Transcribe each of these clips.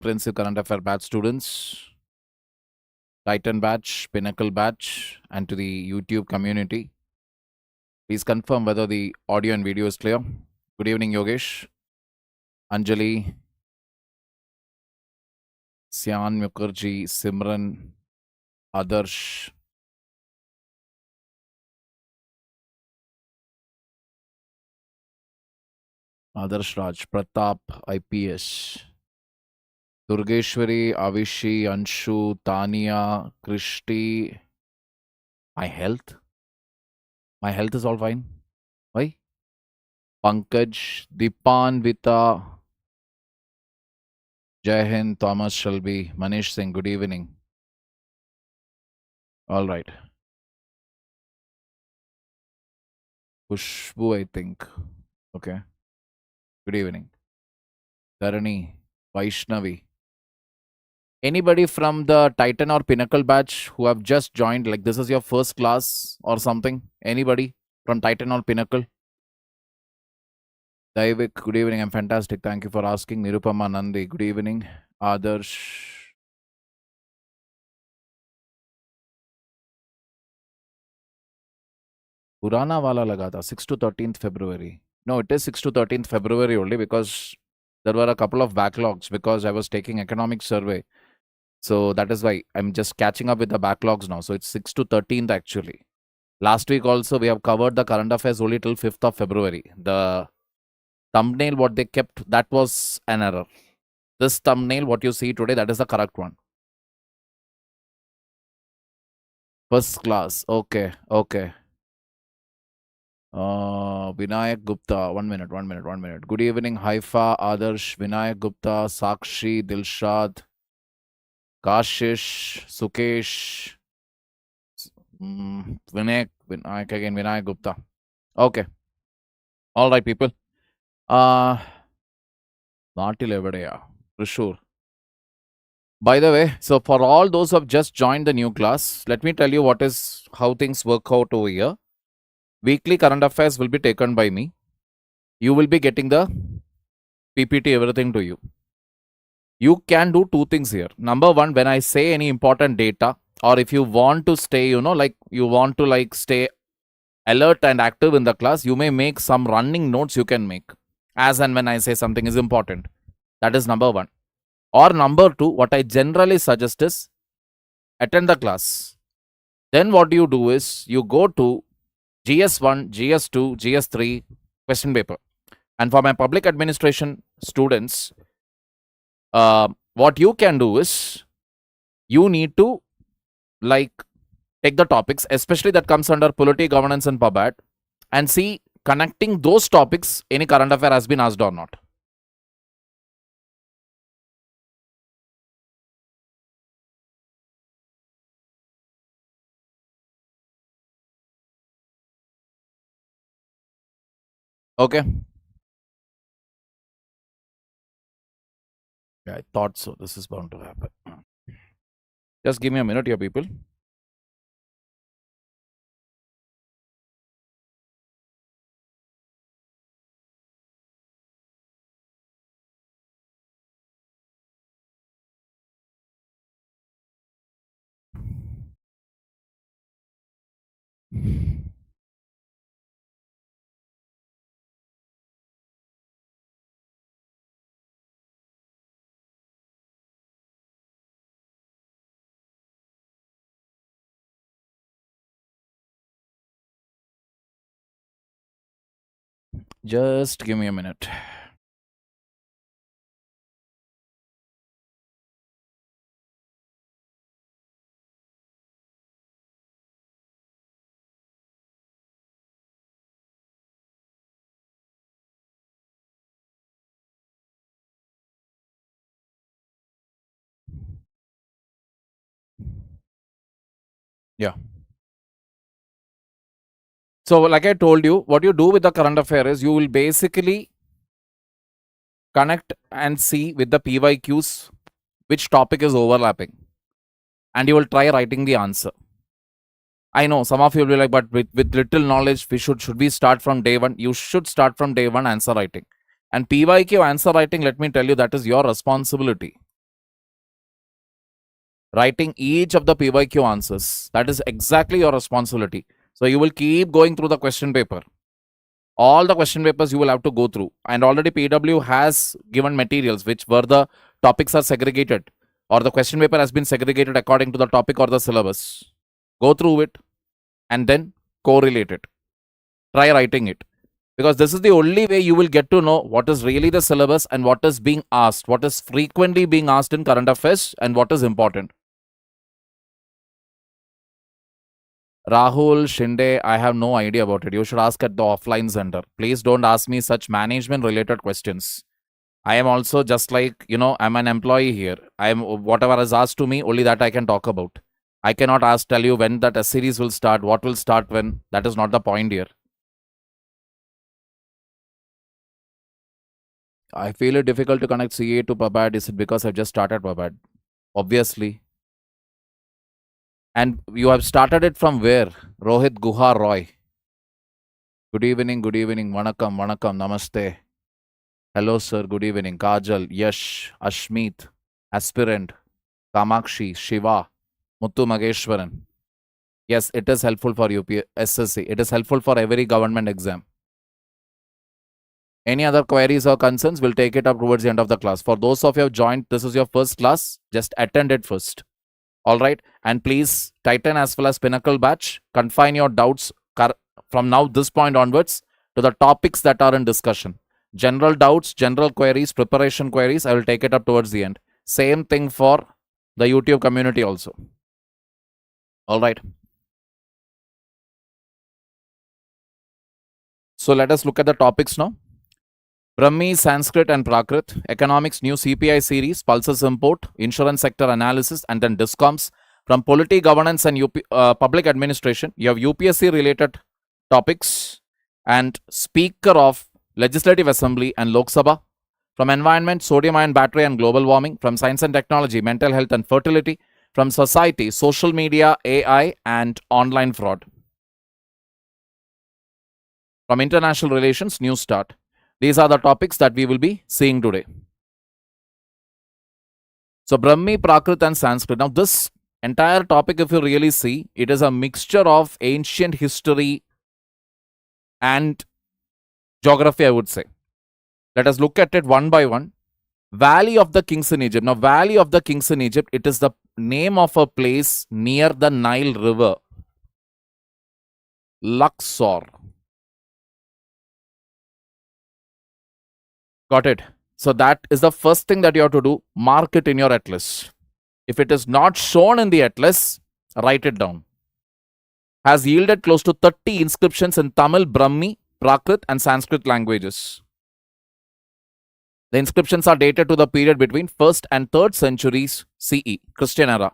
Comprehensive Current Affair batch students, Titan batch, Pinnacle batch, and to the YouTube community. Please confirm whether the audio and video is clear. Good evening, Yogesh, Anjali, Syan Mukherjee, Simran, Adarsh. Adarsh Raj, Pratap, IPS. Durgeshwari, Avishi, Anshu, Tania, Krishti. My health? My health is all fine. Why? Pankaj, Dipan, Vita, Jai Hind, Thomas Shelby, Manish Singh, good evening. All right. Pushbu, I think. Okay. Good evening. Dharani, Vaishnavi. Anybody from the Titan or Pinnacle batch who have just joined, like this is your first class or something? Anybody from Titan or Pinnacle? Daivik, good evening. I'm fantastic. Thank you for asking. Nirupama Nandi, good evening. Adarsh. Purana wala laga tha, 6 to 13th February. No, it is 6 to 13th February only because there were a couple of backlogs because I was taking economic survey. So that is why I'm just catching up with the backlogs now. So it's 6 to 13th actually. Last week also we have covered the current affairs only till 5th of February. The thumbnail what they kept, that was an error. This thumbnail what you see today, that is the correct one. First class. Okay. Okay. Vinayak Gupta. 1 minute. Good evening, Haifa, Adarsh, Vinayak Gupta, Sakshi, Dilshad, Kashish, Sukesh, Vinayak again, Vinayak Gupta. Okay. All right, people. Not till Evadeya. For sure. By the way, so for all those who have just joined the new class, let me tell you how things work out over here. Weekly current affairs will be taken by me. You will be getting the PPT, everything to you. You can do two things here. Number one, when I say any important data, or if you want to stay, stay alert and active in the class, you may make some running notes you can make. As and when I say something is important. That is number one. Or number two, what I generally suggest is attend the class. Then what you do is you go to GS1, GS2, GS3 question paper. And for my public administration students, what you can do is you need to take the topics, especially that comes under polity, governance and pub and see connecting those topics, any current affair has been asked or not. Okay. Yeah, I thought so. This is bound to happen. Just give me a minute here, people. Just give me a minute. Yeah. So like I told you, what you do with the current affair is you will basically connect and see with the PYQs which topic is overlapping. And you will try writing the answer. I know some of you will be like, but with little knowledge, should we start from day one? You should start from day one answer writing. And PYQ answer writing, let me tell you, that is your responsibility. writing each of the PYQ answers. That is exactly your responsibility. So you will keep going through the question paper. All the question papers you will have to go through. And already PW has given materials which where the topics are segregated or the question paper has been segregated according to the topic or the syllabus. Go through it and then correlate it. Try writing it. Because this is the only way you will get to know what is really the syllabus and what is being asked, what is frequently being asked in current affairs and what is important. Rahul Shinde, I have no idea about it. You should ask at the offline center. Please don't ask me such management related questions. I am also just like, I'm an employee here. Whatever is asked to me, only that I can talk about. I cannot tell you when that series will start, what will start when. That is not the point here. I feel it difficult to connect CA to PABAD. Is it because I've just started PABAD? Obviously. And you have started it from where? Rohit Guha Roy. Good evening, Vanakkam, namaste. Hello, sir, good evening. Kajal, Yash, Ashmeet, Aspirant, Kamakshi, Shiva, Muthu Mageshwaran. Yes, it is helpful for UPSC. It is helpful for every government exam. Any other queries or concerns, we'll take it up towards the end of the class. For those of you who have joined, this is your first class, just attend it first. All right. And please, Titan as well as Pinnacle batch, confine your doubts from now, this point onwards, to the topics that are in discussion. General doubts, general queries, preparation queries, I will take it up towards the end. Same thing for the YouTube community also. All right. So let us look at the topics now. Brahmi, Sanskrit and Prakrit, Economics New CPI Series, Pulses Import, Insurance Sector Analysis, and then Discoms. From Polity, Governance and Public Administration, you have UPSC related topics and Speaker of Legislative Assembly and Lok Sabha. From Environment, Sodium Ion Battery and Global Warming. From Science and Technology, Mental Health and Fertility. From Society, Social Media, AI and Online Fraud. From International Relations, New Start. These are the topics that we will be seeing today. So, Brahmi, Prakrit and Sanskrit. Now, this entire topic, if you really see, it is a mixture of ancient history and geography, I would say. Let us look at it one by one. Valley of the Kings in Egypt. Now, Valley of the Kings in Egypt, it is the name of a place near the Nile River. Luxor. Got it? So that is the first thing that you have to do. Mark it in your atlas. If it is not shown in the atlas, write it down. Has yielded close to 30 inscriptions in Tamil, Brahmi, Prakrit and Sanskrit languages. The inscriptions are dated to the period between 1st and 3rd centuries CE, Christian era,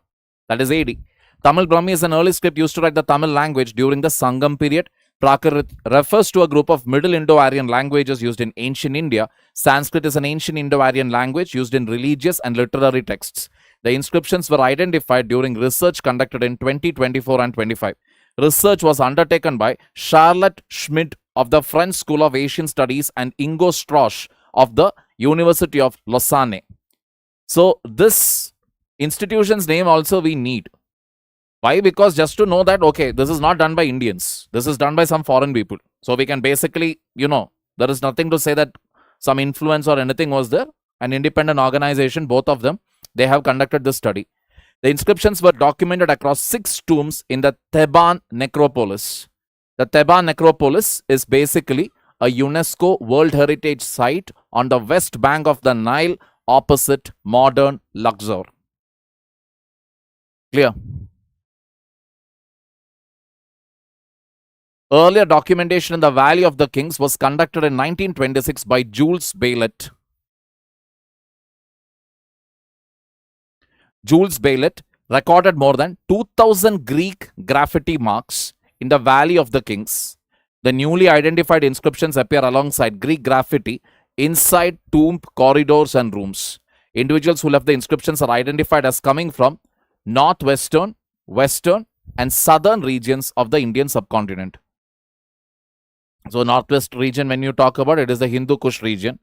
that is AD. Tamil Brahmi is an early script used to write the Tamil language during the Sangam period. Prakrit refers to a group of Middle Indo-Aryan languages used in ancient India. Sanskrit is an ancient Indo-Aryan language used in religious and literary texts. The inscriptions were identified during research conducted in 2024 and 25. Research was undertaken by Charlotte Schmidt of the French School of Asian Studies and Ingo Strosch of the University of Lausanne. So this institution's name also we need. Why? Because just to know that, okay, this is not done by Indians. This is done by some foreign people. So we can basically, there is nothing to say that some influence or anything was there. An independent organization, both of them, they have conducted this study. The inscriptions were documented across 6 tombs in the Theban necropolis. The Theban necropolis is basically a UNESCO World Heritage Site on the west bank of the Nile opposite modern Luxor. Clear? Earlier documentation in the Valley of the Kings was conducted in 1926 by Jules Baylet. Jules Baylet recorded more than 2,000 Greek graffiti marks in the Valley of the Kings. The newly identified inscriptions appear alongside Greek graffiti inside tomb corridors and rooms. Individuals who left the inscriptions are identified as coming from northwestern, western and southern regions of the Indian subcontinent. So northwest region, when you talk about it, is the Hindu Kush region.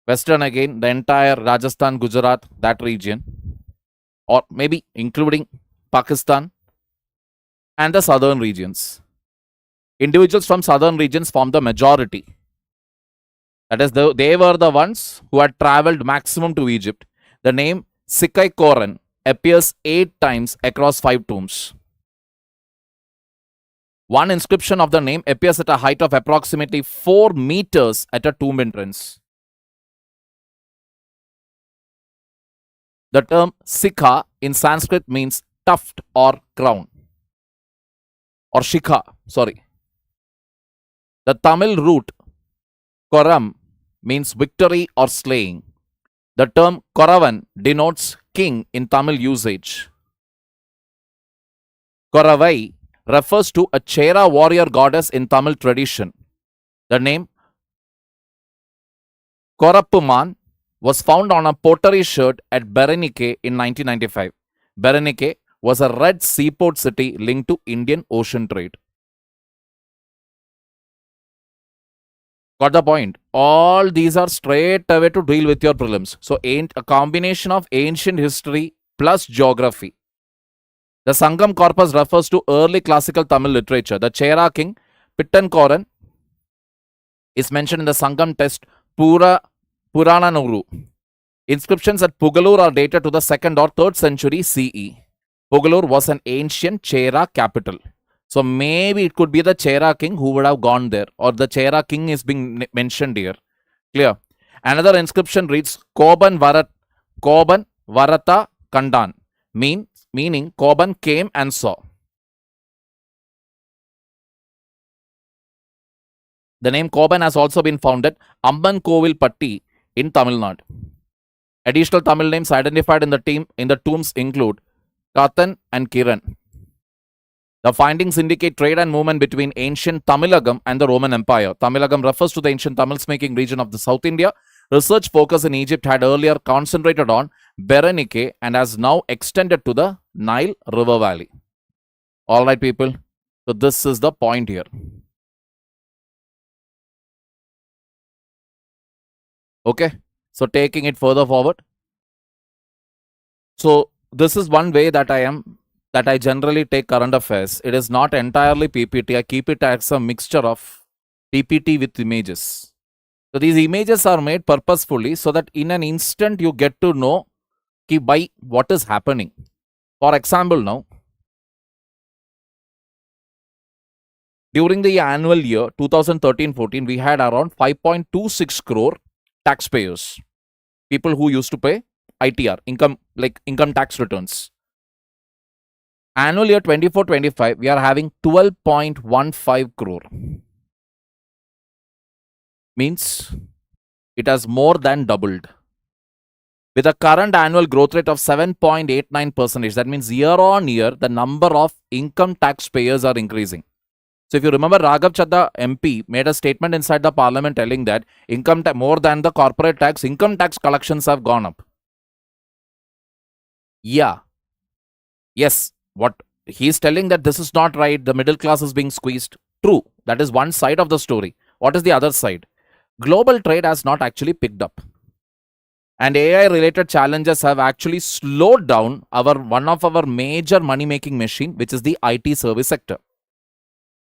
Western again, the entire Rajasthan, Gujarat, that region. or maybe including Pakistan and the southern regions. Individuals from southern regions form the majority. That is, they were the ones who had traveled maximum to Egypt. The name Sikai Koran appears 8 times across 5 tombs. One inscription of the name appears at a height of approximately 4 meters at a tomb entrance. The term Sikha in Sanskrit means tuft or crown. Or Shikha, sorry. The Tamil root Koram means victory or slaying. The term Koravan denotes king in Tamil usage. Koravai refers to a Chera warrior goddess in Tamil tradition. The name Korappuman was found on a pottery shirt at Berenike in 1995. Berenike was a red seaport city linked to Indian Ocean trade. Got the point? All these are straight away to deal with your prelims. So, a combination of ancient history plus geography. The Sangam corpus refers to early classical Tamil literature. The Chera king, Pittankoran, is mentioned in the Sangam text Purananuru. Inscriptions at Pugalur are dated to the 2nd or 3rd century CE. Pugalur was an ancient Chera capital. So maybe it could be the Chera king who would have gone there, or the Chera king is being mentioned here. Clear? Another inscription reads Koban Varata Kandan, meaning Koban came and saw. The name Koban has also been found at Amban Kovil Patti in Tamil Nadu. Additional Tamil names identified in the tombs include Kathan and Kiran. The findings indicate trade and movement between ancient Tamilagam and the Roman Empire. Tamilagam refers to the ancient Tamil-speaking region of the South India. Research focus in Egypt had earlier concentrated on Berenike and has now extended to the Nile River Valley. Alright people, so this is the point here. Okay, so taking it further forward. So this is one way that I generally take current affairs. It is not entirely PPT. I keep it as a mixture of PPT with images. So these images are made purposefully so that in an instant you get to know by what is happening. For example, now, during the annual year 2013-14, we had around 5.26 crore taxpayers. People who used to pay ITR, income tax returns. Annual year 24-25, we are having 12.15 crore. Means it has more than doubled. With a current annual growth rate of 7.89%, that means year on year, the number of income taxpayers are increasing. So if you remember, Raghav Chadha MP made a statement inside the parliament telling that more than the corporate tax, income tax collections have gone up. Yeah. Yes. What he is telling that this is not right, the middle class is being squeezed. True, that is one side of the story. What is the other side? Global trade has not actually picked up. And AI related challenges have actually slowed down one of our major money-making machine, which is the IT service sector.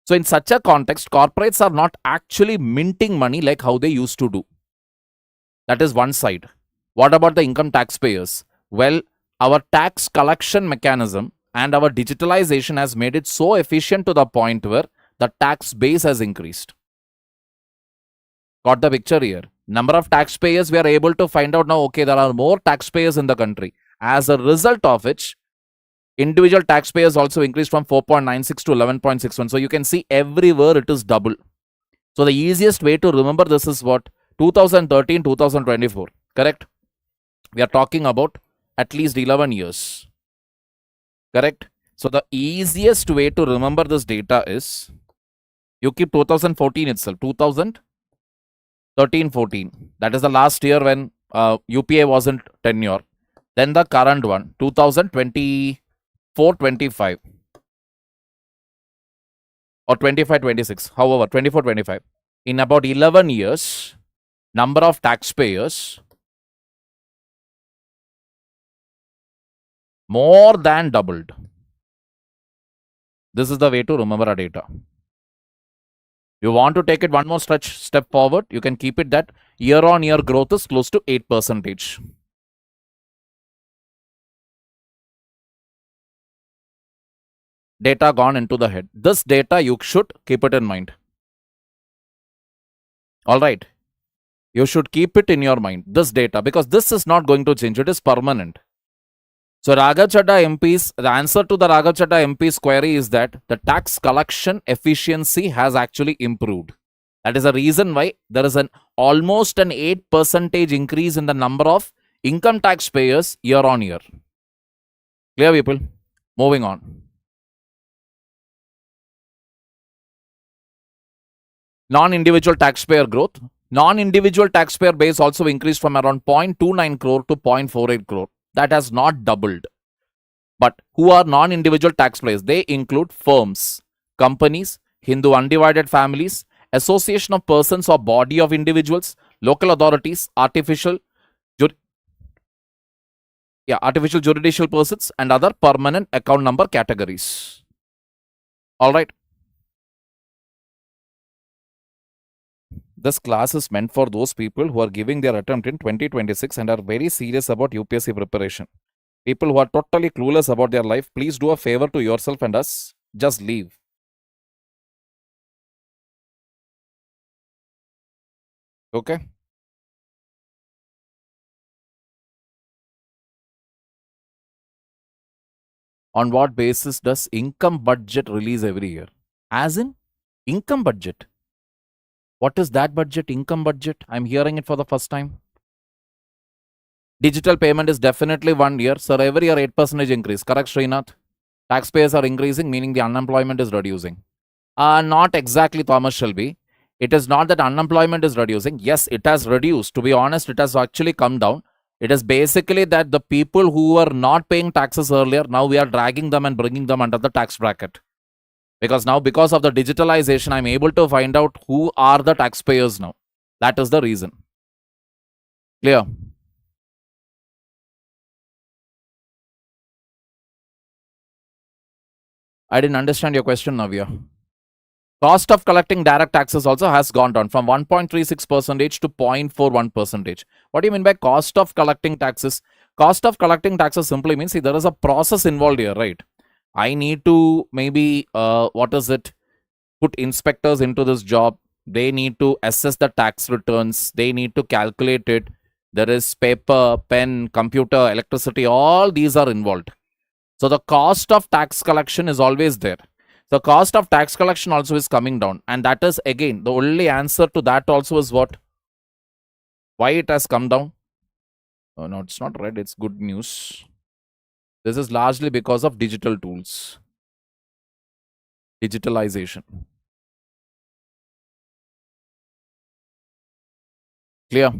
So in such a context, corporates are not actually minting money like how they used to do. That is one side. What about the income taxpayers? Well, our tax collection mechanism and our digitalization has made it so efficient to the point where the tax base has increased. Got the picture here? Number of taxpayers, we are able to find out now, okay, there are more taxpayers in the country. As a result of which, individual taxpayers also increased from 4.96 to 11.61. So you can see everywhere it is double. So the easiest way to remember this is what? 2013-2024. Correct? We are talking about at least 11 years. Correct? So the easiest way to remember this data is you keep 2014 itself. 2013-14. That is the last year when UPA wasn't tenure. Then the current one, 2024-25 or 25-26. However, 24-25. In about 11 years, number of taxpayers More than doubled. This is the way to remember our data. You want to take it one more step forward, you can keep it that year-on-year growth is close to 8%. Data gone into the head. This data, you should keep it in mind. Alright. You should keep it in your mind, this data, because this is not going to change. It is permanent. So Raghav Chadha MP's, the answer to the Raghav Chadha MP's query is that the tax collection efficiency has actually improved. That is the reason why there is almost an 8% increase in the number of income tax payers year on year. Clear, people? Moving on. Non-individual taxpayer growth. Non-individual taxpayer base also increased from around 0.29 crore to 0.48 crore. That has not doubled. But who are non-individual taxpayers? They include firms, companies, Hindu undivided families, association of persons or body of individuals, local authorities, artificial judicial persons, and other permanent account number categories. All right. This class is meant for those people who are giving their attempt in 2026 and are very serious about UPSC preparation. People who are totally clueless about their life, please do a favor to yourself and us. Just leave. Okay? On what basis does income budget release every year? As in income budget. What is that budget? Income budget? I'm hearing it for the first time. Digital payment is definitely 1 year. Sir, every year 8% increase. Correct, Srinath? Taxpayers are increasing, meaning the unemployment is reducing. Not exactly, Thomas Shelby. It is not that unemployment is reducing. Yes, it has reduced. To be honest, it has actually come down. It is basically that the people who were not paying taxes earlier, now we are dragging them and bringing them under the tax bracket. Because now, because of the digitalization, I'm able to find out who are the taxpayers now. That is the reason. Clear? I didn't understand your question, Navya. Cost of collecting direct taxes also has gone down from 1.36% to 0.41%. What do you mean by cost of collecting taxes? Cost of collecting taxes simply means, see, there is a process involved here, right? I need to maybe, put inspectors into this job. They need to assess the tax returns. They need to calculate it. There is paper, pen, computer, electricity. All these are involved. So the cost of tax collection is always there. The cost of tax collection also is coming down. And that is, again, the only answer to that also is what? Why it has come down? Oh, no, it's not red. It's good news. This is largely because of digital tools. Digitalization. Clear?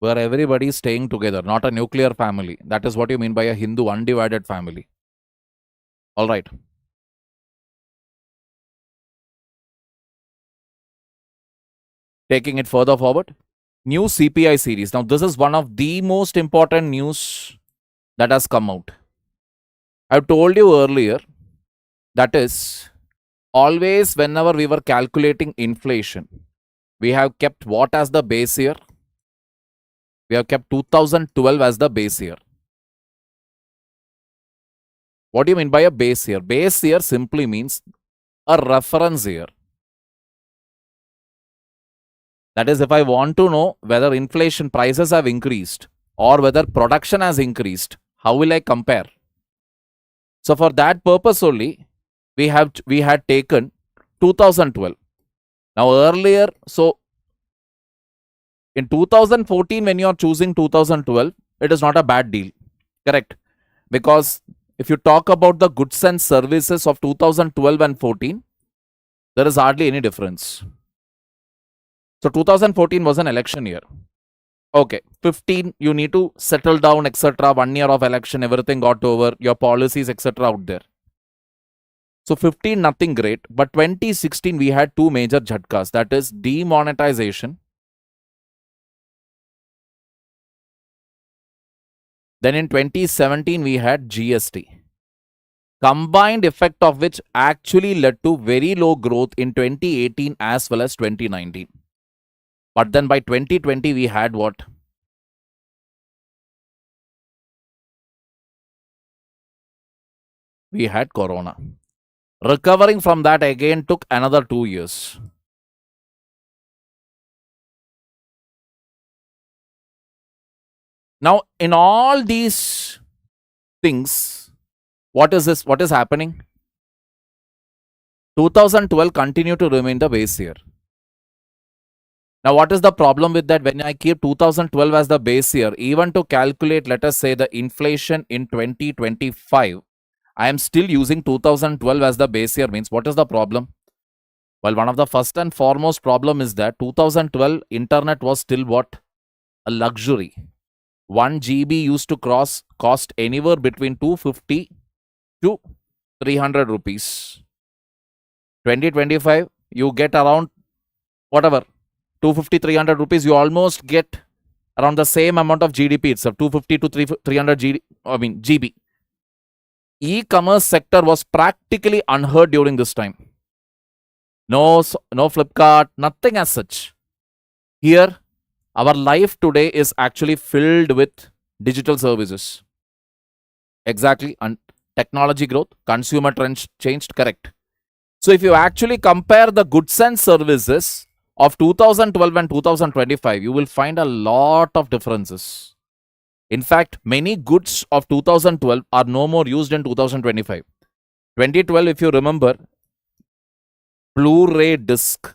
Where everybody is staying together, not a nuclear family. That is what you mean by a Hindu undivided family. All right. Taking it further forward. New CPI series. Now, this is one of the most important news that has come out. I've told you earlier, that is, always whenever we were calculating inflation, we have kept what as the base year? We have kept 2012 as the base year. What do you mean by a base year? Base year simply means a reference year. That is, if I want to know whether inflation prices have increased or whether production has increased, how will I compare? So for that purpose only, we had taken 2012. Now earlier, so in 2014, when you are choosing 2012, it is not a bad deal. Correct? Because if you talk about the goods and services of 2012 and 14, there is hardly any difference. So 2014 was an election year. Okay, 15, you need to settle down, etc. 1 year of election, everything got over, your policies, etc. out there. So 15, nothing great. But 2016, we had two major jhatkas. That is demonetization. Then in 2017, we had GST. Combined effect of which actually led to very low growth in 2018 as well as 2019. But then by 2020, we had what? We had Corona. Recovering from that again took another 2 years. Now, in all these things, what is this? What is happening? 2012 continued to remain the base year. Now, what is the problem with that? When I keep 2012 as the base year, even to calculate, let us say, the inflation in 2025, I am still using 2012 as the base year. Means, what is the problem? Well, one of the first and foremost problem is that 2012 internet was still what? A luxury. 1 GB used to cost anywhere between 250 to 300 rupees. 2025, you get around whatever 250, 300 rupees. You almost get around the same amount of GDP itself, 250 to 300 GB. E-commerce sector was practically unheard during this time. No Flipkart, nothing as such. Here, our life today is actually filled with digital services. Exactly. And technology growth, consumer trends changed, correct. So if you actually compare the goods and services of 2012 and 2025, you will find a lot of differences. In fact, many goods of 2012 are no more used in 2025. 2012, if you remember, Blu-ray disc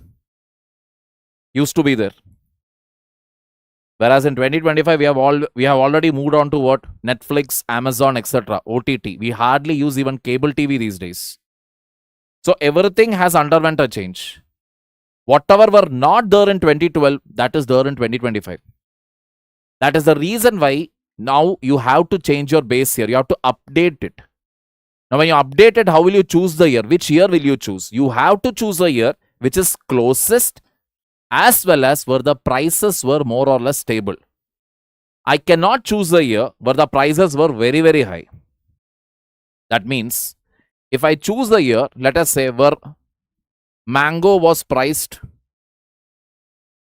used to be there. Whereas in 2025, we have already moved on to what? Netflix, Amazon, etc. OTT. We hardly use even cable TV these days. So everything has underwent a change. Whatever were not there in 2012, that is there in 2025. That is the reason why now you have to change your base year. You have to update it. Now when you update it, how will you choose the year? Which year will you choose? You have to choose a year which is closest as well as where the prices were more or less stable. I cannot choose a year where the prices were very, very high. That means if I choose the year, let us say where mango was priced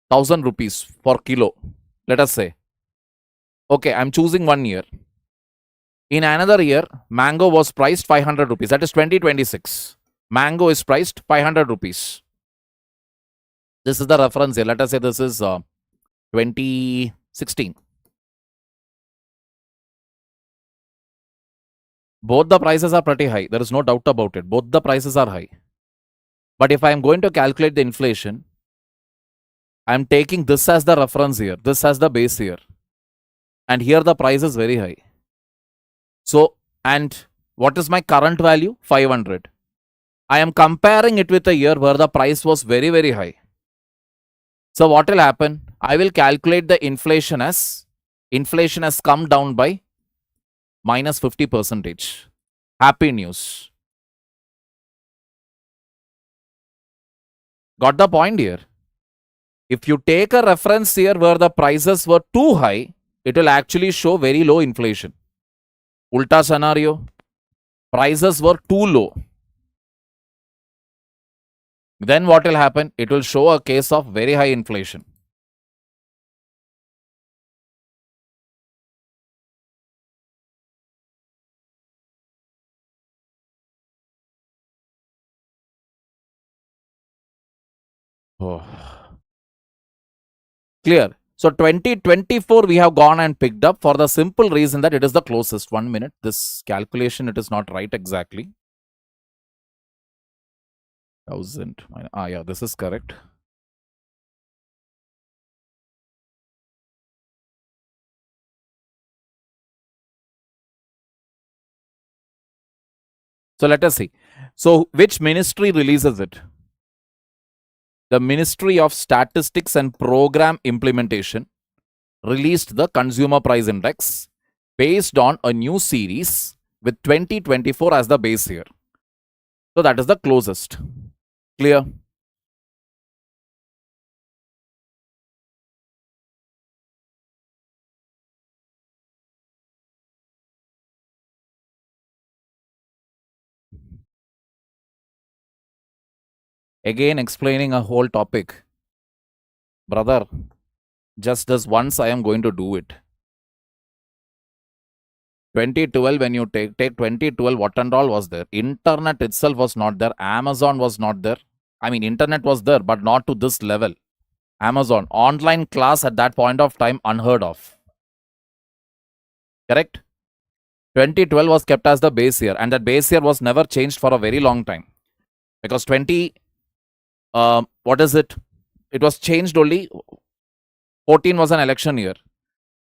1000 rupees for kilo, let us say. Okay, I'm choosing 1 year. In another year, mango was priced 500 rupees. That is 2026. Mango is priced 500 rupees. This is the reference here. Let us say this is 2016. Both the prices are pretty high. There is no doubt about it. Both the prices are high. But if I am going to calculate the inflation, I am taking this as the reference year. This as the base year. And here the price is very high. So, and what is my current value? 500. I am comparing it with a year where the price was very, very high. So what will happen? I will calculate the inflation as come down by minus 50%. Happy news. Got the point here? If you take a reference year where the prices were too high, it will actually show very low inflation. Ulta scenario, prices were too low. Then what will happen? It will show a case of very high inflation. Oh. Clear. So 2024 we have gone and picked up for the simple reason that it is the closest. 1 minute. This calculation, it is not right exactly. 1000. Yeah, this is correct. So let us see. So which ministry releases it? The Ministry of Statistics and Program Implementation released the Consumer Price Index based on a new series with 2024 as the base year. So that is the closest. Clear? Again, explaining a whole topic. Brother, just this once I am going to do it. 2012, when you take 2012, what and all was there? Internet itself was not there. Amazon was not there. I mean, internet was there, but not to this level. Amazon, online class at that point of time, unheard of. Correct? 2012 was kept as the base year, and that base year was never changed for a very long time. Because what is it? It was changed only. 14 was an election year.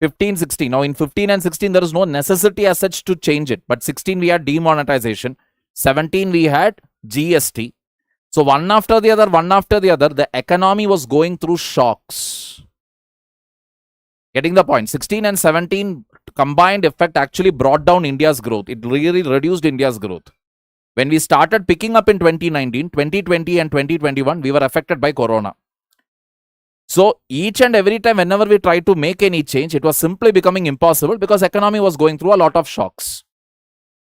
15, 16. Now in 15 and 16, there is no necessity as such to change it. But 16, we had demonetization. 17, we had GST. So one after the other, the economy was going through shocks. Getting the point? 16 and 17 combined effect actually brought down India's growth. It really reduced India's growth. When we started picking up in 2019, 2020 and 2021, we were affected by Corona. So each and every time whenever we tried to make any change, it was simply becoming impossible because economy was going through a lot of shocks.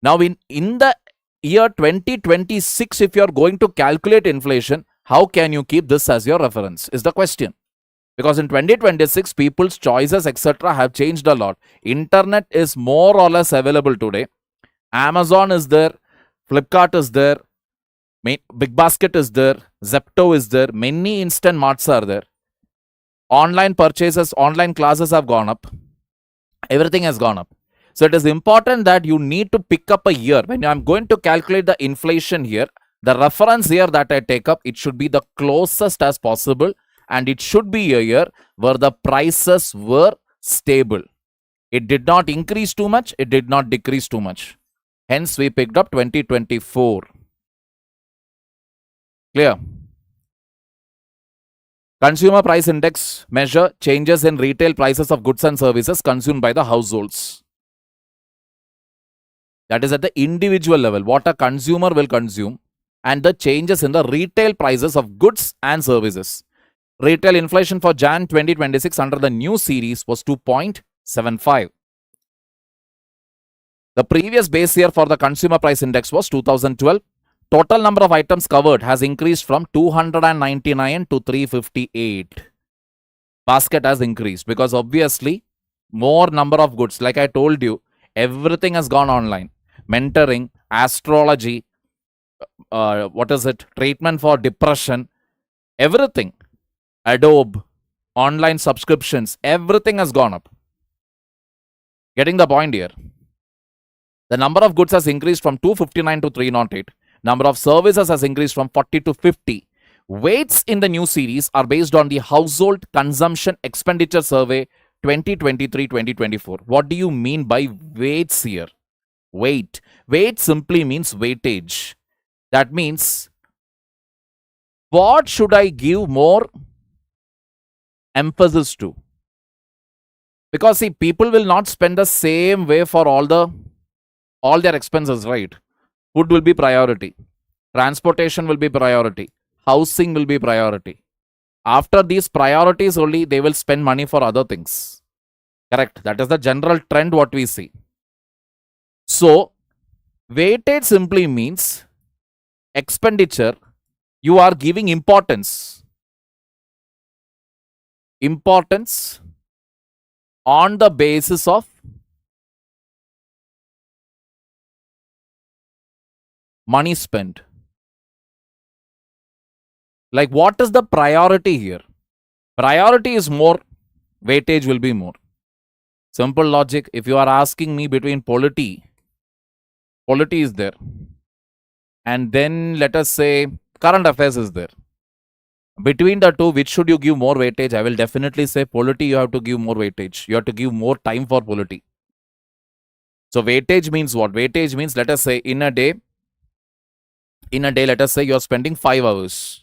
Now in the year 2026, if you are going to calculate inflation, how can you keep this as your reference is the question. Because in 2026, people's choices, etc. have changed a lot. Internet is more or less available today. Amazon is there. Flipkart is there. Big Basket is there. Zepto is there. Many instant marts are there. Online purchases, online classes have gone up. Everything has gone up. So it is important that you need to pick up a year. When I'm going to calculate the inflation here, the reference year that I take up, it should be the closest as possible. And it should be a year where the prices were stable. It did not increase too much. It did not decrease too much. Hence, we picked up 2024. Clear? Consumer Price Index measure changes in retail prices of goods and services consumed by the households. That is at the individual level, what a consumer will consume, and the changes in the retail prices of goods and services. Retail inflation for Jan 2026 under the new series was 2.75. The previous base year for the Consumer Price Index was 2012. Total number of items covered has increased from 299 to 358. Basket has increased because obviously more number of goods. Like I told you, everything has gone online. Mentoring, astrology, treatment for depression, everything. Adobe, online subscriptions, everything has gone up. Getting the point here. The number of goods has increased from 259 to 308. Number of services has increased from 40 to 50. Weights in the new series are based on the Household Consumption Expenditure Survey 2023-2024. What do you mean by weights here? Weight. Weight simply means weightage. That means, what should I give more emphasis to? Because see, people will not spend the same way for all their expenses, right? Food will be priority. Transportation will be priority. Housing will be priority. After these priorities only, they will spend money for other things. Correct. That is the general trend what we see. So, weightage simply means expenditure. You are giving importance. Importance on the basis of money spent. Like, what is the priority here? Priority is more, weightage will be more. Simple logic. If you are asking me between polity is there, and then let us say current affairs is there. Between the two, which should you give more weightage? I will definitely say polity, you have to give more weightage. You have to give more time for polity. So weightage means what? Weightage means, let us say in a day, let us say you are spending 5 hours.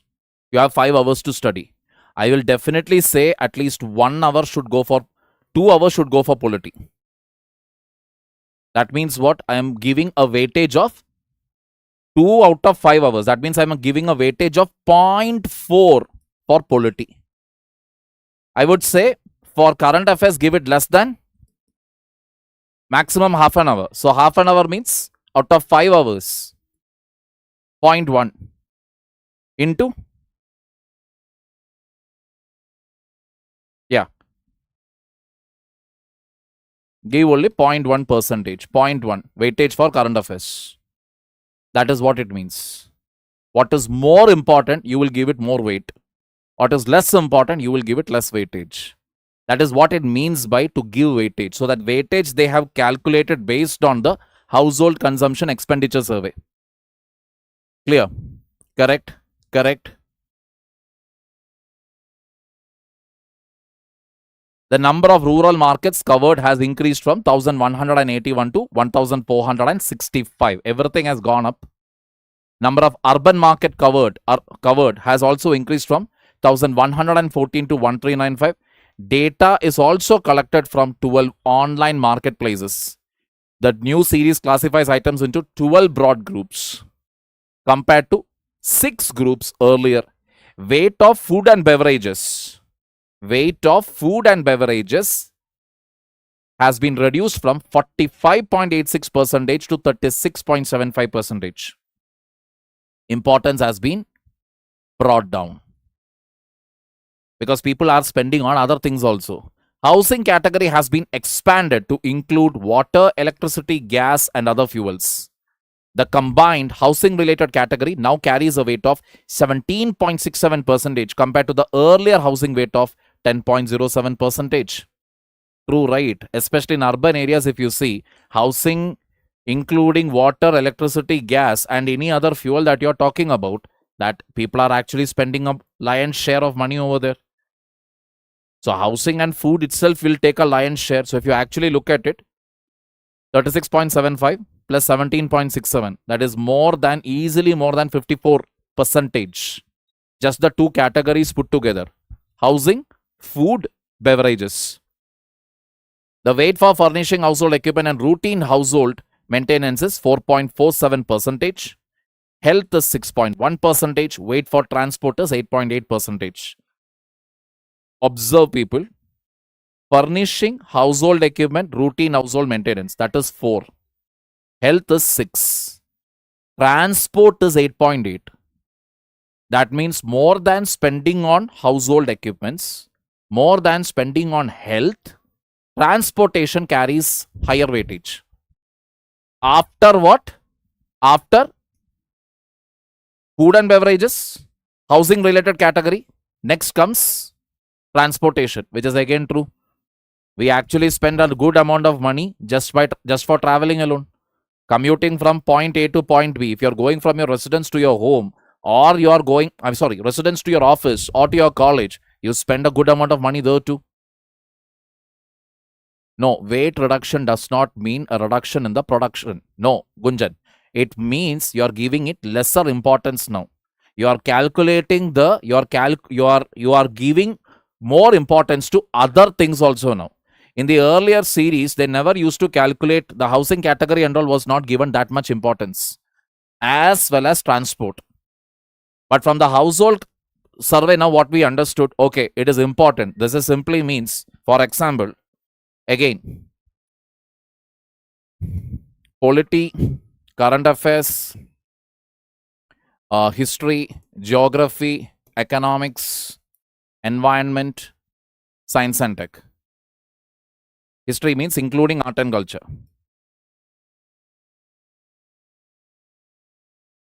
You have 5 hours to study. I will definitely say at least 1 hour should go for, 2 hours should go for polity. That means what? I am giving a weightage of 2 out of 5 hours. That means I'm giving a weightage of 0.4 for polity. I would say for current affairs, give it less than maximum half an hour. So half an hour means out of 5 hours, 0.1 into, yeah, give only 0.1 percentage, 0.1 weightage for current affairs. That is what it means. What is more important, you will give it more weight. What is less important, you will give it less weightage. That is what it means by to give weightage. So that weightage they have calculated based on the household consumption expenditure survey. Clear? Correct? Correct? The number of rural markets covered has increased from 1,181 to 1,465. Everything has gone up. Number of urban market covered has also increased from 1,114 to 1,395. Data is also collected from 12 online marketplaces. The new series classifies items into 12 broad groups compared to 6 groups earlier. Weight of food and beverages. Weight of food and beverages has been reduced from 45.86% to 36.75%. Importance has been brought down because people are spending on other things also. Housing category has been expanded to include water, electricity, gas and other fuels. The combined housing related category now carries a weight of 17.67% compared to the earlier housing weight of 10.07%. True, right? Especially in urban areas, if you see, housing including water, electricity, gas and any other fuel that you're talking about, that people are actually spending a lion's share of money over there. So housing and food itself will take a lion's share. So if you actually look at it, 36.75 plus 17.67, that is easily more than 54%. Just the two categories put together. Housing, food, beverages. The weight for furnishing household equipment and routine household maintenance is 4.47%. Health is 6.1%. Weight for transport is 8.8%. Observe, people. Furnishing household equipment, routine household maintenance, that is 4. Health is 6. Transport is 8.8. That means more than spending on household equipments, more than spending on health, transportation carries higher weightage. After what? After food and beverages, housing related category, next comes transportation, which is again true. We actually spend a good amount of money just for traveling alone. Commuting from point A to point B. If you're going from your residence to your home, or you're going, residence to your office or to your college, you spend a good amount of money there too. No, weight reduction does not mean a reduction in the production. No, Gunjan. It means you are giving it lesser importance now. You are calculating you are giving more importance to other things also now. In the earlier series, they never used to calculate the housing category and all was not given that much importance, as well as transport. But from the household survey now, what we understood, okay, it is important. This is simply means, for example, again, polity, current affairs, history, geography, economics, environment, science and tech. History means including art and culture.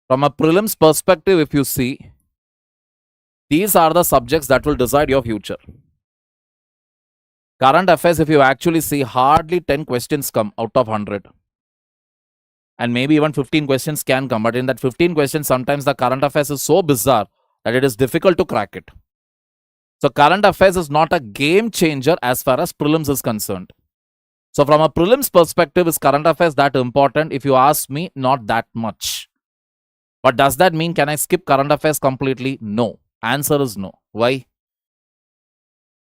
From a prelims perspective, if you see, these are the subjects that will decide your future. Current affairs, if you actually see, hardly 10 questions come out of 100. And maybe even 15 questions can come. But in that 15 questions, sometimes the current affairs is so bizarre that it is difficult to crack it. So current affairs is not a game changer as far as prelims is concerned. So from a prelims perspective, is current affairs that important? If you ask me, not that much. But does that mean can I skip current affairs completely? No. Answer is no. Why?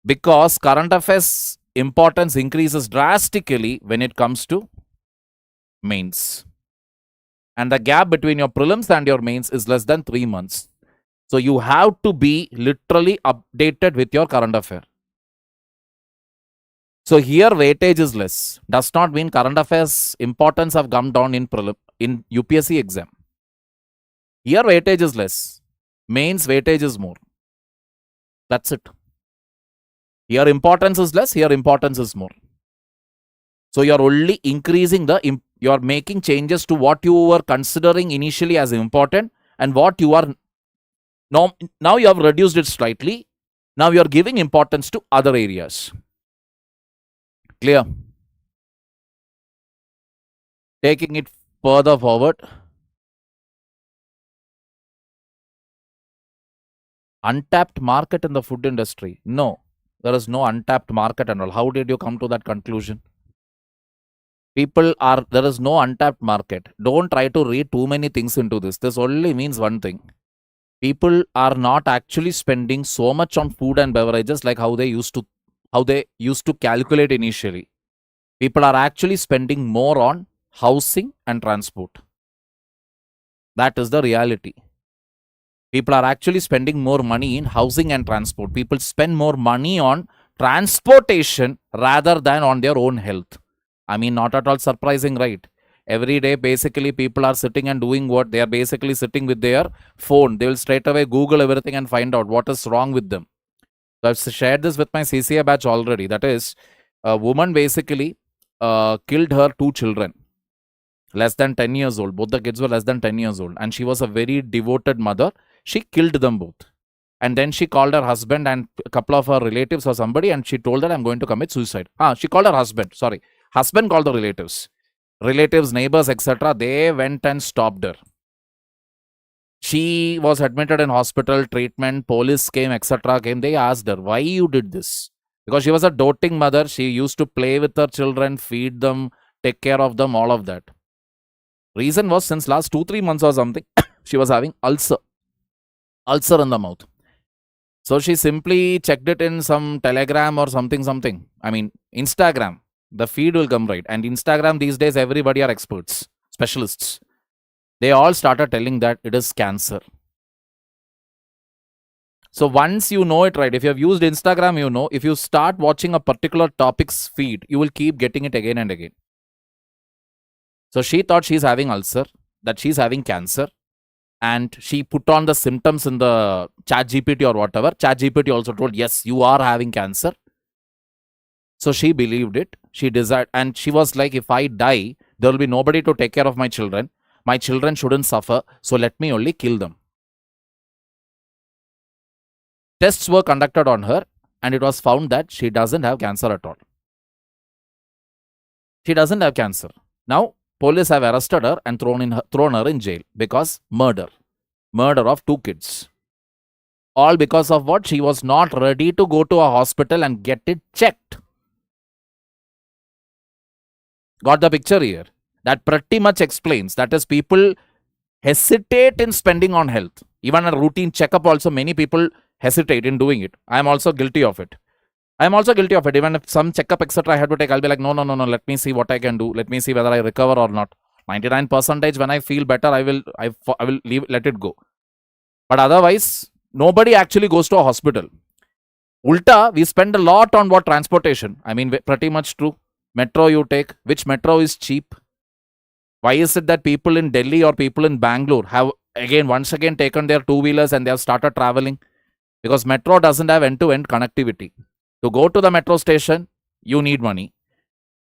Because current affairs importance increases drastically when it comes to mains. And the gap between your prelims and your mains is less than 3 months. So you have to be literally updated with your current affair. So here weightage is less. Does not mean current affairs importance have come down in UPSC exam. Here weightage is less. Mains weightage is more. That's it. Here importance is less. Here importance is more. So you're only increasing you're making changes to what you were considering initially as important and what you are now you have reduced it slightly. Now you're giving importance to other areas. Clear? Taking it further forward. Untapped market in the food industry. No, there is no untapped market and all. How did you come to that conclusion? There is no untapped market. Don't try to read too many things into this. This only means one thing. People are not actually spending so much on food and beverages like how they used to calculate initially. People are actually spending more on housing and transport. That is the reality. People are actually spending more money in housing and transport. People spend more money on transportation rather than on their own health. I mean, not at all surprising, right? Every day, basically, people are sitting and doing what? They are basically sitting with their phone. They will straight away Google everything and find out what is wrong with them. So I've shared this with my CCA batch already. That is, a woman basically killed her 2 children. Less than 10 years old. Both the kids were less than 10 years old. And she was a very devoted mother. She killed them both. And then she called her husband and a couple of her relatives or somebody and she told that I'm going to commit suicide. She called her husband. Sorry. Husband called the relatives. Relatives, neighbors, etc. They went and stopped her. She was admitted in hospital, treatment, police came, etc. came. They asked her, why you did this? Because she was a doting mother. She used to play with her children, feed them, take care of them, all of that. Reason was since last 2-3 months or something, she was having ulcer in the mouth. So she simply checked it in some Telegram or something. I mean, Instagram. The feed will come right. And Instagram these days, everybody are experts, specialists. They all started telling that it is cancer. So once you know it right, if you have used Instagram, you know, if you start watching a particular topic's feed, you will keep getting it again and again. So she thought she's having ulcer, that she's having cancer. And she put on the symptoms in the ChatGPT or whatever. ChatGPT also told, yes, you are having cancer. So she believed it. She desired, and she was like, if I die, there will be nobody to take care of my children. My children shouldn't suffer. So let me only kill them. Tests were conducted on her and it was found that she doesn't have cancer at all. She doesn't have cancer. Now, police have arrested her and thrown her in jail because murder of 2 kids. All because of what? She was not ready to go to a hospital and get it checked. Got the picture here? That pretty much explains. That is, people hesitate in spending on health. Even a routine checkup also, many people hesitate in doing it. I am also guilty of it. Even if some checkup, etc. I had to take, I'll be like, no. Let me see what I can do. Let me see whether I recover or not. 99% when I feel better, I will let it go. But otherwise, nobody actually goes to a hospital. Ulta, we spend a lot on what? Transportation. I mean, pretty much true. Metro you take. Which metro is cheap? Why is it that people in Delhi or people in Bangalore have once again taken their 2-wheelers and they have started traveling? Because metro doesn't have end-to-end connectivity. To go to the metro station, you need money.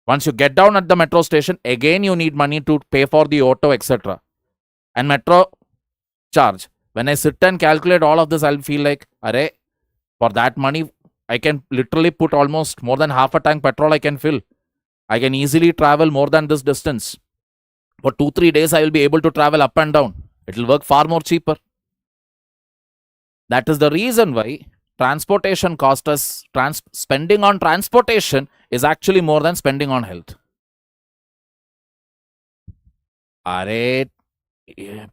Once you get down at the metro station, again you need money to pay for the auto, etc. And metro charge. When I sit and calculate all of this, I'll feel like, array, for that money, I can literally put almost more than half a tank petrol I can fill. I can easily travel more than this distance. For 2-3 days, I will be able to travel up and down. It will work far more cheaper. That is the reason why transportation cost us, spending on transportation is actually more than spending on health. Array,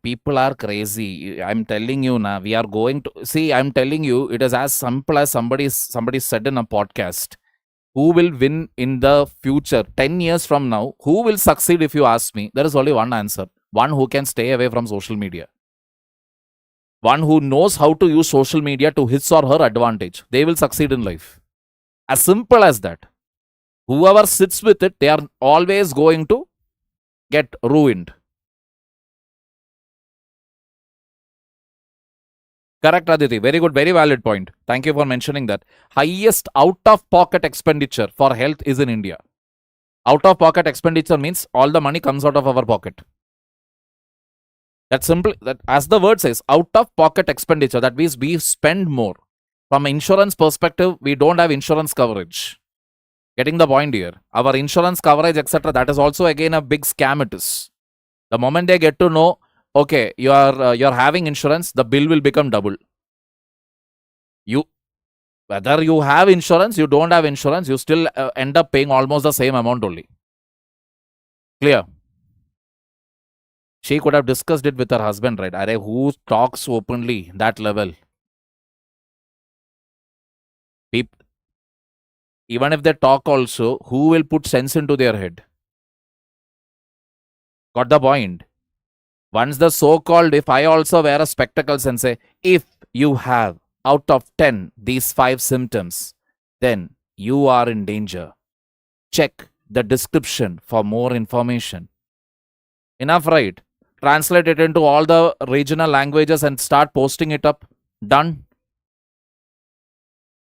people are crazy. I'm telling you now, we are going to see. I'm telling you, it is as simple as somebody said in a podcast. Who will win in the future? 10 years from now, who will succeed? If you ask me, there is only one answer. One who can stay away from social media. One who knows how to use social media to his or her advantage. They will succeed in life. As simple as that. Whoever sits with it, they are always going to get ruined. Correct, Aditi. Very good, very valid point. Thank you for mentioning that. Highest out-of-pocket expenditure for health is in India. Out-of-pocket expenditure means all the money comes out of our pocket. That's simple. That, as the word says, out-of-pocket expenditure. That means we spend more. From insurance perspective, we don't have insurance coverage. Getting the point here. Our insurance coverage, etc. That is also again a big scam. It is. The moment they get to know, okay, you're having insurance, the bill will become double. Whether you have insurance, you don't have insurance, you still end up paying almost the same amount only. Clear? She could have discussed it with her husband, right? Arey, who talks openly that level? Even if they talk also, who will put sense into their head? Got the point? Once the so-called, if I also wear a spectacles and say, if you have out of 10 these 5 symptoms, then you are in danger. Check the description for more information. Enough, right? Translate it into all the regional languages and start posting it up. Done.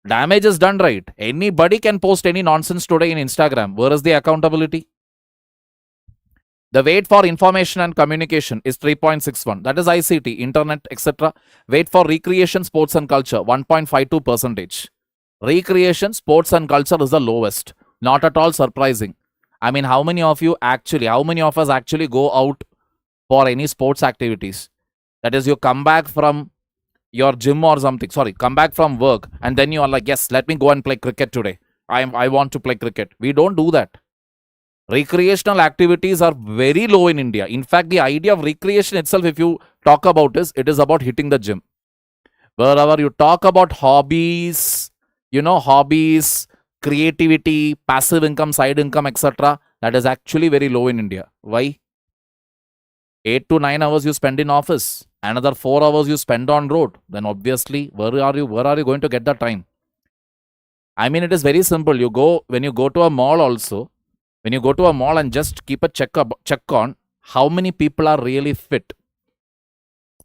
Damage is done, right? Anybody can post any nonsense today in Instagram. Where is the accountability? The weight for information and communication is 3.61. That is ICT, internet, etc. Weight for recreation, sports and culture, 1.52%. Recreation, sports and culture is the lowest. Not at all surprising. I mean, how many of us actually go out for any sports activities? That is, you come back from your gym or something. Sorry, come back from work and then you are like, yes, let me go and play cricket today. I want to play cricket. We don't do that. Recreational activities are very low in India. In fact, the idea of recreation itself, if you talk about it is about hitting the gym. Wherever you talk about hobbies, creativity, passive income, side income, etc., that is actually very low in India. Why? 8 to 9 hours you spend in office, another 4 hours you spend on road. Then obviously, where are you going to get the time? I mean, it is very simple. When you go to a mall also, when you go to a mall and just keep a check on how many people are really fit.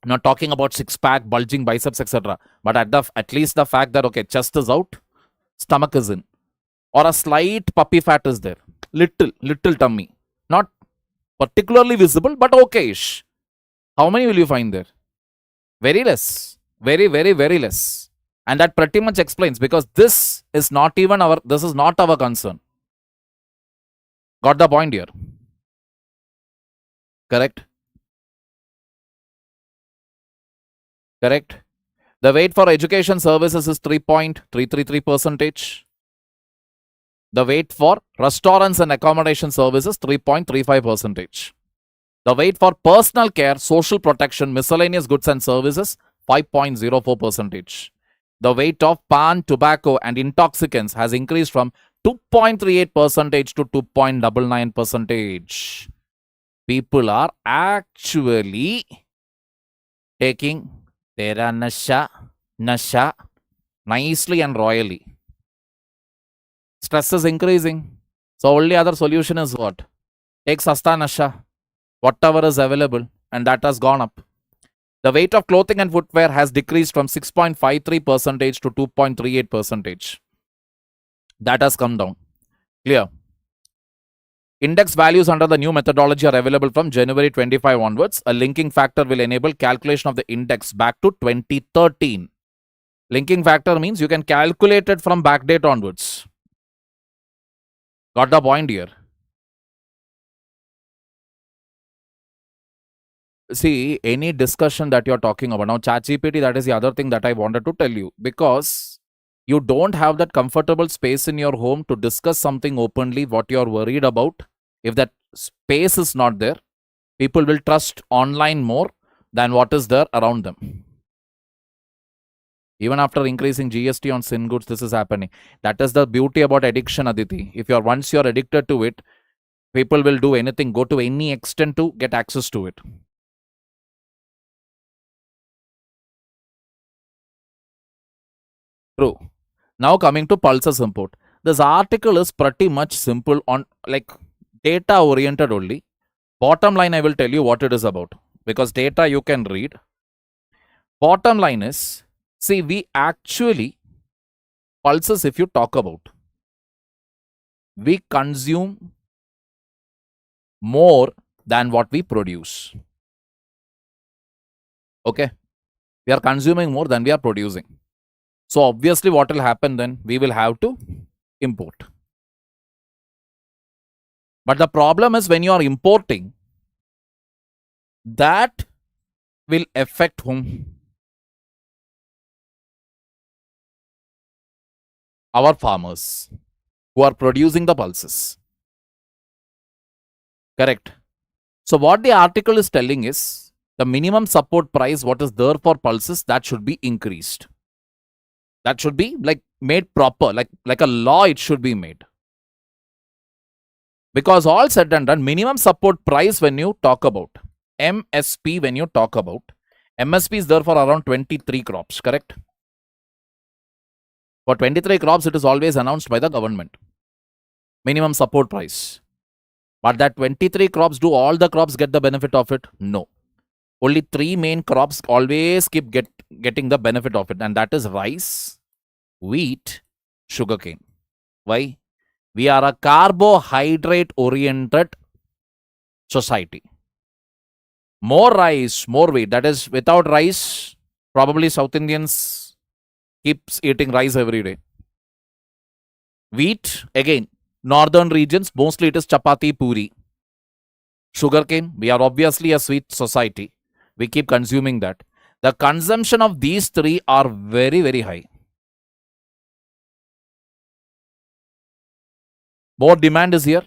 I'm not talking about six-pack, bulging biceps, etc. But at least the fact that, okay, chest is out, stomach is in. Or a slight puppy fat is there. Little tummy. Not particularly visible, but okay-ish. How many will you find there? Very less. Very, very, very less. And that pretty much explains, because this is not our concern. Got the point here? Correct? Correct? The weight for education services is 3.333%. The weight for restaurants and accommodation services, 3.35%. The weight for personal care, social protection, miscellaneous goods and services, 5.04%. The weight of pan, tobacco and intoxicants has increased from 2.38% to 2.99%. People are actually taking their nasha nicely and royally. Stress is increasing. So only other solution is what? Take sasta nasha, whatever is available, and that has gone up. The weight of clothing and footwear has decreased from 6.53% to 2.38%. That has come down. Clear? Index values under the new methodology are available from January 25 onwards. A linking factor will enable calculation of the index back to 2013. Linking factor means you can calculate it from backdate onwards. Got the point here? See, any discussion that you're talking about. Now, ChatGPT, that is the other thing that I wanted to tell you. Because you don't have that comfortable space in your home to discuss something openly, what you're worried about. If that space is not there, people will trust online more than what is there around them. Even after increasing GST on sin goods, this is happening. That is the beauty about addiction, Aditi. If once you're addicted to it, People will do anything, go to any extent to get access to it. True. Now coming to pulses import. This article is pretty much simple on like data oriented only. Bottom line, I will tell you what it is about because data you can read. Bottom line is, see, we actually, pulses, if you talk about, we consume more than what we produce. Okay? We are consuming more than we are producing. So obviously what will happen then? We will have to import. But the problem is when you are importing, that will affect whom? Our farmers who are producing the pulses. Correct. So what the article is telling is the minimum support price, what is there for pulses, that should be increased. That should be like made proper, like a law it should be made. Because all said and done, minimum support price when you talk about, MSP when you talk about, MSP is there for around 23 crops, correct? For 23 crops, it is always announced by the government. Minimum support price. But that 23 crops, do all the crops get the benefit of it? No. Only 3 main crops always keep getting the benefit of it. And that is rice, wheat, sugarcane. Why? We are a carbohydrate-oriented society. More rice, more wheat. That is, without rice, probably South Indians keeps eating rice every day. Wheat, again, northern regions, mostly it is chapati, puri. Sugarcane, we are obviously a sweet society. We keep consuming that. The consumption of these 3 are very, very high. More demand is here.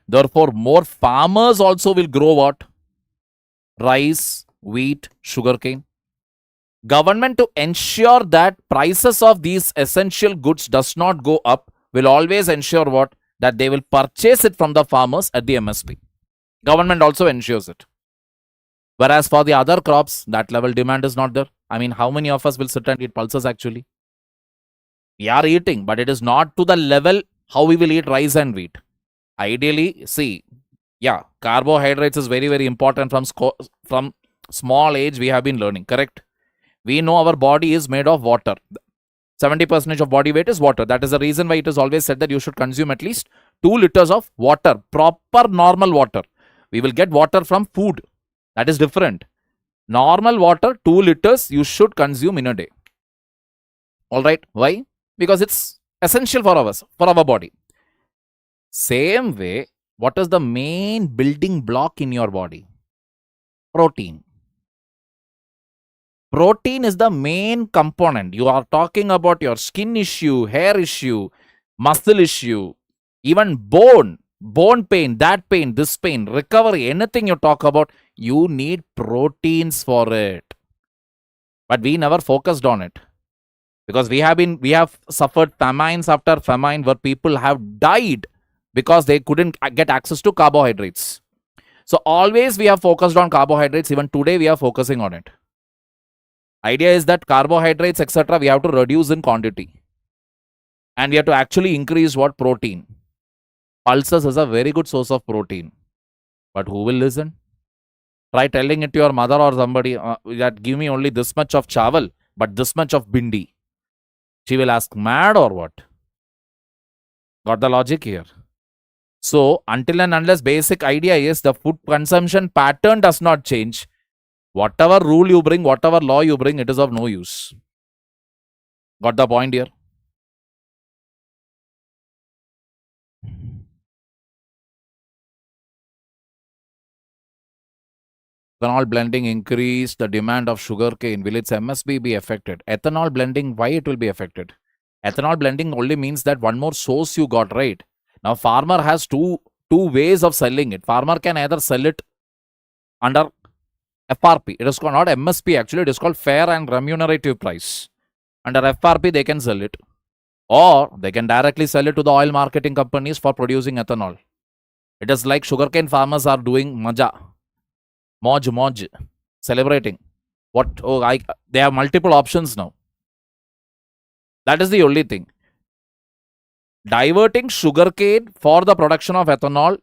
Therefore, more farmers also will grow what? Rice, wheat, sugarcane. Government, to ensure that prices of these essential goods does not go up, will always ensure what? That they will purchase it from the farmers at the MSP. Government also ensures it. Whereas for the other crops, that level demand is not there. I mean, how many of us will sit and eat pulses actually? We are eating, but it is not to the level how we will eat rice and wheat. Ideally, see, yeah, carbohydrates is very, very important from small age we have been learning, correct? We know our body is made of water. 70% of body weight is water. That is the reason why it is always said that you should consume at least 2 liters of water, proper normal water. We will get water from food. That is different. Normal water, 2 liters you should consume in a day. Alright, why? Because it's essential for us, for our body. Same way, what is the main building block in your body? Protein. Protein is the main component. You are talking about your skin issue, hair issue, muscle issue, even bone pain, that pain, this pain, recovery, anything you talk about, you need proteins for it. But we never focused on it. Because we have suffered famines after famine where people have died because they couldn't get access to carbohydrates. So always we have focused on carbohydrates. Even today we are focusing on it. Idea is that carbohydrates, etc., we have to reduce in quantity. And we have to actually increase what? Protein. Pulses is a very good source of protein. But who will listen? Try telling it to your mother or somebody that give me only this much of chawal, but this much of bindi. She will ask, mad or what? Got the logic here? So, until and unless basic idea is the food consumption pattern does not change, whatever rule you bring, whatever law you bring, it is of no use. Got the point here? Ethanol blending increase the demand of sugarcane. Will its MSP be affected? Ethanol blending, why it will be affected? Ethanol blending only means that one more source you got, right? Now, farmer has two ways of selling it. Farmer can either sell it under FRP. It is called not MSP actually. It is called fair and remunerative price. Under FRP, they can sell it. Or they can directly sell it to the oil marketing companies for producing ethanol. It is like sugarcane farmers are doing moj, celebrating. They have multiple options now. That is the only thing. Diverting sugarcane for the production of ethanol,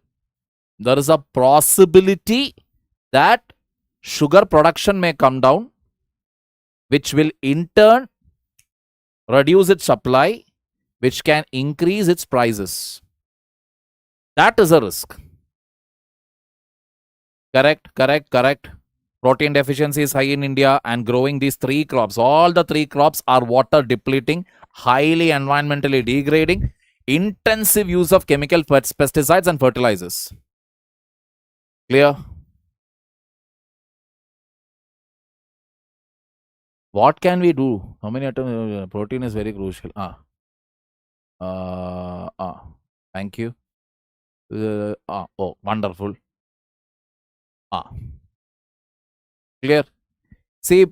there is a possibility that sugar production may come down, which will in turn reduce its supply, which can increase its prices. That is a risk. Correct. Protein deficiency is high in India, and growing these three crops, all the three crops are water depleting, highly environmentally degrading, intensive use of chemical pesticides and fertilizers. Clear? What can we do? How many atoms? Protein is very crucial. Thank you. Oh, wonderful. Clear? See,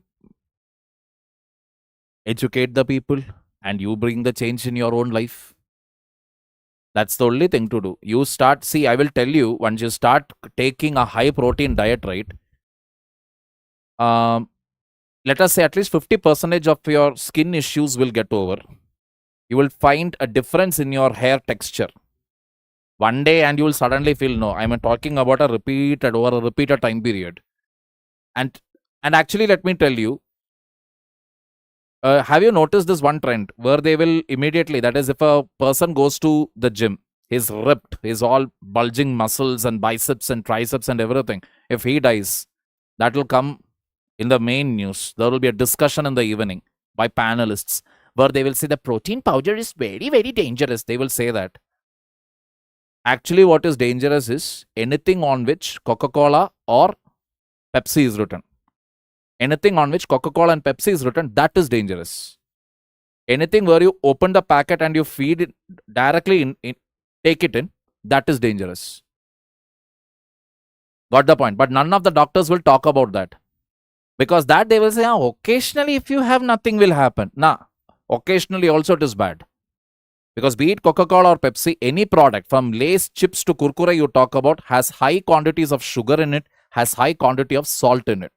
educate the people and you bring the change in your own life. That's the only thing to do. You start, see, I will tell you, once you start taking a high protein diet, right? Let us say at least 50% of your skin issues will get over. You will find a difference in your hair texture. One day and you will suddenly feel, no, I'm talking about over a repeated time period. And actually, let me tell you, have you noticed this one trend where they will immediately, that is, if a person goes to the gym, he's ripped, he's all bulging muscles and biceps and triceps and everything. If he dies, that will come in the main news. There will be a discussion in the evening by panelists where they will say the protein powder is very, very dangerous. They will say that. Actually, what is dangerous is anything on which Coca-Cola or Pepsi is written. Anything on which Coca-Cola and Pepsi is written, that is dangerous. Anything where you open the packet and you feed it directly take it in, that is dangerous. Got the point? But none of the doctors will talk about that. Because that they will say, occasionally if you have, nothing will happen. Occasionally also it is bad. Because be it Coca-Cola or Pepsi, any product from Lay's chips to Kurkure you talk about has high quantities of sugar in it, has high quantity of salt in it.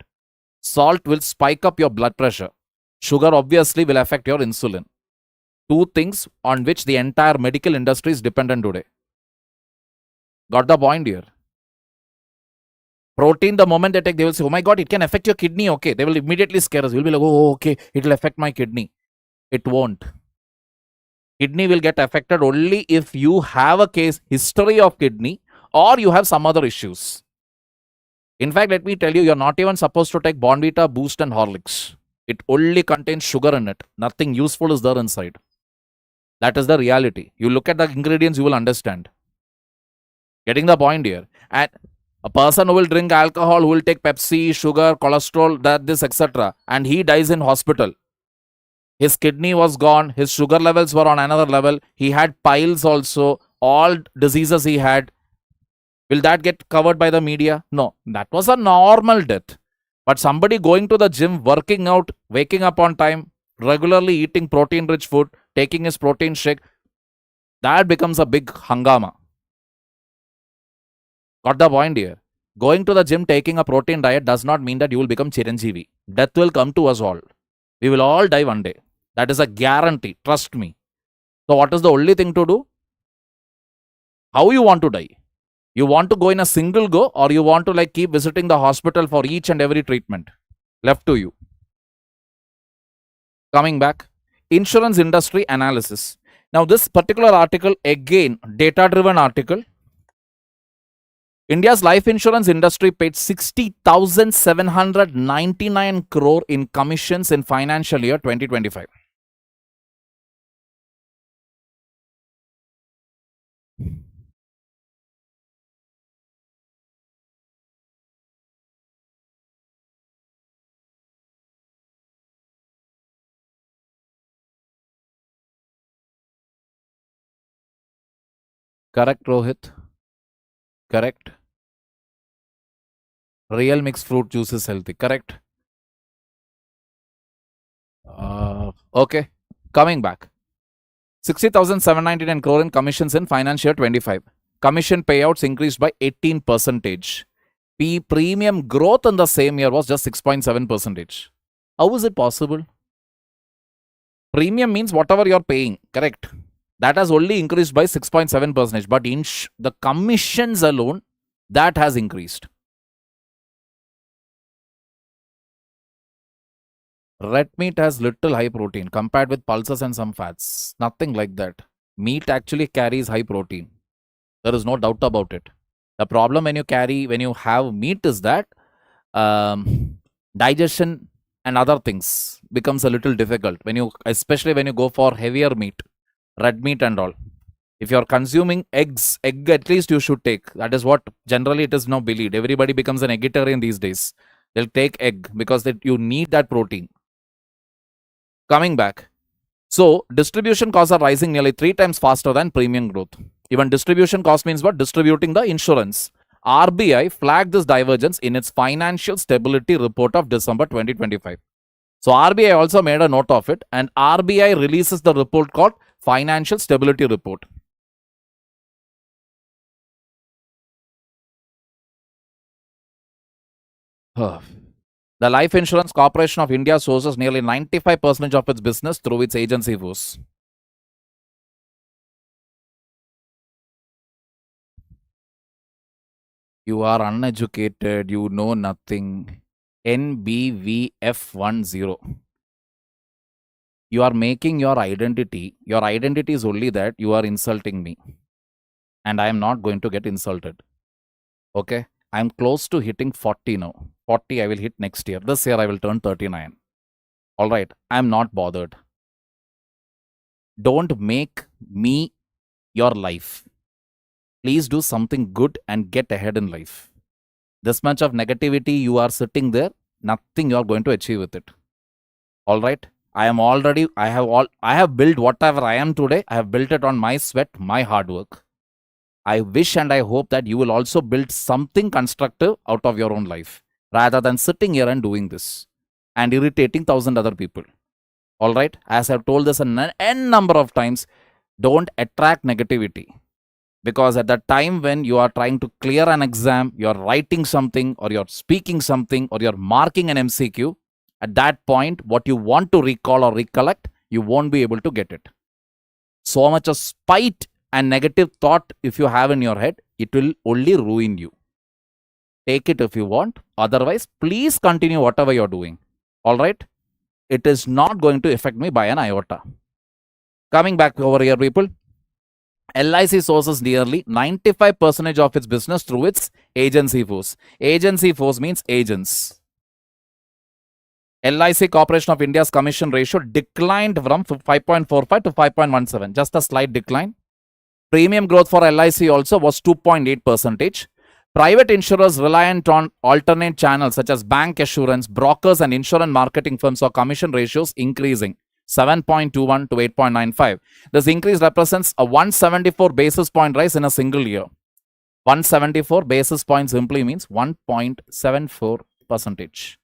Salt will spike up your blood pressure. Sugar obviously will affect your insulin. Two things on which the entire medical industry is dependent today. Got the point here? Protein, the moment they take, they will say, oh my God, it can affect your kidney. Okay, they will immediately scare us. You'll be like, oh, okay, it will affect my kidney. It won't. Kidney will get affected only if you have a history of kidney or you have some other issues. In fact, let me tell you, you're not even supposed to take Bonvita, Boost and Horlicks. It only contains sugar in it. Nothing useful is there inside. That is the reality. You look at the ingredients, you will understand. Getting the point here. And a person who will drink alcohol, who will take Pepsi, sugar, cholesterol, this, etc. and he dies in hospital. His kidney was gone. His sugar levels were on another level. He had piles also. All diseases he had. Will that get covered by the media? No. That was a normal death. But somebody going to the gym, working out, waking up on time, regularly eating protein-rich food, taking his protein shake, that becomes a big hangama. Got the point here? Going to the gym, taking a protein diet does not mean that you will become Chiranjeevi. Death will come to us all. We will all die one day. That is a guarantee. Trust me. So what is the only thing to do? How you want to die? You want to go in a single go or you want to keep visiting the hospital for each and every treatment? Left to you. Coming back. Insurance industry analysis. Now this particular article, again, data-driven article. India's life insurance industry paid 60,799 crore in commissions in financial year 2025. Correct, Rohit. Correct. Real mixed fruit juice is healthy. Correct. Okay. Coming back. 60,799 crore in commissions in financial year 25. Commission payouts increased by 18%. Premium growth in the same year was just 6.7%. How is it possible? Premium means whatever you're paying, correct? That has only increased by 6.7%. But in the commissions alone, that has increased. Red meat has little high protein compared with pulses and some fats. Nothing like that. Meat actually carries high protein. There is no doubt about it. The problem when you have meat is that digestion and other things becomes a little difficult especially when you go for heavier meat, red meat and all. If you're consuming egg at least you should take. That is what generally it is now believed. Everybody becomes an vegetarian these days. They'll take egg because you need that protein. Coming back. So, distribution costs are rising nearly 3 times faster than premium growth. Even distribution cost means what? Distributing the insurance. RBI flagged this divergence in its Financial Stability Report of December 2025. So, RBI also made a note of it, and RBI releases the report called Financial Stability Report. The Life Insurance Corporation of India sources nearly 95% of its business through its agency force. You are uneducated, you know nothing. NBVF10. You are making your identity. Your identity is only that you are insulting me. And I am not going to get insulted. Okay? I am close to hitting 40 now. 40 I will hit next year. This year I will turn 39. Alright, I am not bothered. Don't make me your life. Please do something good and get ahead in life. This much of negativity you are sitting there, nothing you are going to achieve with it. Alright, I have built whatever I am today. I have built it on my sweat, my hard work. I wish and I hope that you will also build something constructive out of your own life rather than sitting here and doing this and irritating 1,000 other people. Alright, as I've told this an n number of times, don't attract negativity. Because at the time when you are trying to clear an exam, you're writing something or you're speaking something or you're marking an MCQ, at that point, what you want to recall or recollect, you won't be able to get it. So much of spite and negative thought if you have in your head, it will only ruin you. Take it if you want. Otherwise, please continue whatever you're doing. Alright? It is not going to affect me by an iota. Coming back over here, people. LIC sources nearly 95% of its business through its agency force. Agency force means agents. LIC Corporation of India's commission ratio declined from 5.45 to 5.17. Just a slight decline. Premium growth for LIC also was 2.8%. Private insurers reliant on alternate channels such as bank assurance, brokers and insurance marketing firms saw commission ratios increasing 7.21 to 8.95. This increase represents a 174 basis point rise in a single year. 174 basis points simply means 1.74%.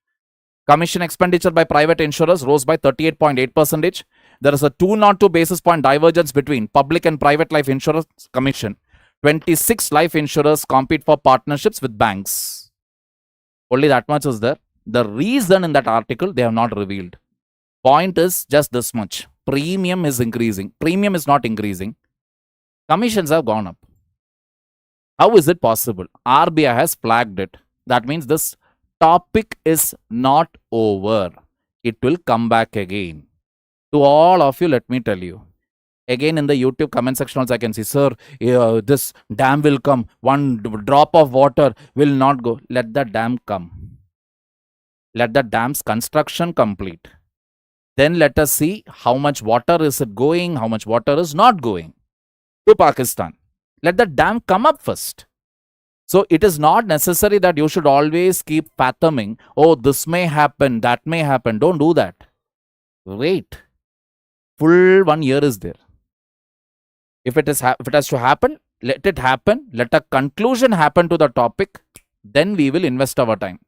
Commission expenditure by private insurers rose by 38.8%. There is a 202 basis point divergence between public and private life insurance commission. 26 life insurers compete for partnerships with banks. Only that much is there. The reason in that article they have not revealed. Point is just this much. Premium is increasing. Premium is not increasing. Commissions have gone up. How is it possible? RBI has flagged it. That means this topic is not over. It will come back again. To all of you, let me tell you. Again, in the YouTube comment section also I can see, sir, this dam will come. One drop of water will not go. Let the dam come. Let the dam's construction complete. Then let us see how much water is it going, how much water is not going to Pakistan. Let the dam come up first. So it is not necessary that you should always keep fathoming, oh, this may happen, that may happen. Don't do that. Wait. Full 1 year is there. If it has to happen, let it happen. Let a conclusion happen to the topic. Then we will invest our time.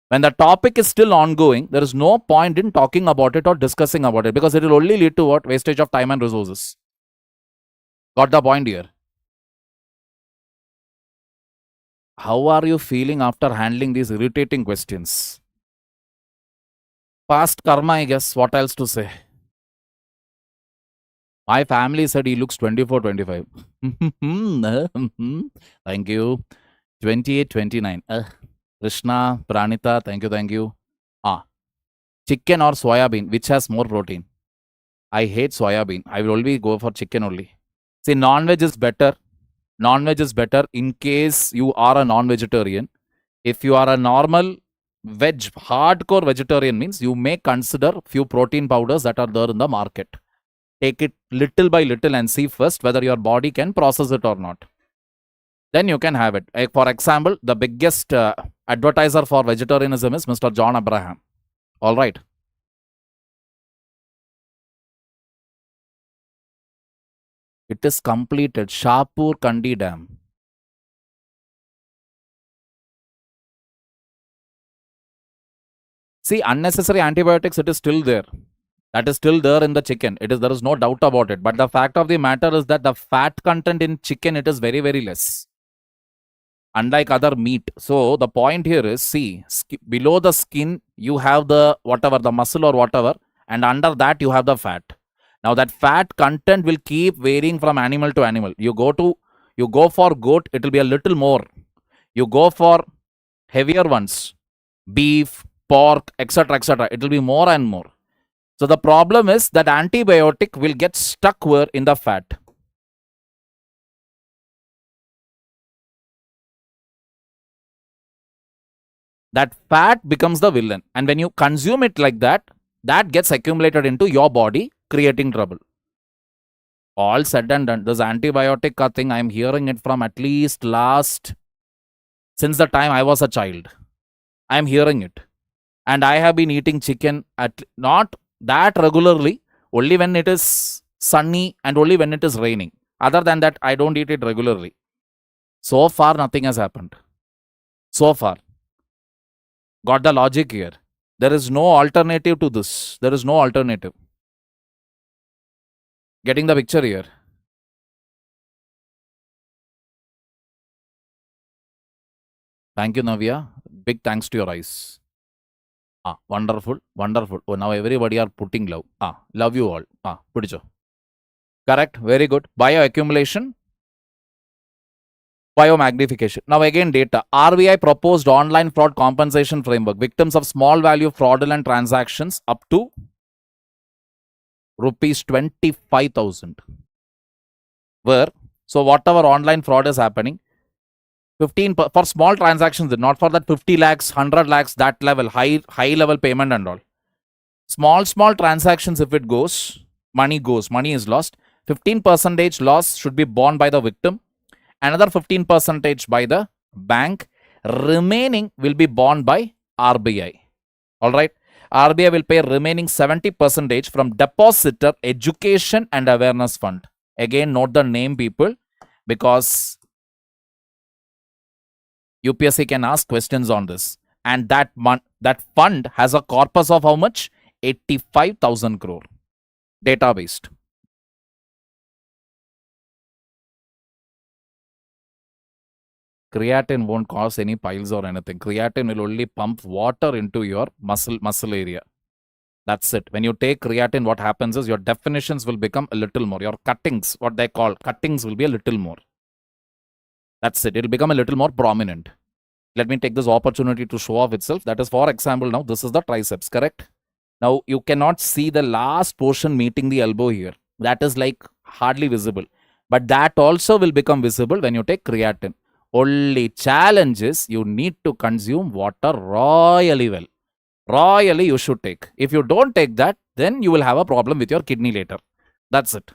When the topic is still ongoing, there is no point in talking about it or discussing about it because it will only lead to what? Wastage of time and resources. Got the point here? how are you feeling after handling these irritating questions? Past karma, I guess. What else to say? My family said he looks 24, 25. Thank you. 28, 29. Krishna, Pranita, thank you, thank you. Chicken or soybean, which has more protein? I hate soybean. I will only go for chicken only. See, non-veg is better. Non-veg is better in case you are a non-vegetarian. If you are a normal veg, hardcore vegetarian means you may consider few protein powders that are there in the market. Take it little by little and see first whether your body can process it or not. Then you can have it. For example, the biggest advertiser for vegetarianism is Mr. John Abraham. All right. It is completed. Shahpur Kandi Dam. See, unnecessary antibiotics, it is still there. That is still there in the chicken. There is no doubt about it. But the fact of the matter is that the fat content in chicken, it is very, very less. Unlike other meat. So the point here is, see, below the skin, you have the whatever, the muscle or whatever, and under that you have the fat. Now that fat content will keep varying from animal to animal. You go for goat, it will be a little more. You go for heavier ones, beef, pork, etc., etc. It will be more and more. So the problem is that antibiotic will get stuck where in the fat. That fat becomes the villain. And when you consume it like that, that gets accumulated into your body, creating trouble. All said and done, this antibiotic thing, I am hearing it from at least since the time I was a child. I am hearing it. And I have been eating chicken not that regularly, only when it is sunny and only when it is raining. Other than that, I don't eat it regularly. So far, nothing has happened. So far. Got the logic here. There is no alternative to this. There is no alternative. Getting the picture here. Thank you, Navya. Big thanks to your eyes. Wonderful, wonderful. Oh, now everybody are putting love. Love you all. Pudicho. Correct. Very good. Bioaccumulation. Biomagnification. Now again data. RBI proposed online fraud compensation framework. Victims of small value fraudulent transactions up to rupees 25,000. So whatever online fraud is happening, 15 for small transactions, not for that 50 lakhs, 100 lakhs, that level, high level payment and all. Small transactions, if it goes, money is lost. 15% loss should be borne by the victim. Another 15% by the bank. Remaining will be borne by RBI. All right. RBI will pay remaining 70% from Depositor Education and Awareness Fund. Again, note the name, people, because UPSC can ask questions on this. And that fund has a corpus of how much? 85,000 crore. Data-based. Creatine won't cause any piles or anything. Creatine will only pump water into your muscle area. That's it. When you take creatine, what happens is your definitions will become a little more. Your cuttings, what they call cuttings, will be a little more. That's it. It will become a little more prominent. Let me take this opportunity to show off itself. That is, for example, now this is the triceps, correct? Now you cannot see the last portion meeting the elbow here. That is like hardly visible. But that also will become visible when you take creatine. Only challenge is you need to consume water royally well. Royally you should take. If you don't take that, then you will have a problem with your kidney later. That's it.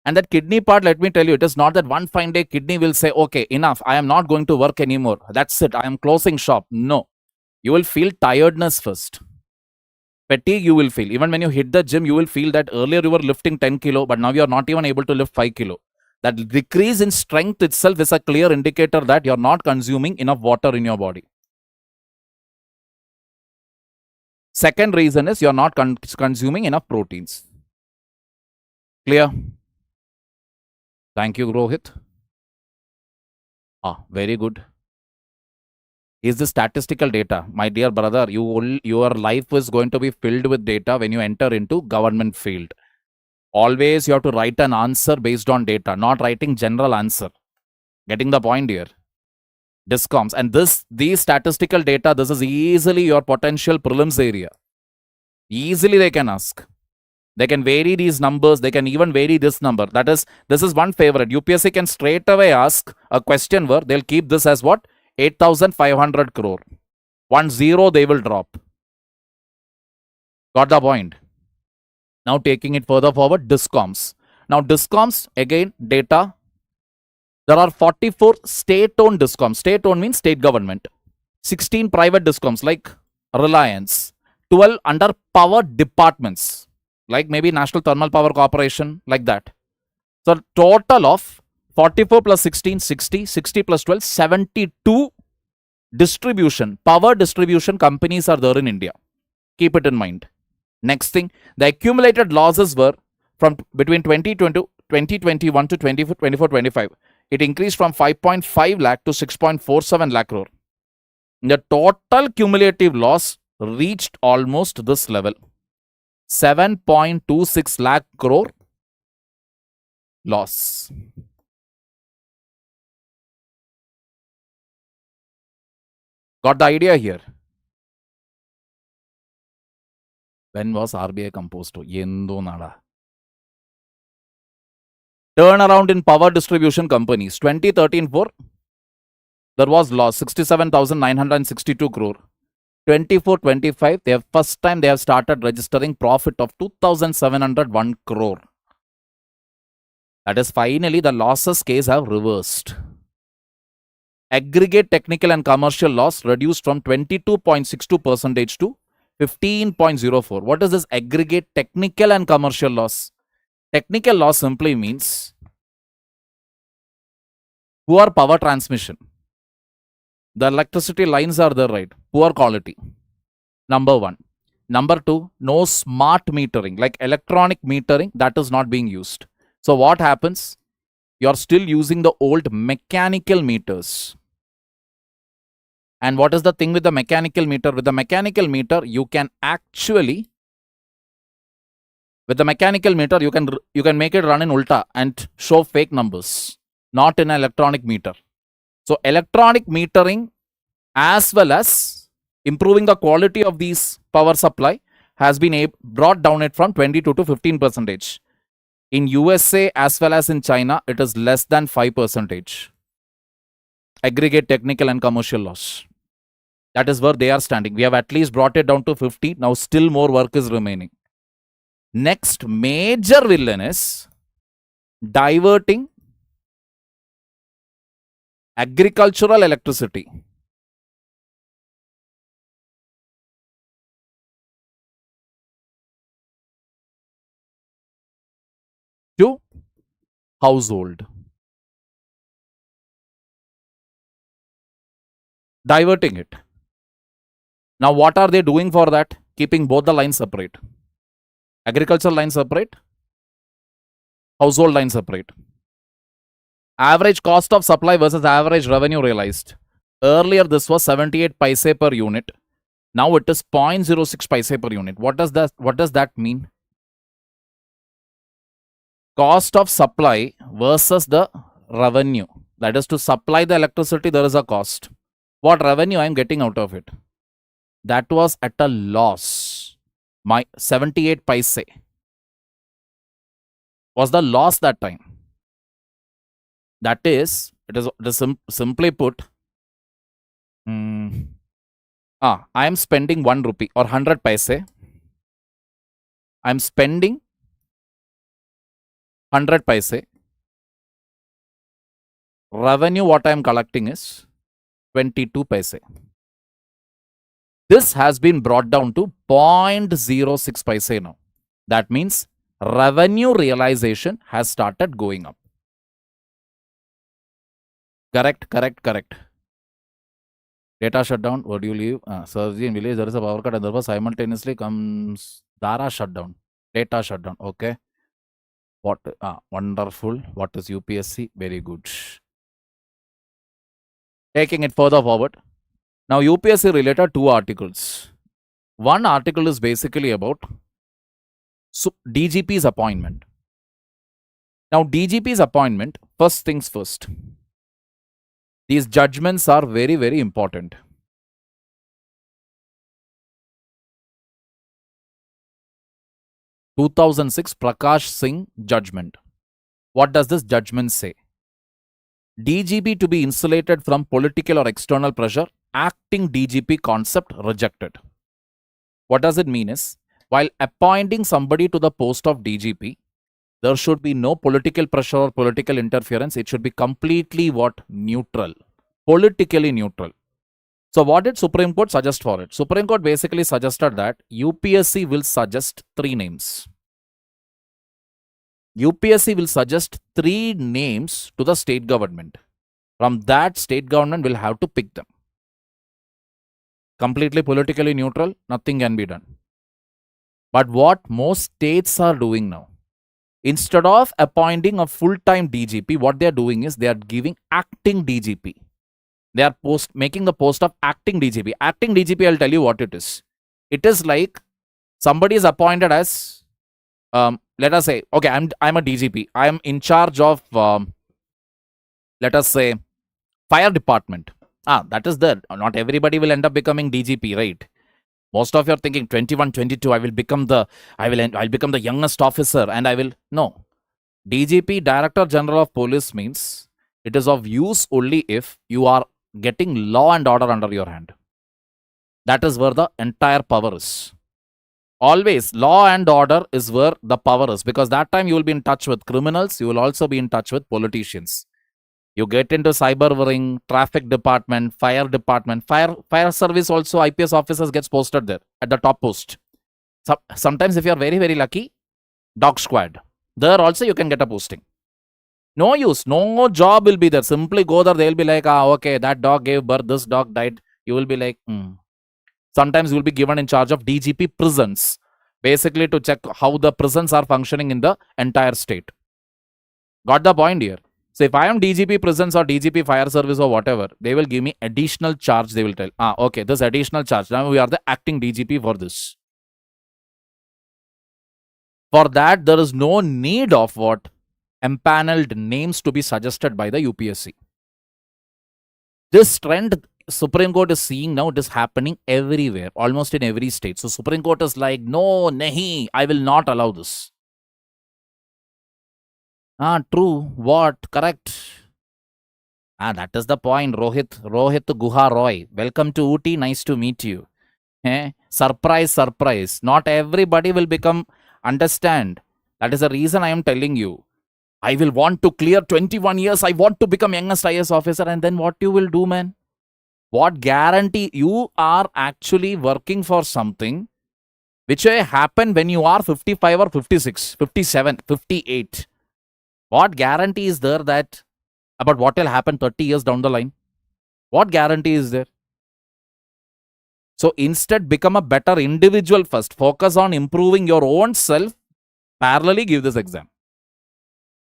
And that kidney part, let me tell you, it is not that one fine day kidney will say, okay, enough, I am not going to work anymore. That's it, I am closing shop. No. You will feel tiredness first. Fatigue you will feel. Even when you hit the gym, you will feel that earlier you were lifting 10 kilo, but now you are not even able to lift 5 kilo. That decrease in strength itself is a clear indicator that you are not consuming enough water in your body. Second reason is you are not consuming enough proteins. Clear? Thank you, Rohit. Very good. Is the statistical data. My dear brother, your life is going to be filled with data when you enter into government field. Always you have to write an answer based on data, not writing general answer. Getting the point here? Discoms. And these statistical data, this is easily your potential prelims area. Easily they can ask. They can vary these numbers. They can even vary this number. This is one favorite. UPSC can straight away ask a question where they'll keep this as what? 8,500 crore. 10 they will drop. Got the point? Now taking it further forward, discoms. Now discoms, again, data. There are 44 state-owned discoms. State-owned means state government. 16 private discoms like Reliance. 12 under power departments like maybe National Thermal Power Corporation, like that. So total of 44 plus 16, 60, 60 plus 12, 72 power distribution companies are there in India. Keep it in mind. Next thing, the accumulated losses were from between 2021 to 24-25. It increased from 5.5 lakh to 6.47 lakh crore. The total cumulative loss reached almost this level. 7.26 lakh crore loss. Got the idea here? When was RBI composed? Yendo nada. Turnaround in power distribution companies. 2013-4, there was loss 67,962 crore. 24-25, they have first time they have started registering profit of 2,701 crore. That is, finally the losses case have reversed. Aggregate technical and commercial loss reduced from 22.62% to 15.04. What is this aggregate technical and commercial loss? Technical loss simply means poor power transmission. The electricity lines are there, right? Poor quality. Number one. Number two, no smart metering, like electronic metering, that is not being used. So what happens? You're still using the old mechanical meters. And what is the thing with the mechanical meter? With the mechanical meter, you can actually, with the mechanical meter, you can make it run in ulta and show fake numbers, not in an electronic meter. So electronic metering as well as improving the quality of these power supply has been brought down it from 22 to 15%. In USA as well as in China, it is less than 5%. Aggregate technical and commercial loss. That is where they are standing. We have at least brought it down to 50. Now still more work is remaining. Next major villain is diverting agricultural electricity to household. Diverting it. Now what are they doing for that? Keeping both the lines separate. Agricultural line separate, household line separate. Average cost of supply versus average revenue realized. Earlier this was 78 paise per unit. Now it is 0.06 paise per unit. What does that mean? Cost of supply versus the revenue. That is, to supply the electricity, there is a cost. What revenue I am getting out of it? That was at a loss. My 78 paise was the loss that time. That is, it is simply put, I am spending 1 rupee or 100 paise. I am spending 100 paise. Revenue what I am collecting is 22 paise. This has been brought down to 0.06 paise now. That means revenue realization has started going up. Correct. Data shutdown. What do you leave? Surge in village, there is a power cut and therefore simultaneously comes Dara shutdown. Data shutdown. Okay. What? Wonderful. What is UPSC? Very good. Taking it further forward. Now, UPSC related 2 articles. One article is basically about DGP's appointment. Now, DGP's appointment, first things first. These judgments are very, very important. (2006) Prakash Singh judgment. What does this judgment say? DGP to be insulated from political or external pressure, acting DGP concept rejected. What does it mean is, while appointing somebody to the post of DGP, there should be no political pressure or political interference. It should be completely what? Neutral. Politically neutral. So what did Supreme Court suggest for it? Supreme Court basically suggested that UPSC will suggest 3 names. UPSC will suggest 3 names to the state government. From that, state government will have to pick them. Completely politically neutral, nothing can be done. But what most states are doing now, instead of appointing a full-time DGP, what they are doing is they are giving acting DGP. They are making the post of acting DGP. Acting DGP, I'll tell you what it is. It is like somebody is appointed as, let us say, okay, I'm a DGP. I am in charge of, let us say, fire department. That is there. Not everybody will end up becoming DGP, right? Most of you are thinking 21, 22, I'll become the youngest officer and I will. No. DGP, Director General of Police, means it is of use only if you are getting law and order under your hand. That is where the entire power is. Always, law and order is where the power is, because that time you will be in touch with criminals, you will also be in touch with politicians. You get into cyber ring, traffic department, fire service also, IPS officers gets posted there at the top post. Sometimes if you are very, very lucky, dog squad. There also you can get a posting. No use, no job will be there. Simply go there, they'll be like, okay, that dog gave birth, this dog died. You will be like, Sometimes you will be given in charge of DGP prisons, basically to check how the prisons are functioning in the entire state. Got the point here? So if I am DGP prisons or DGP fire service or whatever, they will give me additional charge. They will tell, okay, this additional charge. Now we are the acting DGP for this. For that, there is no need of what? Empaneled names to be suggested by the UPSC. This trend Supreme Court is seeing now, it is happening everywhere, almost in every state. So Supreme Court is like, no, nahi, I will not allow this. True. What? Correct. That is the point. Rohit Guha Roy. Welcome to Ooty. Nice to meet you. Surprise. Not everybody will understand. That is the reason I am telling you. I will want to clear 21 years. I want to become youngest IAS officer. And then what you will do, man? What guarantee? You are actually working for something which may happen when you are 55 or 56, 57, 58. What guarantee is there that about what will happen 30 years down the line? What guarantee is there? So instead, become a better individual first. Focus on improving your own self. Parallelly, give this exam.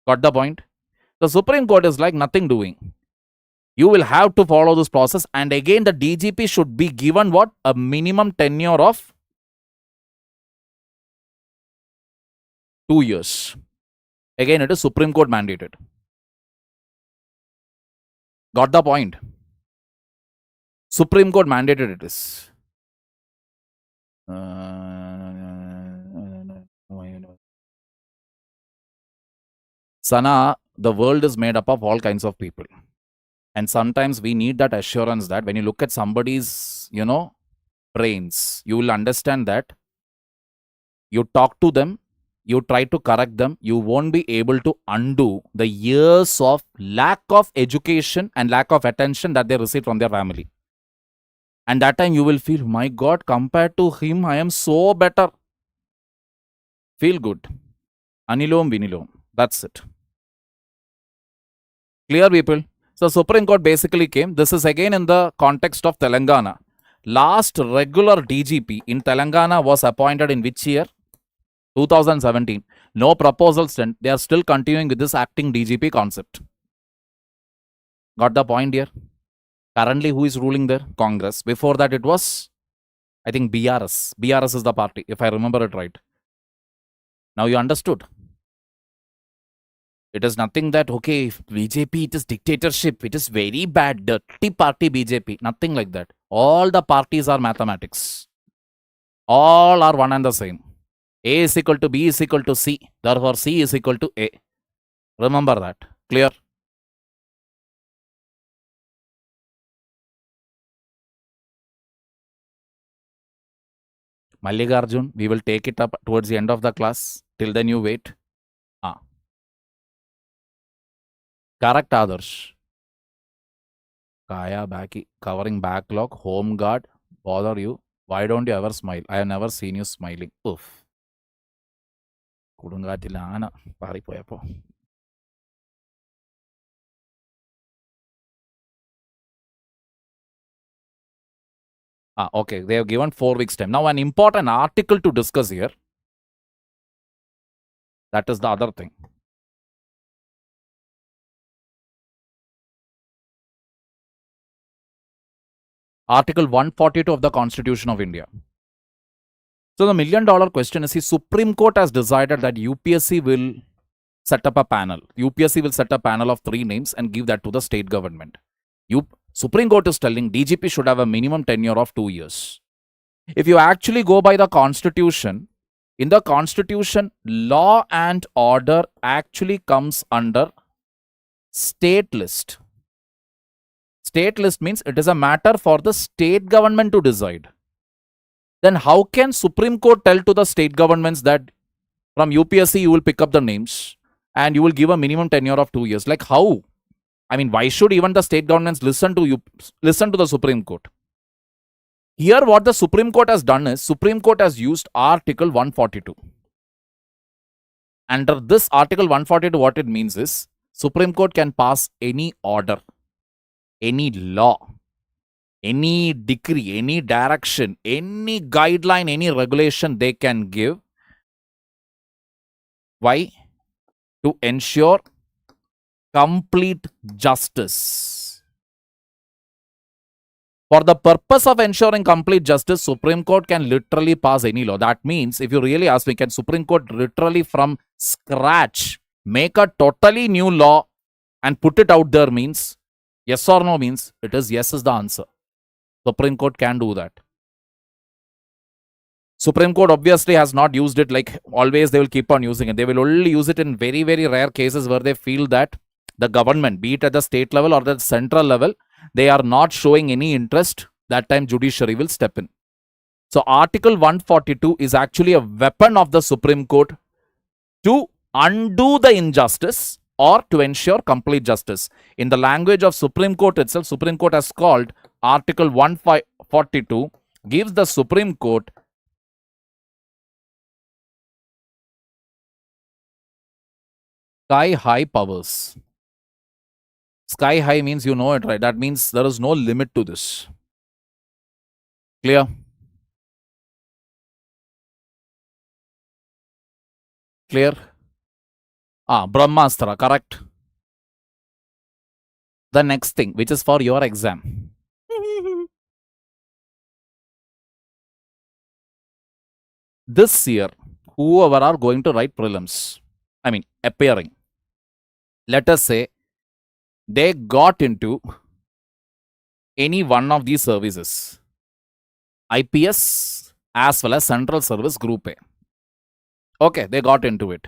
Got the point? The Supreme Court is like nothing doing. You will have to follow this process. And again, the DGP should be given what? A minimum tenure of 2 years. Again, it is Supreme Court mandated. Got the point? Supreme Court mandated it is. Sana, the world is made up of all kinds of people. And sometimes we need that assurance that when you look at somebody's, brains, you will understand that you talk to them, you try to correct them, you won't be able to undo the years of lack of education and lack of attention that they received from their family. And that time you will feel, my God, compared to him, I am so better. Feel good. Anilom vinilom. That's it. Clear, people? So Supreme Court basically came. This is again in the context of Telangana. Last regular DGP in Telangana was appointed in which year? 2017. No proposal sent. They are still continuing with this acting DGP concept. Got the point here? Currently, who is ruling there? Congress. Before that, it was, I think, BRS. BRS is the party, if I remember it right. Now you understood. It is nothing that, okay, BJP, it is dictatorship. It is very bad, dirty party BJP. Nothing like that. All the parties are mathematics. All are one and the same. A is equal to B is equal to C. Therefore, C is equal to A. Remember that. Clear? Mallikarjun, we will take it up towards the end of the class. Till then, you wait. Correct, Adarsh. Kaya, Baki, covering backlog, home guard, bother you. Why don't you ever smile? I have never seen you smiling. Oof. Kudungatila ana paripoyapo. Okay. They have given 4 weeks time. Now, an important article to discuss here. That is the other thing. Article 142 of the Constitution of India. So the $1 million question is, the Supreme Court has decided that UPSC will set up a panel. UPSC will set a panel of 3 names and give that to the state government. Supreme Court is telling DGP should have a minimum tenure of 2 years. If you actually go by the Constitution, in the Constitution, law and order actually comes under state list. State list means it is a matter for the state government to decide. Then how can Supreme Court tell to the state governments that from UPSC you will pick up the names and you will give a minimum tenure of 2 years? Like how? I mean, why should even the state governments listen to the Supreme Court? Here what the Supreme Court has done is, Supreme Court has used Article 142. Under this Article 142, what it means is, Supreme Court can pass any order, any law, any decree, any direction, any guideline, any regulation they can give. Why? To ensure complete justice. For the purpose of ensuring complete justice, Supreme Court can literally pass any law. That means, if you really ask me, can Supreme Court literally from scratch make a totally new law and put it out there? Means yes or no means it is yes is the answer. Supreme Court can do that. Supreme Court obviously has not used it like always. They will keep on using it. They will only use it in very, very rare cases where they feel that the government, be it at the state level or the central level, they are not showing any interest. That time judiciary will step in. So Article 142 is actually a weapon of the Supreme Court to undo the injustice or to ensure complete justice. In the language of Supreme Court itself, Supreme Court has called Article 142 gives the Supreme Court sky-high powers. Sky-high means you know it, right? That means there is no limit to this. Clear? Clear? Brahmastra, correct. The next thing, which is for your exam. This year, whoever are going to write prelims, I mean, appearing, let us say, they got into any one of these services, IPS as well as Central Service Group A. Okay, they got into it.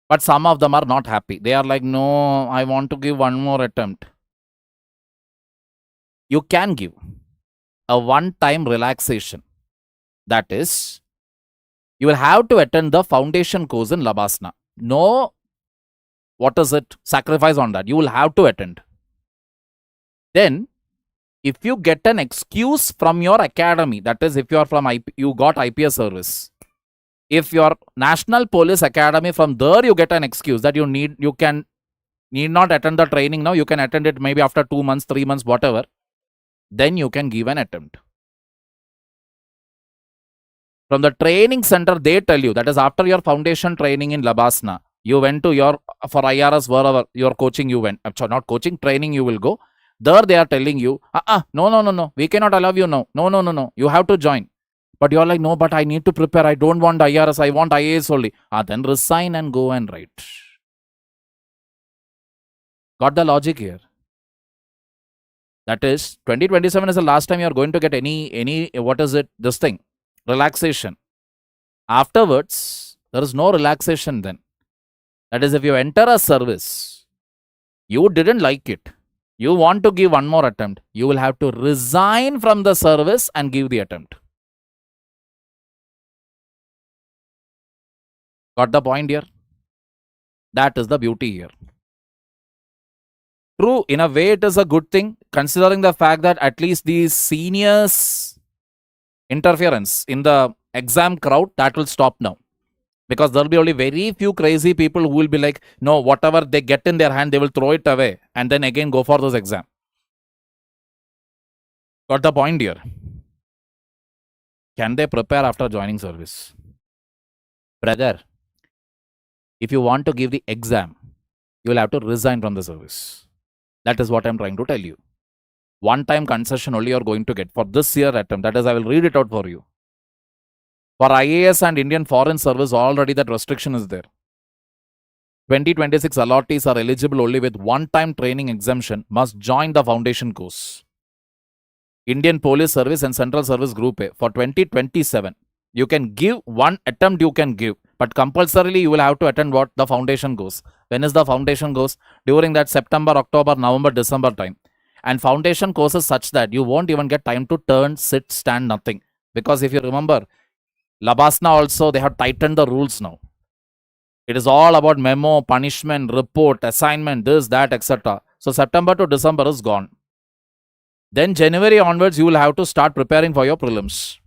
But some of them are not happy. They are like, no, I want to give one more attempt. You can give a one-time relaxation. That is, you will have to attend the foundation course in Labasna. No, what is it? Sacrifice on that. You will have to attend. Then, if you get an excuse from your academy, that is, if you are from you got IPS service. If your National Police Academy, from there you get an excuse that you need not attend the training now. You can attend it maybe after 2 months, 3 months, whatever. Then you can give an attempt. From the training center, they tell you, that is after your foundation training in Labasna, you went to for IRS, wherever your coaching you went. Not coaching, training you will go. There they are telling you, no, we cannot allow you now. No, you have to join. But you're like, no, but I need to prepare. I don't want IRS. I want IAS only. Then resign and go and write. Got the logic here? That is, 2027 is the last time you're going to get any, what is it? This thing, relaxation. Afterwards, there is no relaxation then. That is, if you enter a service, you didn't like it, you want to give one more attempt, you will have to resign from the service and give the attempt. Got the point here? That is the beauty here. True, in a way it is a good thing, considering the fact that at least these seniors interference in the exam crowd, that will stop now. Because there will be only very few crazy people who will be like, no, whatever they get in their hand, they will throw it away and then again go for this exam. Got the point here? Can they prepare after joining service? Brother, if you want to give the exam, you will have to resign from the service. That is what I'm trying to tell you. One-time concession only you're going to get for this year attempt. That is, I will read it out for you. For IAS and Indian Foreign Service, already that restriction is there. 2026 allottees are eligible only with one-time training exemption, must join the foundation course. Indian Police Service and Central Service Group A for 2027. You can give one attempt, you can give, but compulsorily you will have to attend what? The foundation course. When is the foundation course? During that September, October, November, December time. And foundation course is such that you won't even get time to turn, sit, stand, nothing. Because if you remember, Labasna also, they have tightened the rules now. It is all about memo, punishment, report, assignment, this, that, etc. So September to December is gone. Then January onwards, you will have to start preparing for your prelims.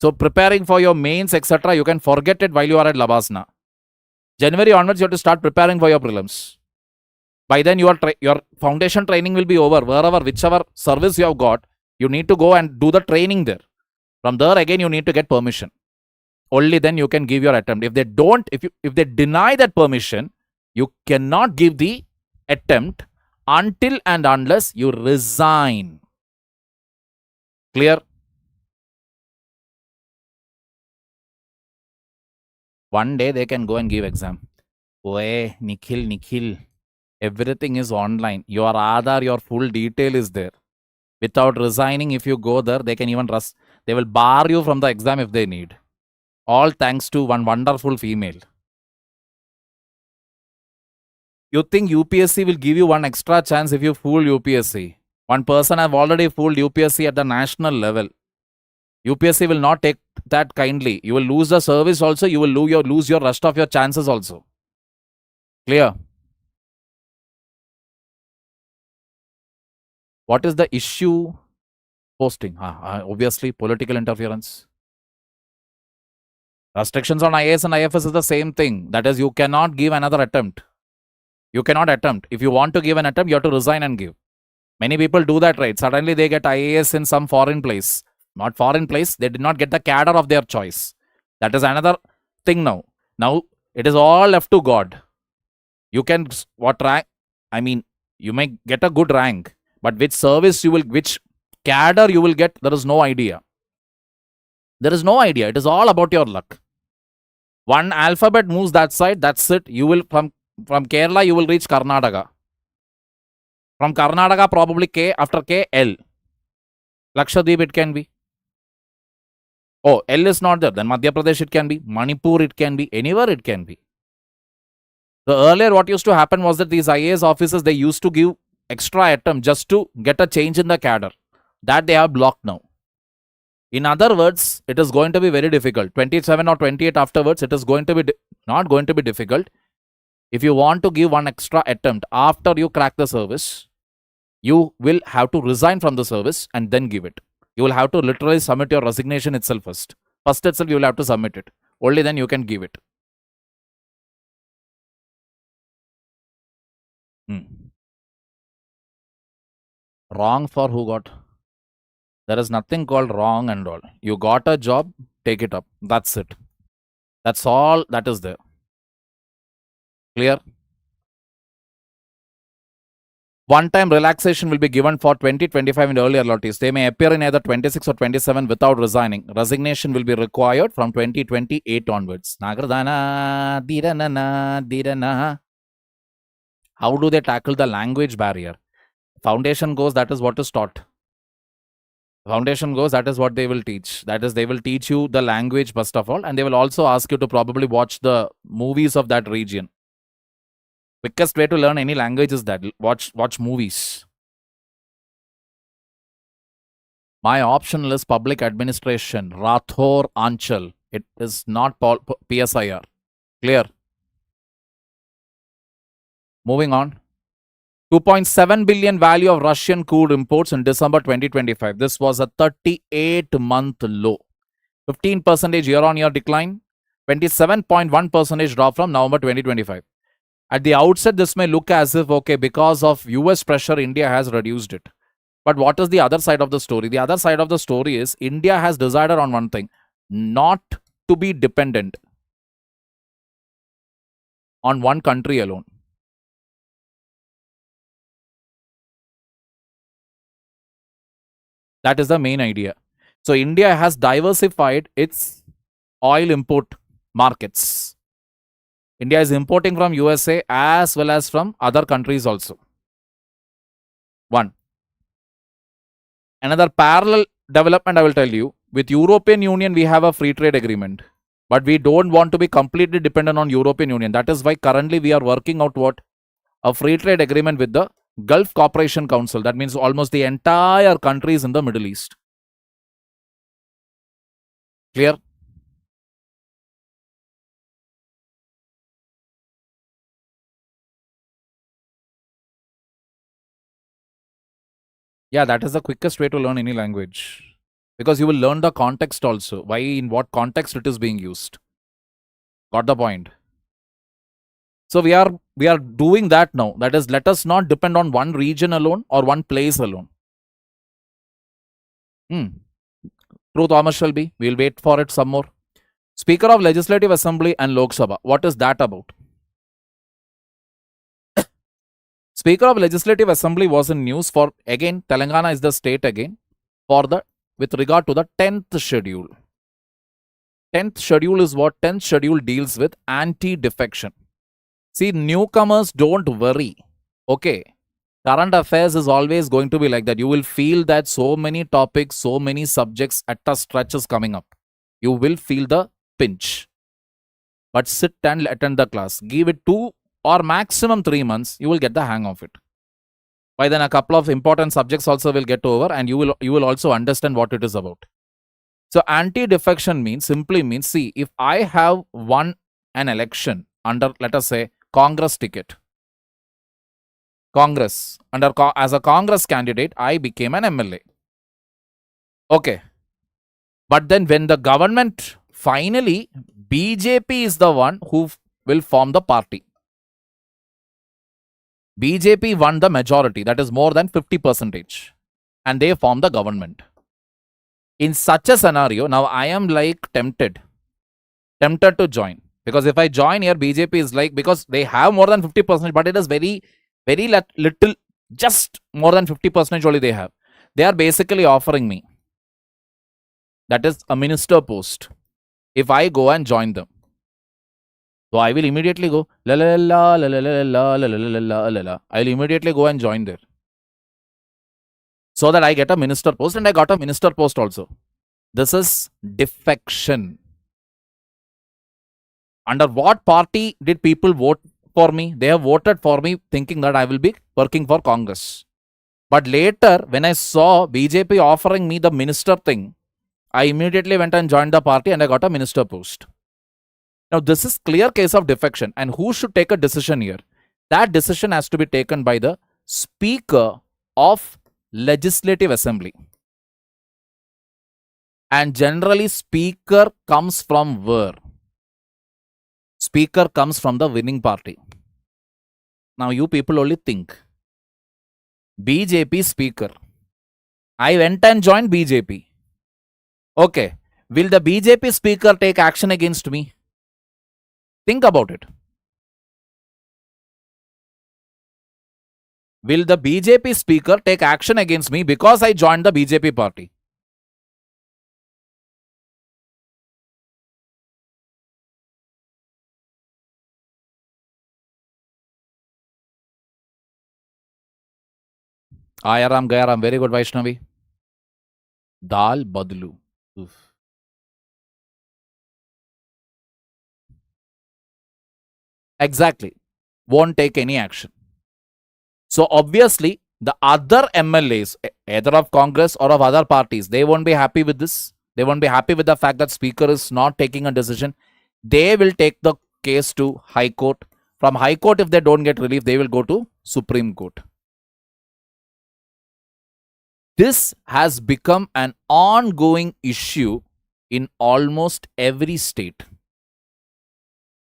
So preparing for your mains, etc., you can forget it while you are at Labasna. January onwards, you have to start preparing for your prelims. By then, your foundation training will be over. Wherever, whichever service you have got, you need to go and do the training there. From there, again, you need to get permission. Only then you can give your attempt. If they don't, if they deny that permission, you cannot give the attempt until and unless you resign. Clear? One day they can go and give exam. Oye, Nikhil, everything is online. Your Aadhaar, your full detail is there. Without resigning, if you go there, they can even they will bar you from the exam if they need. All thanks to one wonderful female. You think UPSC will give you one extra chance if you fool UPSC? One person have already fooled UPSC at the national level. UPSC will not take that kindly. You will lose the service also. You will lose your rest of your chances also. Clear? What is the issue? Posting. Obviously, political interference. Restrictions on IAS and IFS is the same thing. That is, you cannot give another attempt. You cannot attempt. If you want to give an attempt, you have to resign and give. Many people do that, right? Suddenly they get IAS in some foreign place. Not foreign place. They did not get the cadre of their choice. That is another thing now. Now, it is all left to God. You can, what rank? I mean, you may get a good rank. But which service you will, which cadre you will get, there is no idea. There is no idea. It is all about your luck. One alphabet moves that side, that's it. You will, from Kerala, you will reach Karnataka. From Karnataka, probably K, after K, L. Lakshadweep it can be. Oh, L is not there. Then Madhya Pradesh it can be. Manipur it can be. Anywhere it can be. So earlier what used to happen was that these IAS officers, they used to give extra attempt just to get a change in the cadre. That they have blocked now. In other words, it is going to be very difficult. 27 or 28 afterwards, it is going to be not going to be difficult. If you want to give one extra attempt after you crack the service, you will have to resign from the service and then give it. You will have to literally submit your resignation itself first. First itself, you will have to submit it. Only then you can give it. Wrong for who got? There is nothing called wrong and all. You got a job, take it up. That's it. That's all that is there. Clear? One-time relaxation will be given for 2025 and earlier allottees. They may appear in either 26 or 27 without resigning. Resignation will be required from 2028 onwards. Nagradana, Diranana, Dirana. How do they tackle the language barrier? Foundation goes, that is what is taught. Foundation goes, that is what they will teach. That is, they will teach you the language first of all, and they will also ask you to probably watch the movies of that region. Quickest way to learn any language is that watch movies. My optional is public administration. Rathor Anchal. It is not PSIR. Clear. Moving on. 2.7 billion value of Russian crude imports in December 2025. This was a 38-month low. 15% year-on-year decline. 27.1% drop from November 2025. At the outset, this may look as if, okay, because of US pressure, India has reduced it. But what is the other side of the story? The other side of the story is India has decided on one thing, not to be dependent on one country alone. That is the main idea. So India has diversified its oil import markets. India is importing from USA as well as from other countries also. One. Another parallel development I will tell you. With European Union, we have a free trade agreement. But we don't want to be completely dependent on European Union. That is why currently we are working out what? A free trade agreement with the Gulf Cooperation Council. That means almost the entire countries in the Middle East. Clear? Yeah, that is the quickest way to learn any language. Because you will learn the context also. Why, in what context it is being used. Got the point? So we are doing that now. That is, let us not depend on one region alone or one place alone. True, Thomas Shelby. We'll wait for it some more. Speaker of Legislative Assembly and Lok Sabha. What is that about? Speaker of Legislative Assembly was in news for, again, Telangana is the state again, for the, with regard to the 10th schedule. 10th schedule is what? 10th schedule deals with anti-defection. See, newcomers, don't worry. Okay. Current affairs is always going to be like that. You will feel that so many topics, so many subjects at a stretch is coming up. You will feel the pinch. But sit and attend the class. Give it 2 or maximum 3 months. You will get the hang of it. By then, a couple of important subjects also will get over, and you will also understand what it is about. So, anti-defection means, simply means, see, if I have won an election under, let us say, Congress ticket. Congress. As a Congress candidate, I became an MLA. Okay. But then when the government, finally, BJP is the one who will form the party. BJP won the majority, that is more than 50%. And they form the government. In such a scenario, now I am like tempted to join. Because if I join here, BJP is like, because they have more than 50%, but it is very little, just more than 50% only they have. They are basically offering me, that is a minister post, if I go and join them. So I will immediately go, I will immediately go and join there. So that I get a minister post, and I got a minister post also. This is defection. Under what party did people vote for me? They have voted for me thinking that I will be working for Congress. But later, when I saw BJP offering me the minister thing, I immediately went and joined the party and I got a minister post. Now, this is clear case of defection. And who should take a decision here? That decision has to be taken by the Speaker of Legislative Assembly. And generally, Speaker comes from where? Speaker comes from the winning party. Now, you people only think. BJP Speaker. I went and joined BJP. Okay. Will the BJP Speaker take action against me? Think about it. will the BJP speaker take action against me because I joined the BJP party? Ayaram Gayaram, very good Vaishnavi. Dal Badlu. Oof. Exactly. Won't take any action. So obviously, the other MLAs, either of Congress or of other parties, they won't be happy with this. They won't be happy with the fact that Speaker is not taking a decision. They will take the case to High Court. From High Court, if they don't get relief, they will go to Supreme Court. This has become an ongoing issue in almost every state.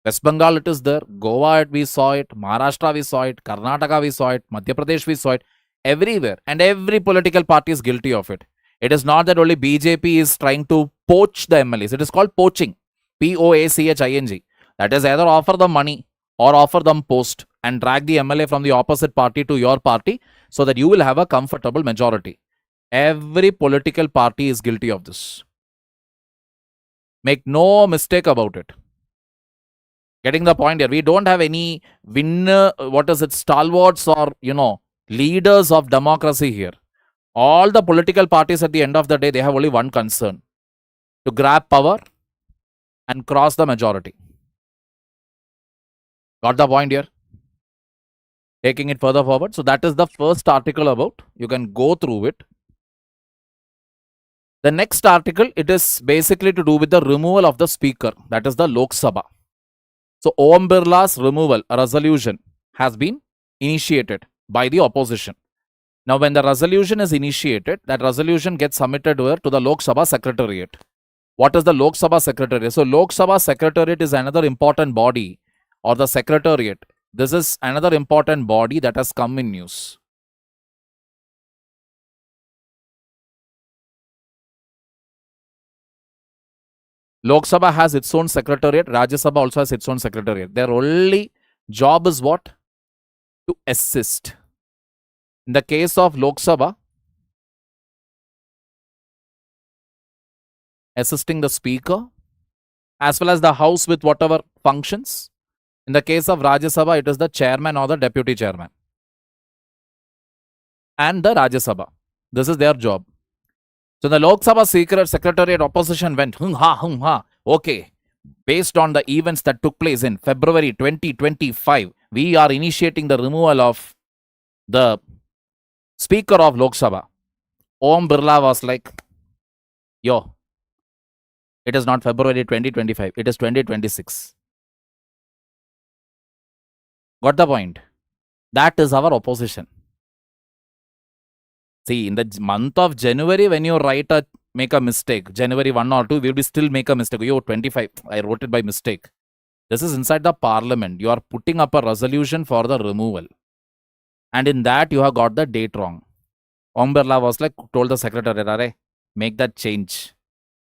West Bengal, it is there. Goa, we saw it. Maharashtra, we saw it. Karnataka, we saw it. Madhya Pradesh, we saw it. Everywhere. And every political party is guilty of it. It is not that only BJP is trying to poach the MLAs. It is called poaching. Poaching. That is either offer them money or offer them post and drag the MLA from the opposite party to your party so that you will have a comfortable majority. Every political party is guilty of this. Make no mistake about it. Getting the point here. We don't have any stalwarts or, leaders of democracy here. All the political parties at the end of the day, they have only one concern. To grab power and cross the majority. Got the point here? Taking it further forward. So that is the first article about. You can go through it. The next article, it is basically to do with the removal of the speaker. That is the Lok Sabha. So Om Birla's removal, a resolution, has been initiated by the opposition. Now, when the resolution is initiated, that resolution gets submitted to the Lok Sabha Secretariat. What is the Lok Sabha Secretariat? So, Lok Sabha Secretariat is another important body, or the Secretariat. This is another important body that has come in news. Lok Sabha has its own secretariat. Rajya Sabha also has its own secretariat. Their only job is what? To assist. In the case of Lok Sabha, assisting the speaker as well as the house with whatever functions. In the case of Rajya Sabha, it is the chairman or the deputy chairman. And the Rajya Sabha. This is their job. So the Lok Sabha Secretariat opposition went, okay, based on the events that took place in February 2025, we are initiating the removal of the Speaker of Lok Sabha. Om Birla was like, yo, it is not February 2025, it is 2026. Got the point? That is our opposition. See, in the month of January, when you make a mistake, January 1 or 2, we will still make a mistake. Yo, 25, I wrote it by mistake. This is inside the parliament. You are putting up a resolution for the removal. And in that, you have got the date wrong. Om Birla was like, told the secretary, make that change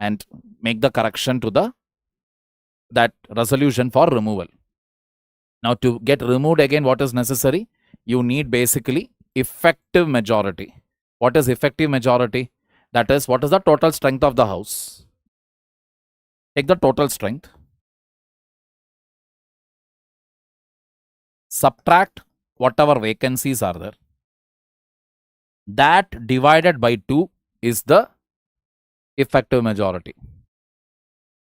and make the correction to that resolution for removal. Now, to get removed again, what is necessary? You need basically effective majority. What is effective majority? That is, what is the total strength of the house? Take the total strength. Subtract whatever vacancies are there. That divided by 2 is the effective majority.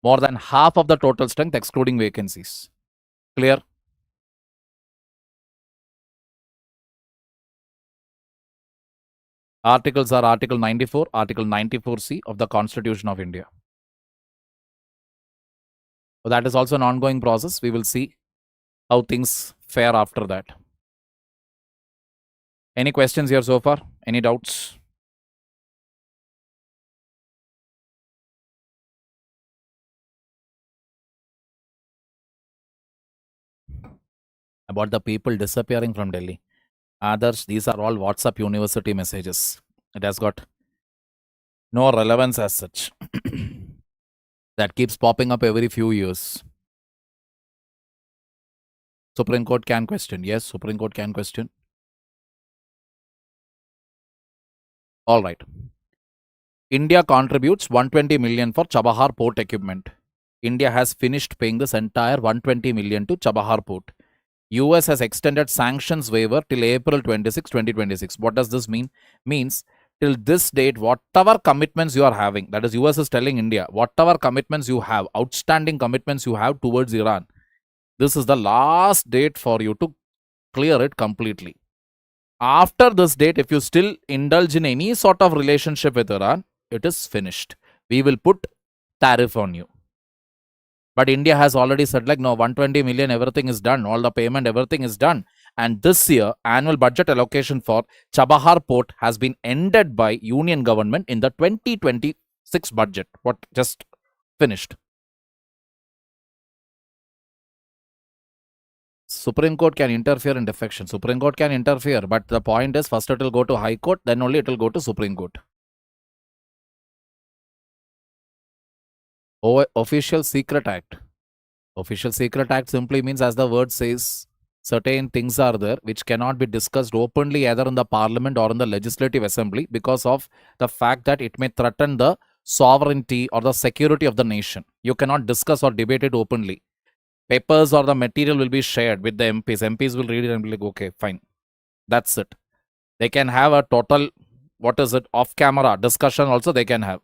More than half of the total strength excluding vacancies. Clear? Articles are Article 94, Article 94C of the Constitution of India. So that is also an ongoing process. We will see how things fare after that. Any questions here so far? Any doubts? About the people disappearing from Delhi. Others, these are all WhatsApp university messages. It has got no relevance as such. That keeps popping up every few years. Supreme Court can question. Yes, Supreme Court can question. All right. India contributes 120 million for Chabahar port equipment. India has finished paying this entire 120 million to Chabahar port. US has extended sanctions waiver till April 26, 2026. What does this mean? Means till this date, whatever commitments you are having, that is US is telling India, whatever commitments you have, outstanding commitments you have towards Iran, this is the last date for you to clear it completely. After this date, if you still indulge in any sort of relationship with Iran, it is finished. We will put tariff on you. But India has already said, like, no, 120 million, everything is done. All the payment, everything is done. And this year, annual budget allocation for Chabahar port has been ended by Union government in the 2026 budget. What just finished. Supreme Court can interfere in defection. Supreme Court can interfere. But the point is, first it will go to High Court, then only it will go to Supreme Court. Official Secret Act. Official Secret Act simply means, as the word says, certain things are there which cannot be discussed openly either in the parliament or in the legislative assembly because of the fact that it may threaten the sovereignty or the security of the nation. You cannot discuss or debate it openly. Papers or the material will be shared with the MPs. MPs will read it and be like, okay, fine. That's it. They can have a total, off-camera discussion also they can have.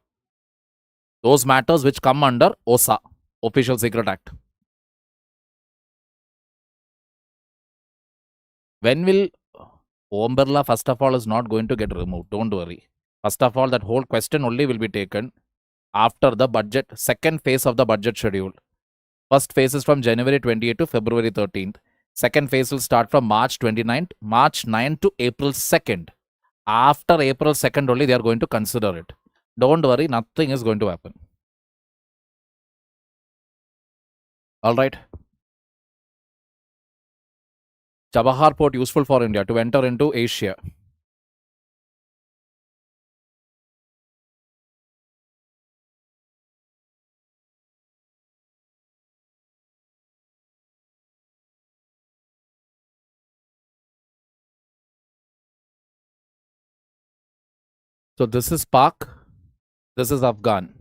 Those matters which come under OSA, Official Secret Act. When will Om Birla, first of all, is not going to get removed. Don't worry. First of all, that whole question only will be taken after the budget, second phase of the budget schedule. First phase is from January 28th to February 13th. Second phase will start from March 9th to April 2nd. After April 2nd only, they are going to consider it. Don't worry, nothing is going to happen. All right. Chabahar port useful for India to enter into Asia. So this is Pak, this is Afghan.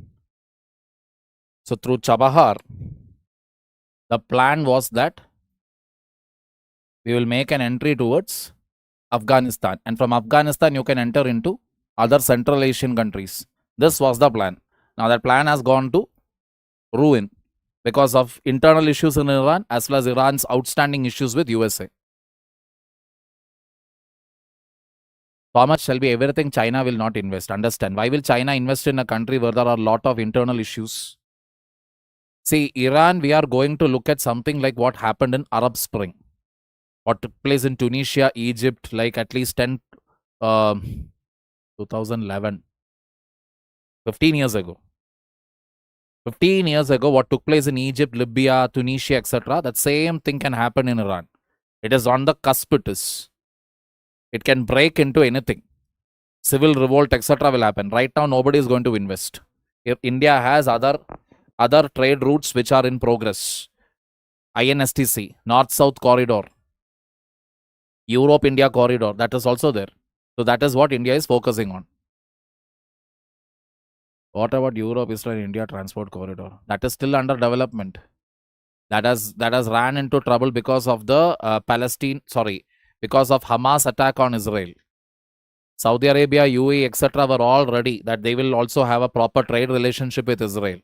So through Chabahar, the plan was that we will make an entry towards Afghanistan. And from Afghanistan, you can enter into other Central Asian countries. This was the plan. Now that plan has gone to ruin because of internal issues in Iran as well as Iran's outstanding issues with USA. How much shall be everything China will not invest? Understand. Why will China invest in a country where there are a lot of internal issues? See, Iran, we are going to look at something like what happened in Arab Spring. What took place in Tunisia, Egypt, like at least 2011. 15 years ago. 15 years ago, what took place in Egypt, Libya, Tunisia, etc., that same thing can happen in Iran. It is on the cusp it is. It can break into anything. Civil revolt, etc. will happen. Right now, nobody is going to invest. If India has other trade routes which are in progress. INSTC, North-South Corridor, Europe-India Corridor, that is also there. So that is what India is focusing on. What about Europe, Israel, India Transport Corridor? That is still under development. That has ran into trouble because of the because of Hamas attack on Israel. Saudi Arabia, UAE, etc. were all ready that they will also have a proper trade relationship with Israel.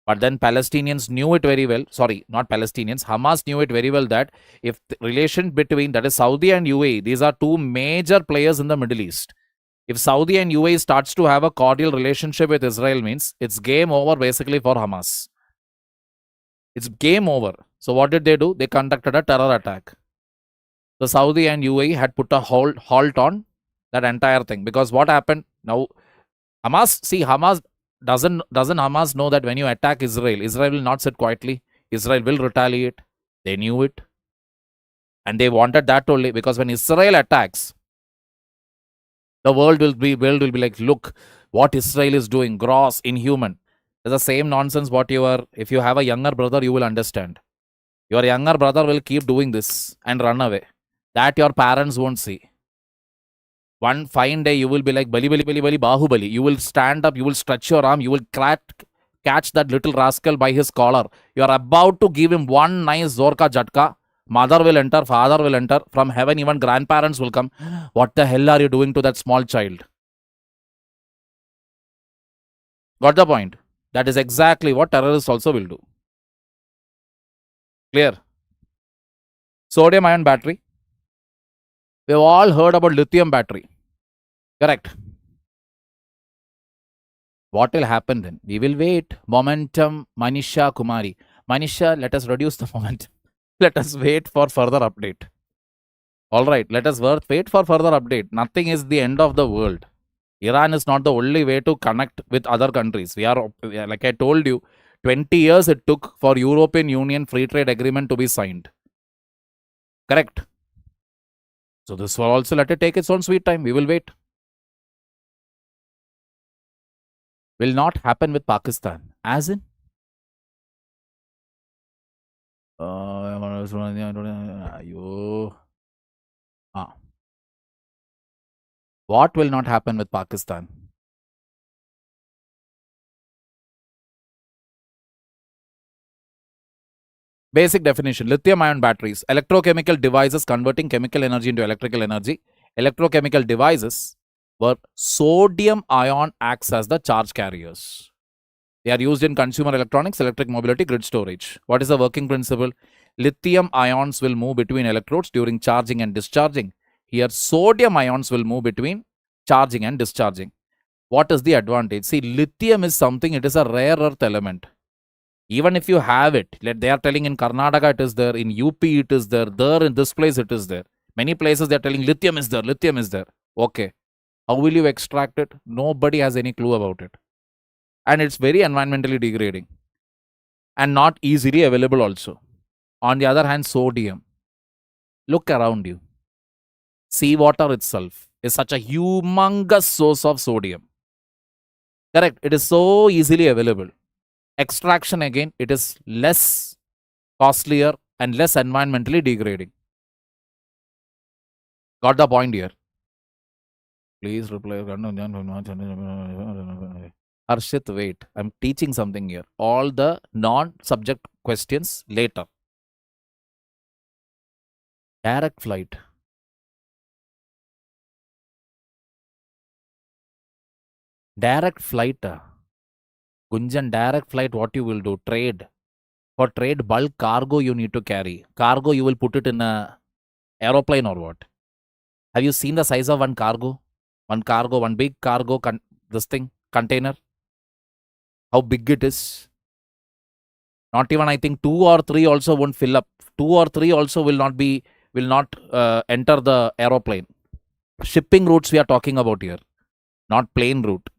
But then Palestinians knew it very well. Sorry, not Palestinians. Hamas knew it very well that if the relation between, that is Saudi and UAE, these are two major players in the Middle East. If Saudi and UAE starts to have a cordial relationship with Israel, means it's game over basically for Hamas. It's game over. So what did they do? They conducted a terror attack. The Saudi and UAE had put a halt on that entire thing. Because what happened? Now, Hamas doesn't Hamas know that when you attack Israel, Israel will not sit quietly. Israel will retaliate. They knew it. And they wanted that only because when Israel attacks, the world will be like, look, what Israel is doing, gross, inhuman. It's the same nonsense what if you have a younger brother, you will understand. Your younger brother will keep doing this and run away. That your parents won't see. One fine day, you will be like Bali, Bali, Bali, Bali, Bahubali. You will stand up, you will stretch your arm, you will catch that little rascal by his collar. You are about to give him one nice Zorka Jatka. Mother will enter, father will enter. From heaven, even grandparents will come. What the hell are you doing to that small child? Got the point? That is exactly what terrorists also will do. Clear? Sodium ion battery. We've all heard about lithium battery. Correct. What will happen then? We will wait. Momentum, Manisha Kumari. Manisha, let us reduce the momentum. Let us wait for further update. All right, let us wait for further update. Nothing is the end of the world. Iran is not the only way to connect with other countries. We are, like I told you, 20 years it took for European Union Free Trade Agreement to be signed. Correct. So this will also let it take its own sweet time. We will wait. Will not happen with Pakistan. As in? What will not happen with Pakistan? Basic definition. Lithium ion batteries. Electrochemical devices converting chemical energy into electrical energy. Electrochemical devices where sodium ion acts as the charge carriers. They are used in consumer electronics, electric mobility, grid storage. What is the working principle? Lithium ions will move between electrodes during charging and discharging. Here, sodium ions will move between charging and discharging. What is the advantage? See, lithium is something, it is a rare earth element. Even if you have it, they are telling in Karnataka it is there, in UP it is there in this place it is there. Many places they are telling lithium is there, lithium is there. Okay. How will you extract it? Nobody has any clue about it. And it's very environmentally degrading. And not easily available also. On the other hand, sodium. Look around you. Seawater itself is such a humongous source of sodium. Correct. It is so easily available. Extraction again, it is less costlier and less environmentally degrading. Got the point here? Please reply. Harshit, wait. I'm teaching something here. All the non-subject questions later. Direct flight. Direct flight. Gunjan, direct flight, what you will do? Trade. For trade, bulk cargo you need to carry. Cargo, you will put it in a aeroplane or what? Have you seen the size of one cargo? One big cargo, this thing, container. How big it is? Not even, I think 2 or 3 also won't fill up. 2 or 3 also will not enter the aeroplane. Shipping routes we are talking about here, not plane route.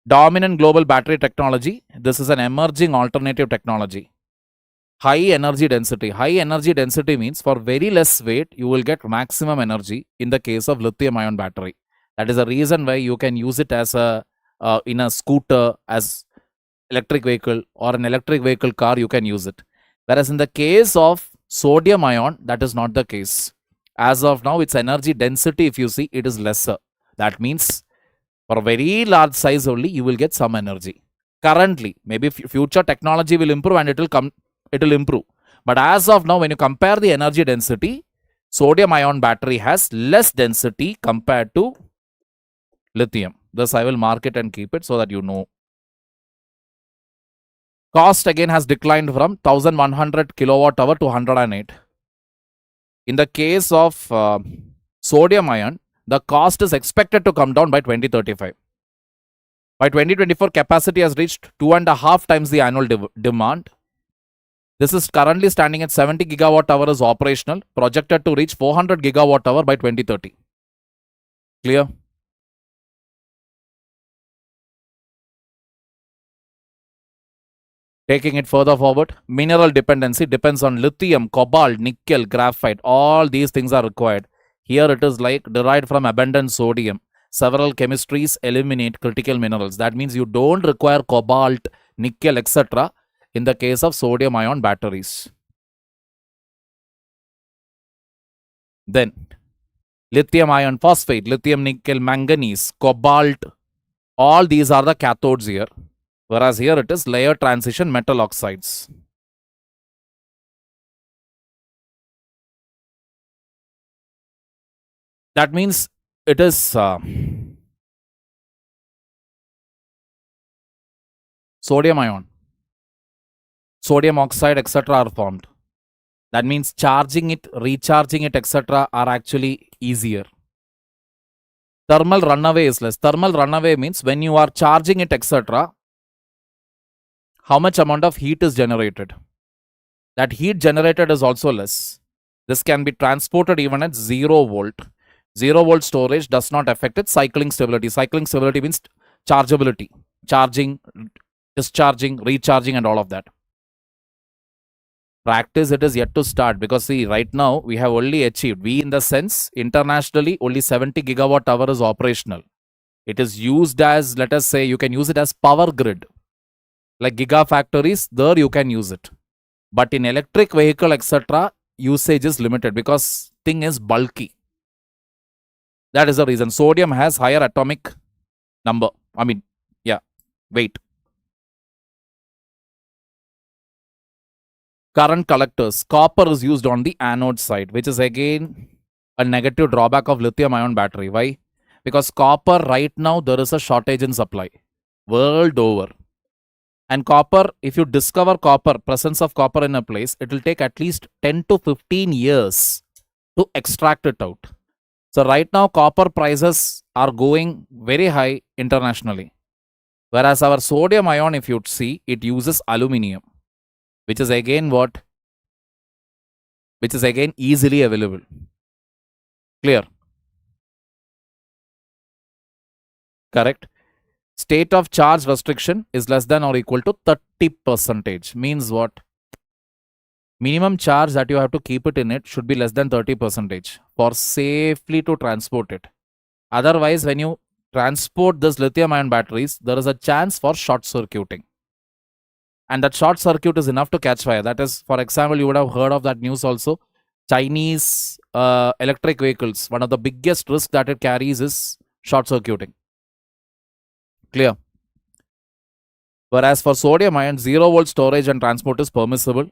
Dominant global battery technology. This is an emerging alternative technology. High energy density. High energy density means for very less weight, you will get maximum energy in the case of lithium ion battery. That is the reason why you can use it as in a scooter, as electric vehicle, or an electric vehicle car, you can use it. Whereas in the case of sodium ion, that is not the case. As of now, its energy density, if you see, it is lesser. That means for a very large size only, you will get some energy. Currently, maybe future technology will improve and it will improve. But as of now, when you compare the energy density, sodium ion battery has less density compared to lithium. Thus, I will mark it and keep it so that you know. Cost again has declined from 1100 kilowatt hour to 108. In the case of sodium ion, the cost is expected to come down by 2035. By 2024, capacity has reached 2.5 times the annual demand. This is currently standing at 70 gigawatt hour is operational, projected to reach 400 gigawatt hour by 2030. Clear? Taking it further forward, mineral dependency depends on lithium, cobalt, nickel, graphite. All these things are required. Here it is like derived from abundant sodium. Several chemistries eliminate critical minerals. That means you don't require cobalt, nickel, etc. in the case of sodium ion batteries. Then, Lithium iron phosphate, lithium nickel manganese, cobalt, all these are the cathodes here. Whereas here it is layer transition metal oxides. That means it is sodium ion, sodium oxide, etc. are formed. That means charging it, recharging it, etc. are actually easier. Thermal runaway is less. Thermal runaway means when you are charging it, etc., how much amount of heat is generated. That heat generated is also less. This can be transported even at 0 volt. 0 volt storage does not affect its cycling stability. Cycling stability means chargeability, charging, discharging, recharging, and all of that. Practice it is yet to start, because see, right now we have only achieved, we in the sense internationally only 70 gigawatt hour is operational. It is used as, let us say, you can use it as power grid, like gigafactories, there you can use it. But in electric vehicle, etc., usage is limited because thing is bulky. That is the reason. Sodium has higher atomic number. I mean, yeah, weight. Current collectors. Copper is used on the anode side, which is again a negative drawback of lithium ion battery. Why? Because copper right now there is a shortage in supply world over. And copper, if you discover copper, presence of copper in a place, it will take at least 10 to 15 years to extract it out. So right now copper prices are going very high internationally. Whereas our sodium ion, if you see, it uses aluminium, which is again what? Which is again easily available. Clear? Correct? State of charge restriction is less than or equal to 30%. Means what? Minimum charge that you have to keep it in it should be less than 30% for safely to transport it. Otherwise, when you transport this lithium ion batteries, there is a chance for short circuiting. And that short circuit is enough to catch fire. That is, for example, you would have heard of that news also. Chinese electric vehicles, one of the biggest risks that it carries is short circuiting. Clear? Whereas for sodium ion, 0 volt storage and transport is permissible.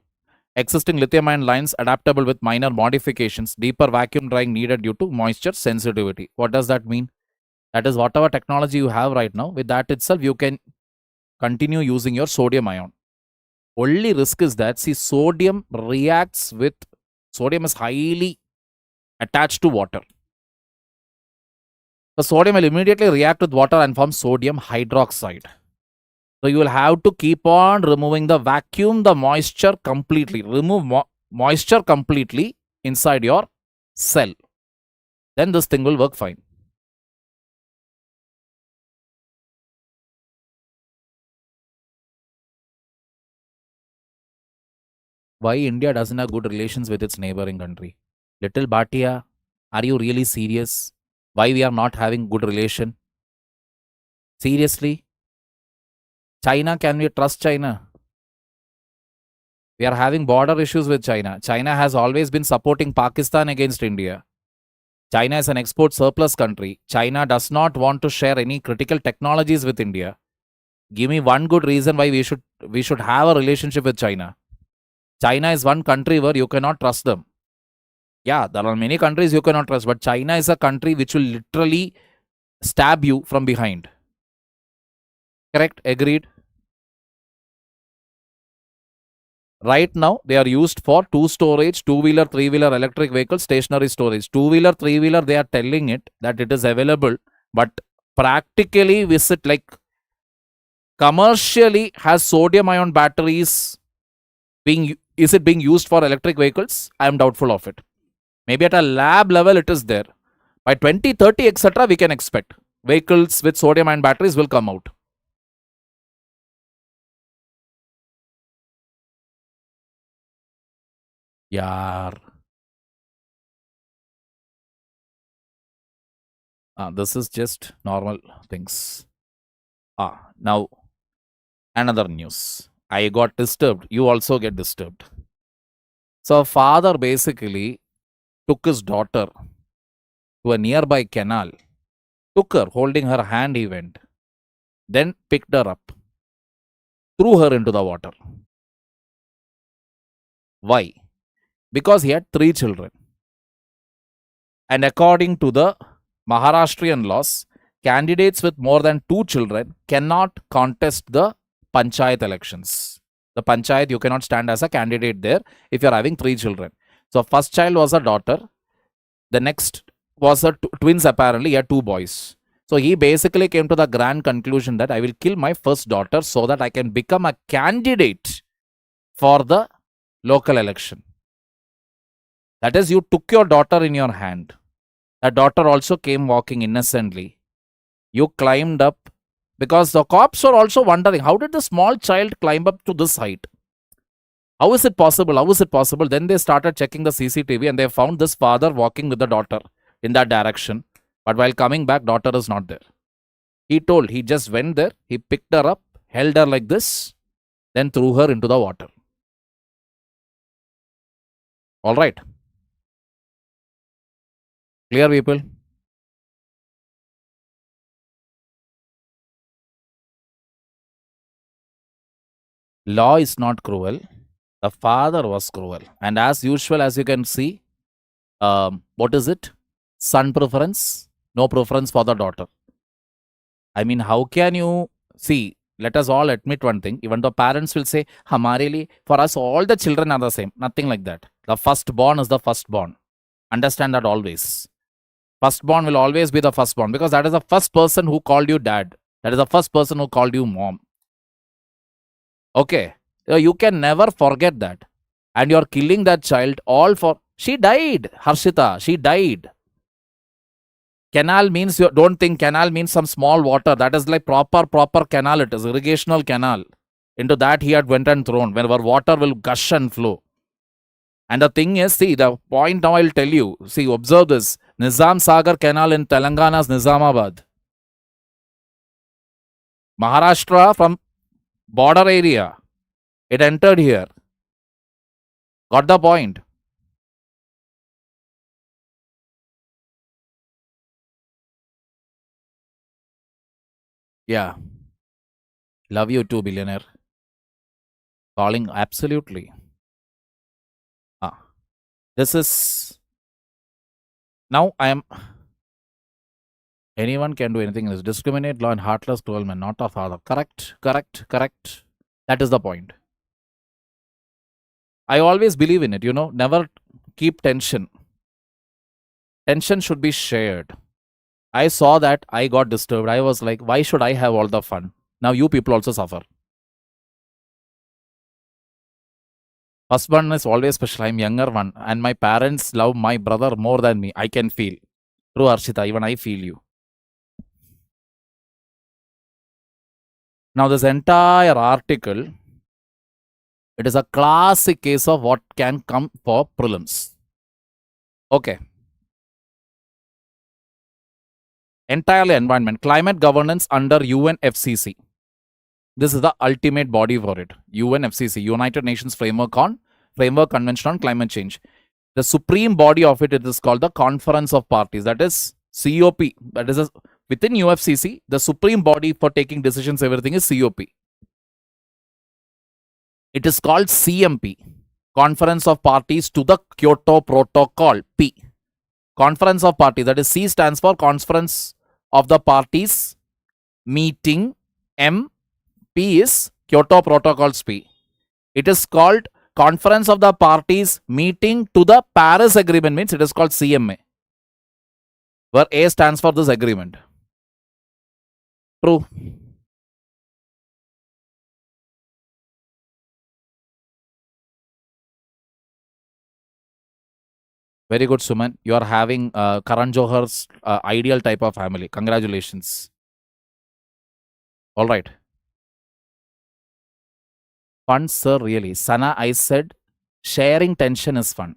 Existing lithium ion lines adaptable with minor modifications, deeper vacuum drying needed due to moisture sensitivity. What does that mean? That is, whatever technology you have right now, with that itself, you can continue using your sodium ion. Only risk is that, see, sodium reacts with, sodium is highly attached to water. The sodium will immediately react with water and form sodium hydroxide. So you will have to keep on removing the vacuum, the moisture completely. Remove moisture completely inside your cell. Then this thing will work fine. Why India doesn't have good relations with its neighboring country? Little Bhatia, are you really serious? Why we are not having good relation? Seriously? China, can we trust China? We are having border issues with China. China has always been supporting Pakistan against India. China is an export surplus country. China does not want to share any critical technologies with India. Give me one good reason why we should have a relationship with China. China is one country where you cannot trust them. Yeah, there are many countries you cannot trust, but China is a country which will literally stab you from behind. Correct? Agreed? Right now, they are used for two storage, two-wheeler, three-wheeler electric vehicle, stationary storage. Two-wheeler, three-wheeler, they are telling it that it is available, but practically visit, like, commercially, has sodium ion batteries is it being used for electric vehicles? I am doubtful of it. Maybe at a lab level it is there. By 2030, etc., we can expect vehicles with sodium ion batteries will come out. Yaar. This is just normal things. Now another news. I got disturbed. You also get disturbed. So a father basically took his daughter to a nearby canal, took her, holding her hand he went, then picked her up, threw her into the water. Why? Because he had 3 children. And according to the Maharashtrian laws, candidates with more than 2 children cannot contest the panchayat elections. The panchayat, you cannot stand as a candidate there if you are having 3 children. So first child was a daughter. The next was a twins, apparently. He had 2 boys. So he basically came to the grand conclusion that I will kill my first daughter so that I can become a candidate for the local election. That is, you took your daughter in your hand. That daughter also came walking innocently. You climbed up, because the cops were also wondering, how did the small child climb up to this height? How is it possible? How is it possible? Then they started checking the CCTV and they found this father walking with the daughter in that direction. But while coming back, daughter is not there. He told, he just went there, he picked her up, held her like this, then threw her into the water. All right. Clear, people? Law is not cruel. The father was cruel. And as usual, as you can see, what is it? Son preference, no preference for the daughter. I mean, how can you see? Let us all admit one thing. Even the parents will say, Hamare liye, for us, all the children are the same. Nothing like that. The firstborn is the firstborn. Understand that always. Firstborn will always be the firstborn, because that is the first person who called you dad. That is the first person who called you mom. Okay. You can never forget that. And you are killing that child all for... She died, Harshita. She died. Canal means, you don't think canal means some small water. That is like proper canal. It is irrigational canal. Into that he had went and thrown, where water will gush and flow. And the thing is, see, the point now I'll tell you. See, observe this. Nizam Sagar Canal in Telangana's Nizamabad. Maharashtra from border area. It entered here. Got the point? Yeah. Love you too, billionaire. Calling, absolutely. This is... Now I am... Anyone can do anything. This discriminate law and heartless cruel man, not a father. Correct. That is the point. I always believe in it, never keep tension. Tension should be shared. I saw that, I got disturbed. I was like, why should I have all the fun? Now you people also suffer. First one is always special. I'm younger one. And my parents love my brother more than me. I can feel. True, Arshita. Even I feel you. Now this entire article, it is a classic case of what can come for prelims. Okay. Entirely environment. Climate governance under UNFCCC. This is the ultimate body for it. UNFCCC, United Nations Framework Convention on Climate Change. The supreme body of it is called the Conference of Parties. That is COP. That is within UFCC, the supreme body for taking decisions, everything is COP. It is called CMP. Conference of Parties to the Kyoto Protocol. P. Conference of Parties. That is C stands for Conference of the Parties Meeting. M. P is Kyoto Protocols P. It is called Conference of the Parties Meeting to the Paris Agreement, means it is called CMA, where A stands for this agreement. True. Very good, Suman. You are having Karan Johar's ideal type of family. Congratulations. All right. Fun, sir, really. Sana, I said sharing tension is fun.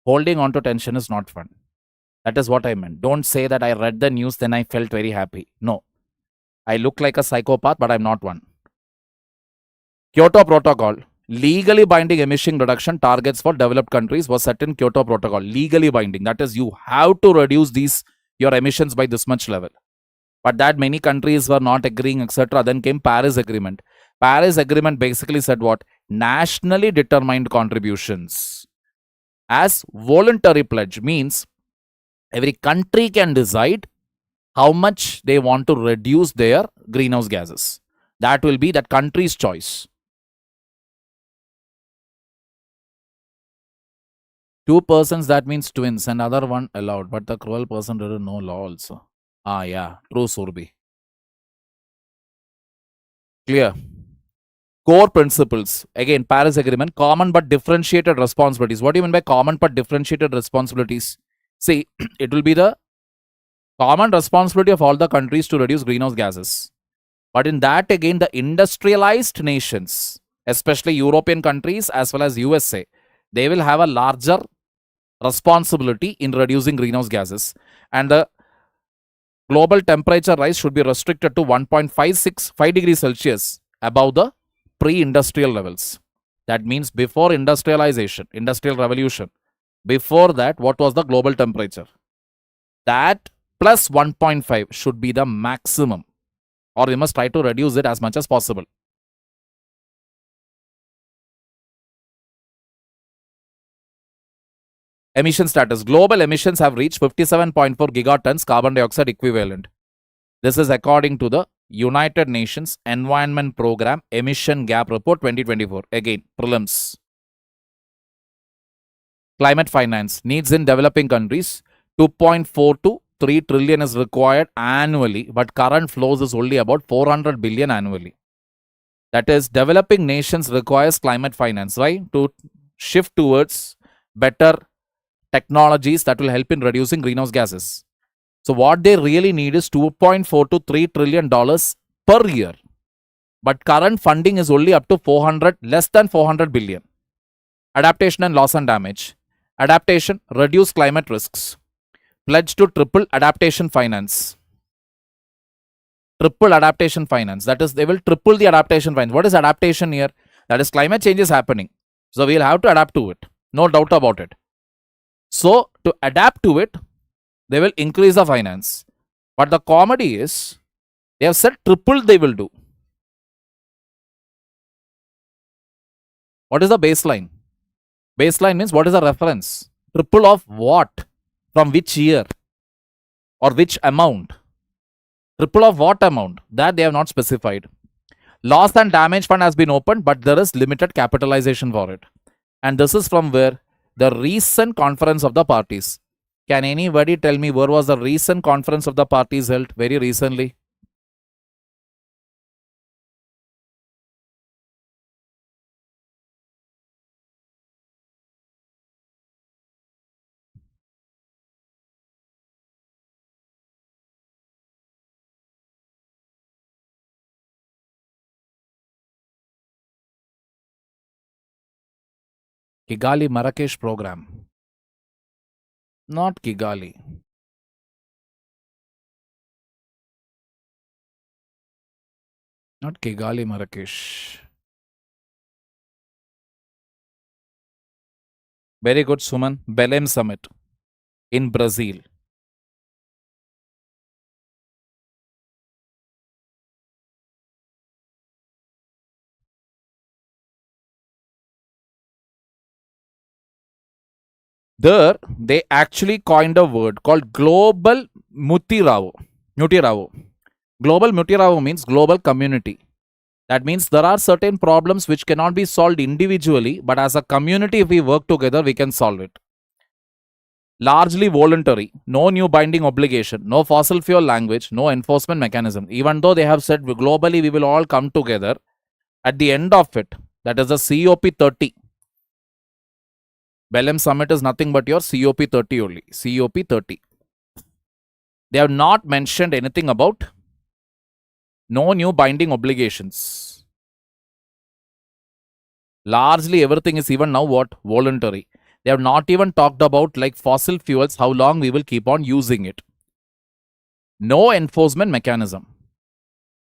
Holding on to tension is not fun. That is what I meant. Don't say that I read the news, then I felt very happy. No. I look like a psychopath, but I'm not one. Kyoto Protocol. legally binding emission reduction targets for developed countries was set in Kyoto Protocol. Legally binding. That is, you have to reduce your emissions by this much level. But that many countries were not agreeing, etc. Then came Paris Agreement. Paris Agreement basically said what? Nationally determined contributions as voluntary pledge means every country can decide how much they want to reduce their greenhouse gases. That will be that country's choice. 2 persons, that means twins, and other one allowed, but the cruel person didn't know law also. Ah, yeah, true, Surbi. Clear. Core principles. Again, Paris Agreement, common but differentiated responsibilities. What do you mean by common but differentiated responsibilities? See, it will be the common responsibility of all the countries to reduce greenhouse gases. But in that, again, the industrialized nations, especially European countries as well as USA, they will have a larger responsibility in reducing greenhouse gases. And the global temperature rise should be restricted to 1.565 degrees Celsius above the pre-industrial levels. That means before industrialization, industrial revolution. Before that, what was the global temperature? That plus 1.5 should be the maximum. Or we must try to reduce it as much as possible. Emission status. Global emissions have reached 57.4 gigatons carbon dioxide equivalent. This is according to the United Nations Environment Program Emission Gap Report 2024. Again, prelims. Climate finance. Needs in developing countries. 2.4 to 3 trillion is required annually, but current flows is only about 400 billion annually. That is, developing nations requires climate finance, right? To shift towards better technologies that will help in reducing greenhouse gases. So what they really need is 2.4 to 3 trillion dollars per year. But current funding is only up to less than 400 billion. Adaptation and loss and damage. Adaptation, reduce climate risks. Pledge to triple adaptation finance. Triple adaptation finance. That is, they will triple the adaptation finance. What is adaptation here? That is, climate change is happening. So we'll have to adapt to it. No doubt about it. So to adapt to it, they will increase the finance. But the comedy is, they have said triple they will do. What is the baseline? Baseline means what is the reference? Triple of what? From which year? Or which amount? Triple of what amount? That they have not specified. Loss and damage fund has been opened, but there is limited capitalization for it. And this is from where? The recent conference of the parties. Can anybody tell me where was the recent conference of the parties held very recently? Kigali Marrakesh program. Not Kigali. Not Kigali Marrakesh. Very good, Suman. Belém Summit in Brazil. There, they actually coined a word called global mutirao. Global mutirao means global community. That means there are certain problems which cannot be solved individually, but as a community, if we work together, we can solve it. Largely voluntary, no new binding obligation, no fossil fuel language, no enforcement mechanism. Even though they have said globally we will all come together, at the end of it, that is the COP30. Belém Summit is nothing but your COP30 only. COP30. They have not mentioned anything about no new binding obligations. Largely everything is even now what? Voluntary. They have not even talked about like fossil fuels, how long we will keep on using it. No enforcement mechanism.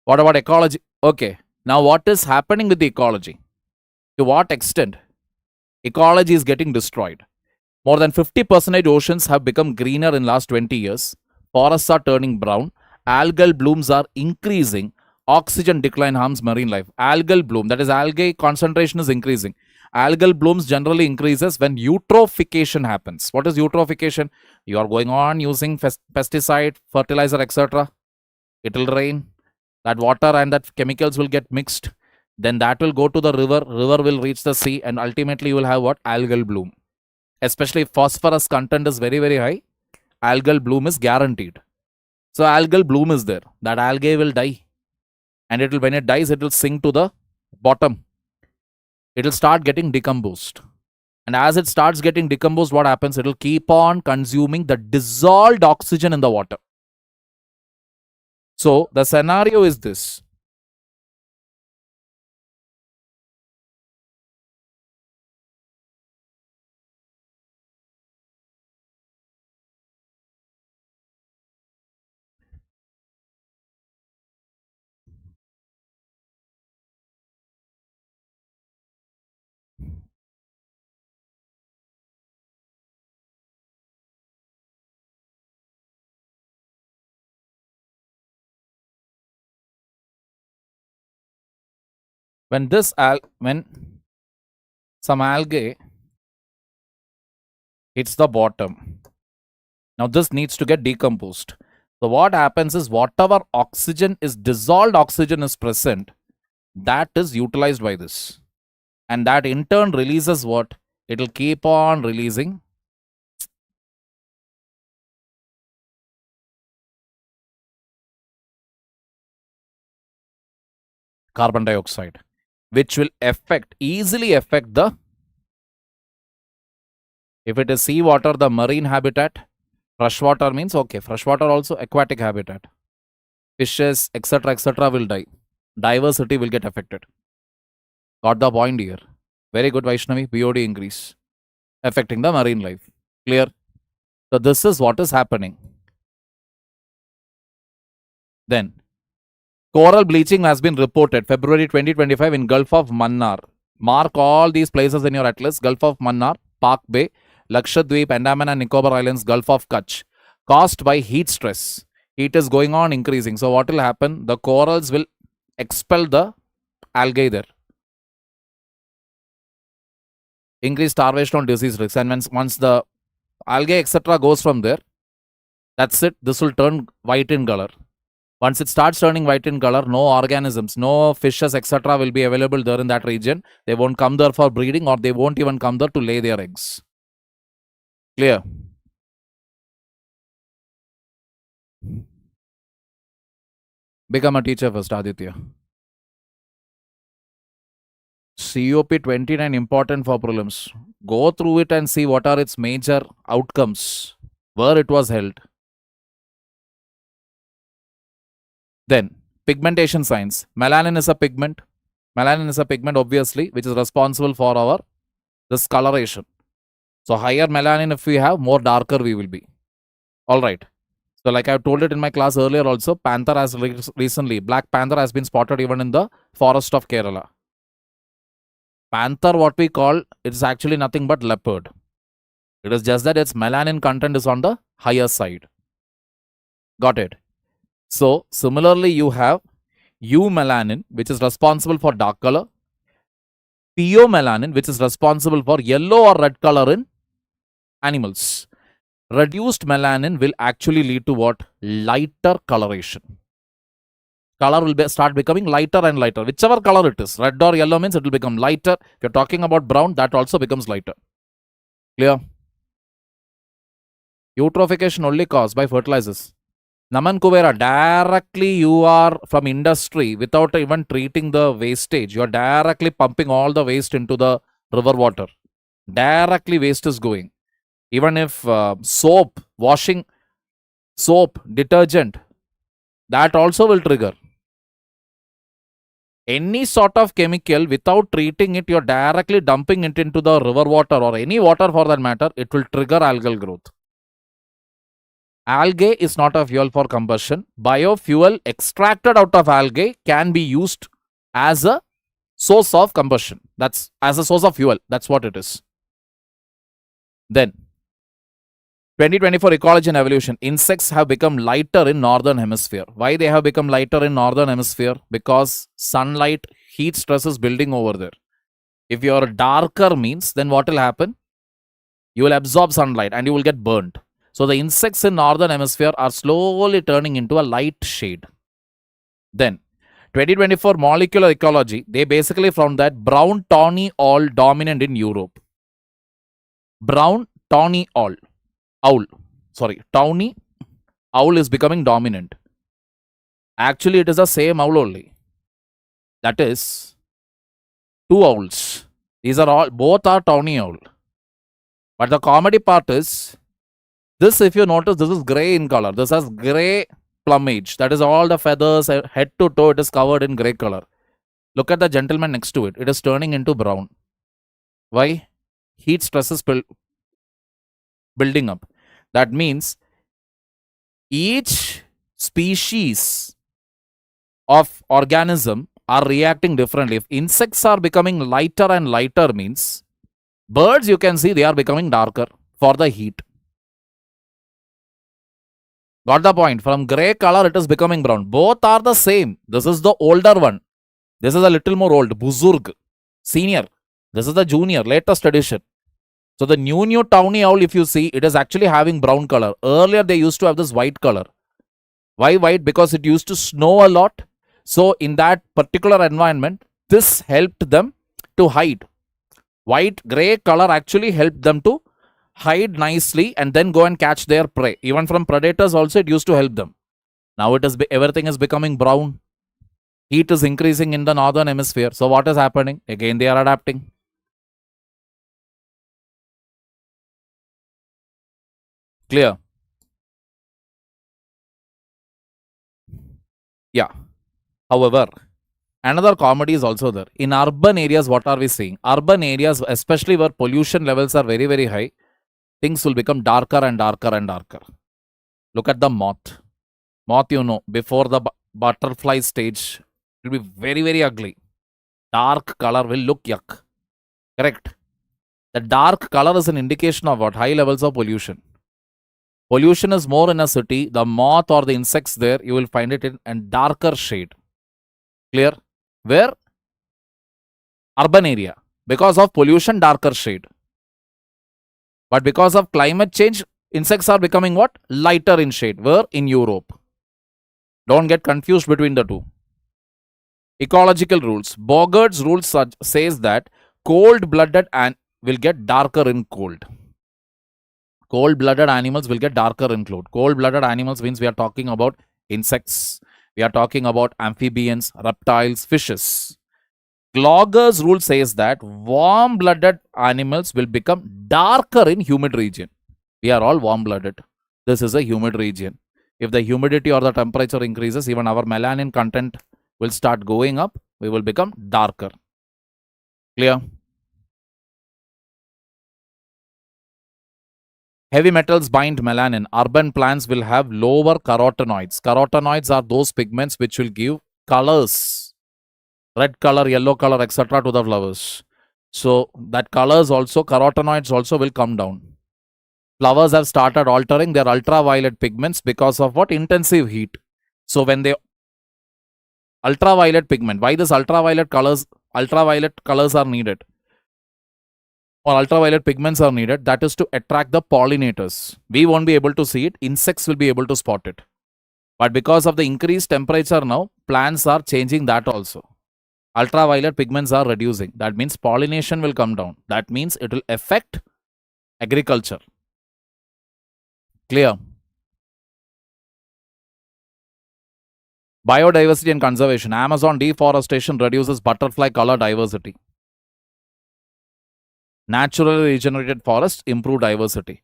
What about ecology? Okay. Now what is happening with the ecology? To what extent? Ecology is getting destroyed. More than 50% oceans have become greener in last 20 years. Forests are turning brown. Algal blooms are increasing. Oxygen decline harms marine life. Algal bloom, that is algae concentration is increasing. Algal blooms generally increases when eutrophication happens. What is eutrophication? You are going on using pesticide, fertilizer, etc. It will rain. That water and that chemicals will get mixed. Then that will go to the river. River will reach the sea, and ultimately you will have what? Algal bloom. Especially if phosphorus content is very, very high, algal bloom is guaranteed. So algal bloom is there. That algae will die. And it will, when it dies, it will sink to the bottom. It will start getting decomposed. And as it starts getting decomposed, what happens? It will keep on consuming the dissolved oxygen in the water. So the scenario is this. When some algae hits the bottom, now this needs to get decomposed. So what happens is whatever oxygen is dissolved oxygen is present, that is utilized by this. And that in turn releases what? It will keep on releasing carbon dioxide, which will easily affect the, if it is seawater, the marine habitat. Freshwater means, okay, freshwater also aquatic habitat. Fishes, etc., will die. Diversity will get affected. Got the point here. Very good, Vaishnavi. BOD increase. Affecting the marine life. Clear? So this is what is happening. Then, coral bleaching has been reported February 2025 in Gulf of Mannar. Mark all these places in your atlas. Gulf of Mannar, Park Bay, Lakshadweep, Andaman and Nicobar Islands, Gulf of Kutch. Caused by heat stress. Heat is going on increasing. So what will happen? The corals will expel the algae there. Increase starvation on disease risks. And once the algae, etc. goes from there, that's it. This will turn white in color. Once it starts turning white in color, no organisms, no fishes, etc. will be available there in that region. They won't come there for breeding, or they won't even come there to lay their eggs. Clear? Become a teacher first, Aditya. COP 29 important for prelims. Go through it and see what are its major outcomes, where it was held. Then, pigmentation science. Melanin is a pigment. Melanin is a pigment, obviously, which is responsible for our discoloration. So, higher melanin if we have, more darker we will be. Alright. So, like I told it in my class earlier also, panther has recently, black panther has been spotted even in the forest of Kerala. Panther, what we call, it is actually nothing but leopard. It is just that its melanin content is on the higher side. Got it? So, similarly, you have eumelanin, which is responsible for dark color. Pheomelanin, which is responsible for yellow or red color in animals. Reduced melanin will actually lead to what? Lighter coloration. Color will start becoming lighter and lighter. Whichever color it is, red or yellow means it will become lighter. If you're talking about brown, that also becomes lighter. Clear? Eutrophication only caused by fertilizers. Naman Kubera, directly you are from industry without even treating the wastage. You are directly pumping all the waste into the river water. Directly waste is going. Even if soap, washing, soap, detergent, that also will trigger. Any sort of chemical, without treating it, you're directly dumping it into the river water or any water for that matter, it will trigger algal growth. Algae is not a fuel for combustion. Biofuel extracted out of algae can be used as a source of combustion. That's as a source of fuel. That's what it is. Then 2024 ecology and evolution. Insects have become lighter in northern hemisphere. Why they have become lighter in northern hemisphere? Because sunlight, heat stress is building over there. If you are darker means, then what will happen? You will absorb sunlight and you will get burnt. So the insects in northern hemisphere are slowly turning into a light shade. Then 2024 molecular ecology, they basically found that brown tawny owl dominant in Europe. Brown tawny owl. Tawny owl is becoming dominant. Actually, it is the same owl only. That is two owls. These are all, both are tawny owl. But the comedy part is, this, if you notice, this is grey in color. This has grey plumage. That is all the feathers, head to toe, it is covered in grey color. Look at the gentleman next to it. It is turning into brown. Why? Heat stress is building up. That means each species of organism are reacting differently. If insects are becoming lighter and lighter means, birds, you can see they are becoming darker for the heat. Got the point? From grey color, it is becoming brown. Both are the same. This is the older one. This is a little more old. Buzurg. Senior. This is the junior, latest edition. So the new tawny owl, if you see, it is actually having brown color. Earlier, they used to have this white color. Why white? Because it used to snow a lot. So in that particular environment, this helped them to hide. White, grey color actually helped them to hide nicely and then go and catch their prey. Even from predators also, it used to help them. Now it is everything is becoming brown. Heat is increasing in the northern hemisphere. So what is happening? Again, they are adapting. Clear? Yeah. However, another comedy is also there. In urban areas, what are we seeing? Urban areas, especially where pollution levels are very, very high, things will become darker and darker and darker. Look at the moth. Moth, you know, before the butterfly stage, it will be very, very ugly. Dark color will look yuck. Correct. The dark color is an indication of what? High levels of pollution. Pollution is more in a city. The moth or the insects there, you will find it in a darker shade. Clear? Where? Urban area. Because of pollution, darker shade. But because of climate change, insects are becoming what? Lighter in shade. Where? In Europe. Don't get confused between the two. Ecological rules. Bogart's rule says that cold-blooded will get darker in cold. Cold-blooded animals will get darker in cold. Cold-blooded animals means we are talking about insects. We are talking about amphibians, reptiles, fishes. Glogger's rule says that warm-blooded animals will become darker in humid region. We are all warm-blooded. This is a humid region. If the humidity or the temperature increases, even our melanin content will start going up. We will become darker. Clear? Heavy metals bind melanin. Urban plants will have lower carotenoids. Carotenoids are those pigments which will give colors. Red color, yellow color, etc. to the flowers. So that colors also, carotenoids also will come down. Flowers have started altering their ultraviolet pigments because of what? Intensive heat. So when they ultraviolet pigment, why this ultraviolet colors are needed? Or ultraviolet pigments are needed, that is to attract the pollinators. We won't be able to see it, insects will be able to spot it. But because of the increased temperature now, plants are changing that also. Ultraviolet pigments are reducing. That means pollination will come down. That means it will affect agriculture. Clear? Biodiversity and conservation. Amazon deforestation reduces butterfly color diversity. Naturally regenerated forests improve diversity.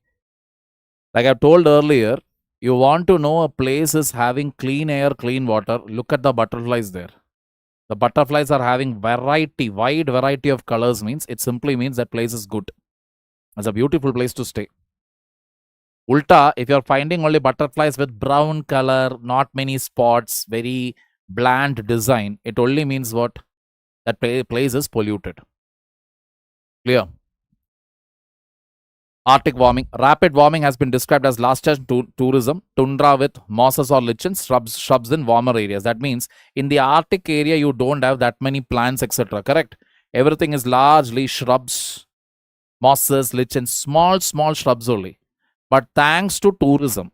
Like I told earlier, you want to know a place is having clean air, clean water, look at the butterflies there. The butterflies are having wide variety of colors means, it simply means that place is good. It's a beautiful place to stay. Ulta, if you're finding only butterflies with brown color, not many spots, very bland design, it only means what? That place is polluted. Clear? Arctic warming. Rapid warming has been described as last chance tourism, tundra with mosses or lichens, shrubs in warmer areas. That means in the Arctic area, you don't have that many plants, etc. Correct? Everything is largely shrubs, mosses, lichens, small shrubs only. But thanks to tourism,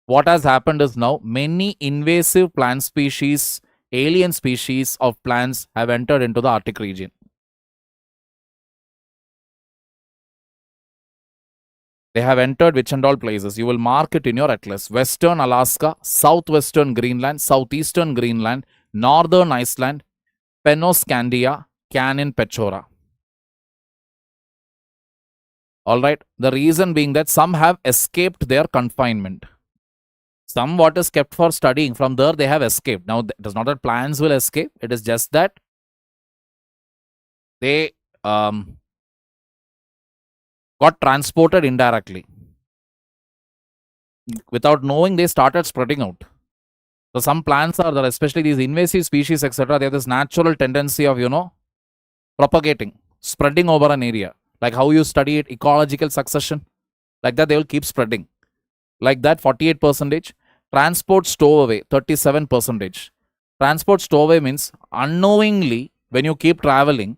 what has happened is now many invasive plant species, alien species of plants have entered into the Arctic region. They have entered which and all places. You will mark it in your atlas. Western Alaska, southwestern Greenland, southeastern Greenland, northern Iceland, Penoscandia, Canin Pechora. Alright, the reason being that some have escaped their confinement. Some what is kept for studying, from there they have escaped. Now, it is not that plants will escape. It is just that they got transported indirectly. Without knowing, they started spreading out. So some plants are there, especially these invasive species, etc. They have this natural tendency of, propagating, spreading over an area. Like how you study it, ecological succession. Like that, they will keep spreading. Like that, 48%. Transport stowaway, 37%. Transport stowaway means unknowingly, when you keep traveling,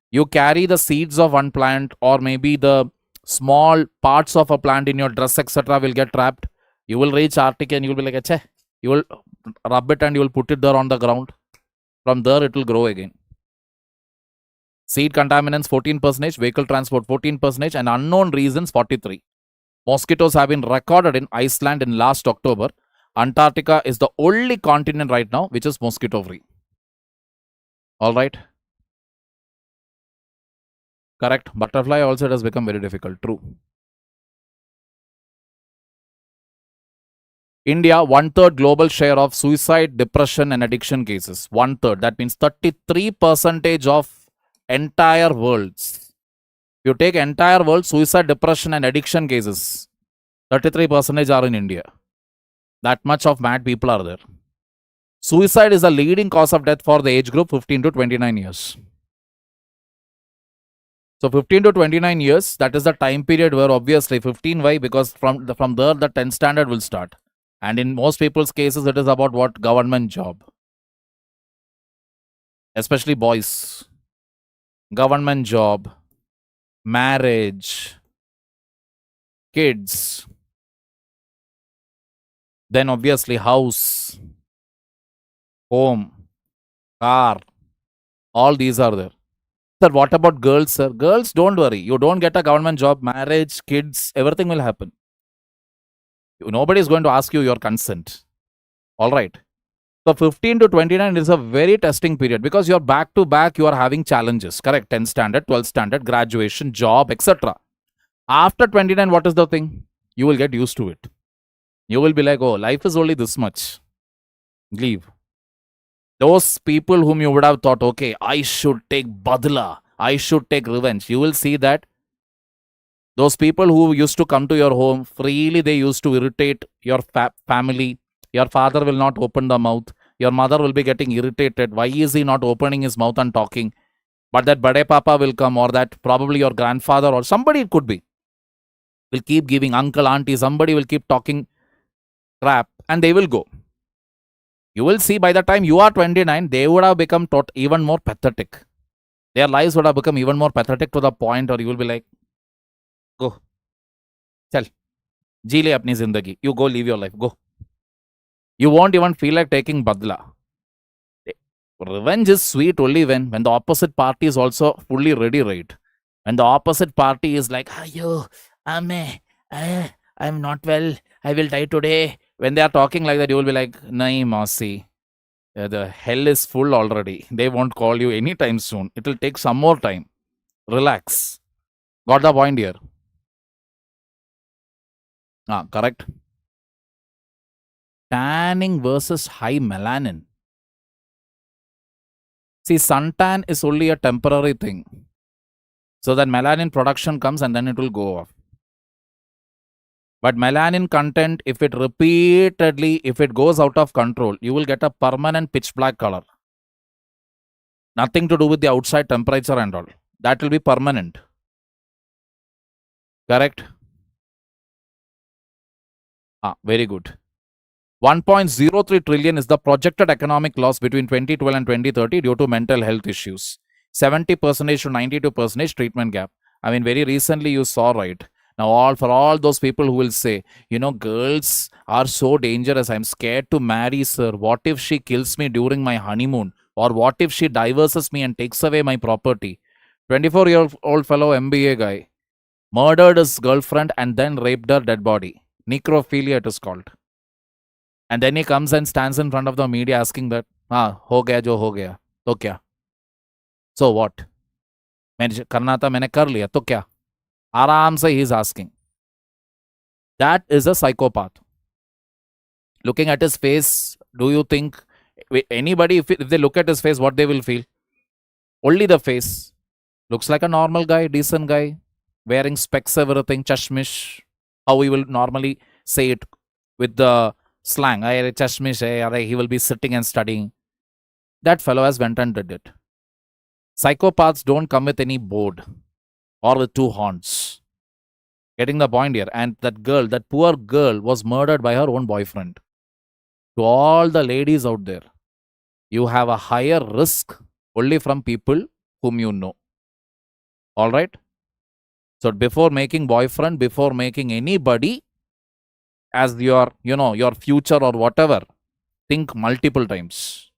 you carry the seeds of one plant or maybe the small parts of a plant in your dress, etc. will get trapped. You will reach Arctic and you will be like, Achha. You will rub it and you will put it there on the ground. From there, it will grow again. Seed contaminants, 14%. Vehicle transport, 14%. And unknown reasons, 43%. Mosquitoes have been recorded in Iceland in last October. Antarctica is the only continent right now which is mosquito-free. All right. Correct. Butterfly also has become very difficult. True. India, 1/3 global share of suicide, depression and addiction cases. 1/3. That means 33% of entire world's. If you take entire world, suicide, depression and addiction cases, 33% are in India. That much of mad people are there. Suicide is the leading cause of death for the age group 15 to 29 years. So 15 to 29 years, that is the time period where obviously 15, why? Because from there the 10th standard will start. And in most people's cases, it is about what? Government job. Especially boys. Government job, marriage, kids, then obviously house, home, car, all these are there. Sir, what about girls, sir? Girls, don't worry. You don't get a government job, marriage, kids, everything will happen. Nobody is going to ask you your consent. All right. So 15 to 29 is a very testing period because you're back to back, you are having challenges, correct? 10th standard, 12th standard, graduation, job, etc. After 29, what is the thing? You will get used to it. You will be like, oh, life is only this much. Leave. Those people whom you would have thought, okay, I should take badla, I should take revenge. You will see that those people who used to come to your home, freely they used to irritate your family. Your father will not open the mouth. Your mother will be getting irritated. Why is he not opening his mouth and talking? But that Bade Papa will come, or that probably your grandfather or somebody it could be, will keep giving, uncle, auntie, somebody will keep talking crap and they will go. You will see by the time you are 29, they would have become even more pathetic. Their lives would have become even more pathetic to the point, or you will be like, go. Chal. Ji le apni zindagi. You go live your life. Go. You won't even feel like taking badla. Revenge is sweet only when the opposite party is also fully ready, right? When the opposite party is like, ayo, I'm not well, I will die today. When they are talking like that, you will be like, nahi, Masi. The hell is full already. They won't call you anytime soon. It will take some more time. Relax. Got the point here? Correct. Tanning versus high melanin. See, suntan is only a temporary thing. So that melanin production comes and then it will go off. But melanin content, if it repeatedly, if it goes out of control, you will get a permanent pitch black color. Nothing to do with the outside temperature and all. That will be permanent. Correct? Very good. 1.03 trillion is the projected economic loss between 2012 and 2030 due to mental health issues. 70% to 92% treatment gap. I mean, very recently you saw, right? Now, for all those people who will say, girls are so dangerous. I'm scared to marry, sir. What if she kills me during my honeymoon? Or what if she divorces me and takes away my property? 24-year-old fellow MBA guy murdered his girlfriend and then raped her dead body. Necrophilia, it is called. And then he comes and stands in front of the media asking that, ho gaya jo ho gaya, to kya? So what? Karna tha, maine kar liya, to kya? Aram se he is asking. That is a psychopath. Looking at his face, do you think anybody, if they look at his face, what they will feel? Only the face. Looks like a normal guy, decent guy, wearing specs, everything, chashmish. How we will normally say it with the slang. Chashmish, he will be sitting and studying. That fellow has went and did it. Psychopaths don't come with any board or with two horns. Getting the point here. And that poor girl was murdered by her own boyfriend. To all the ladies out there, you have a higher risk only from people whom you know. All right? So before making boyfriend, before making anybody as your future or whatever, think multiple times.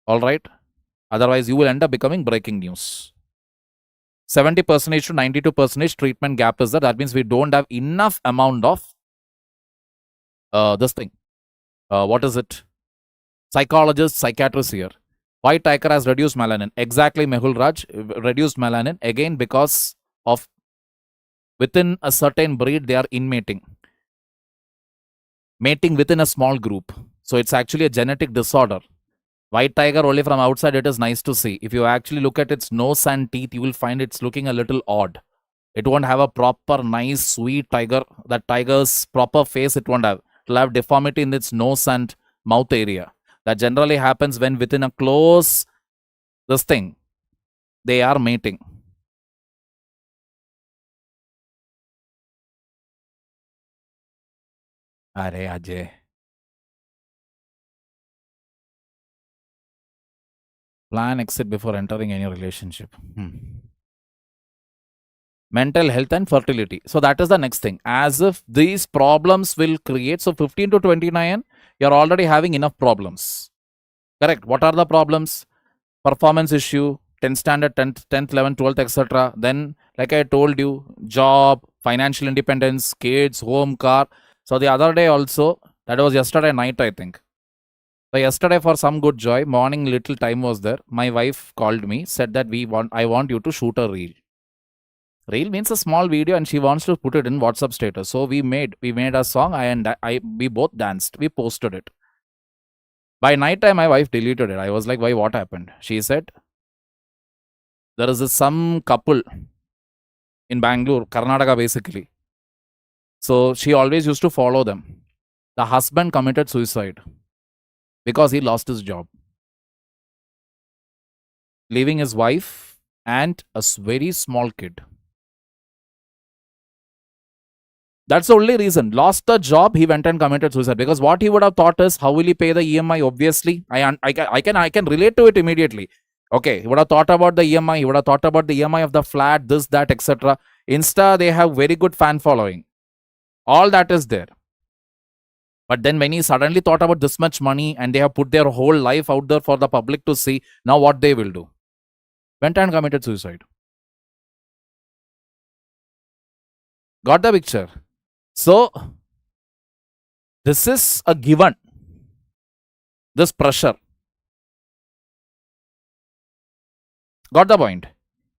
All right? Otherwise, you will end up becoming breaking news. 70% to 92% treatment gap is there. That means we don't have enough amount of this thing. What is it? Psychologists, psychiatrists here. White tiger has reduced melanin. Exactly, Mehul Raj. Reduced melanin. Again, because of within a certain breed, they are inmating. Mating within a small group. So it's actually a genetic disorder. White tiger only from outside, it is nice to see. If you actually look at its nose and teeth, you will find it's looking a little odd. It won't have a proper, nice, sweet tiger. That tiger's proper face, it won't have. It will have deformity in its nose and mouth area. That generally happens when within a close, this thing, they are mating. Are Ajay. Plan exit before entering any relationship. Mental health and fertility. So that is the next thing. As if these problems will create. So 15 to 29, you're already having enough problems. Correct. What are the problems? Performance issue, 10th standard, 10th, 11th, 12th, etc. Then, like I told you, job, financial independence, kids, home, car. So the other day also, that was yesterday night, I think. So yesterday, for some good joy, morning little time was there. My wife called me, said that I want you to shoot a reel. Reel means a small video, and she wants to put it in WhatsApp status. So we made a song, we both danced. We posted it. By night time, my wife deleted it. I was like, why, what happened? She said, there is some couple in Bangalore, Karnataka basically. So she always used to follow them. The husband committed suicide because he lost his job, leaving his wife and a very small kid. That's the only reason. Lost the job, he went and committed suicide. Because what he would have thought is, how will he pay the EMI? Obviously, I can relate to it immediately. Okay, he would have thought about the EMI. He would have thought about the EMI of the flat, this, that, etc. Insta, they have very good fan following. All that is there. But then when he suddenly thought about this much money and they have put their whole life out there for the public to see, now what they will do? Went and committed suicide. Got the picture? So, this is a given. This pressure. Got the point?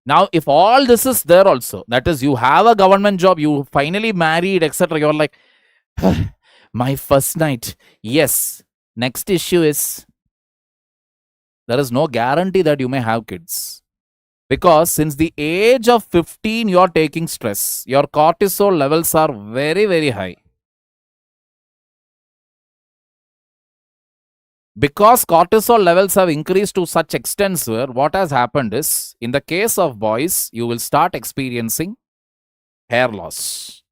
Now, if all this is there also, that is, you have a government job, you finally married, etc., you're like, my first night. Yes. Next issue is, there is no guarantee that you may have kids. Because since the age of 15, you are taking stress. Your cortisol levels are very, very high. Because cortisol levels have increased to such extent, sir, what has happened is, in the case of boys, you will start experiencing hair loss,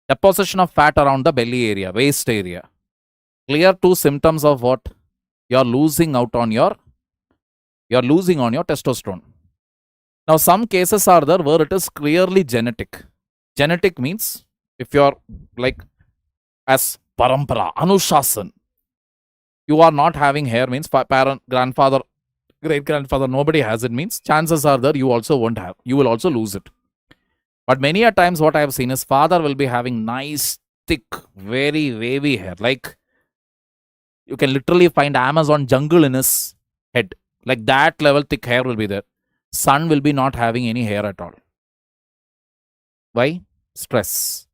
deposition of fat around the belly area, waist area. Clear two symptoms of what? You're losing on your testosterone. Now, some cases are there where it is clearly genetic. Genetic means if you're like as parampara, anushasan, you are not having hair means parent, grandfather, great grandfather, nobody has it means chances are there you also won't have. You will also lose it. But many a times what I have seen is father will be having nice, thick, very wavy hair. Like you can literally find Amazon jungle in his head. Like that level thick hair will be there. Son will be not having any hair at all. Why? Stress.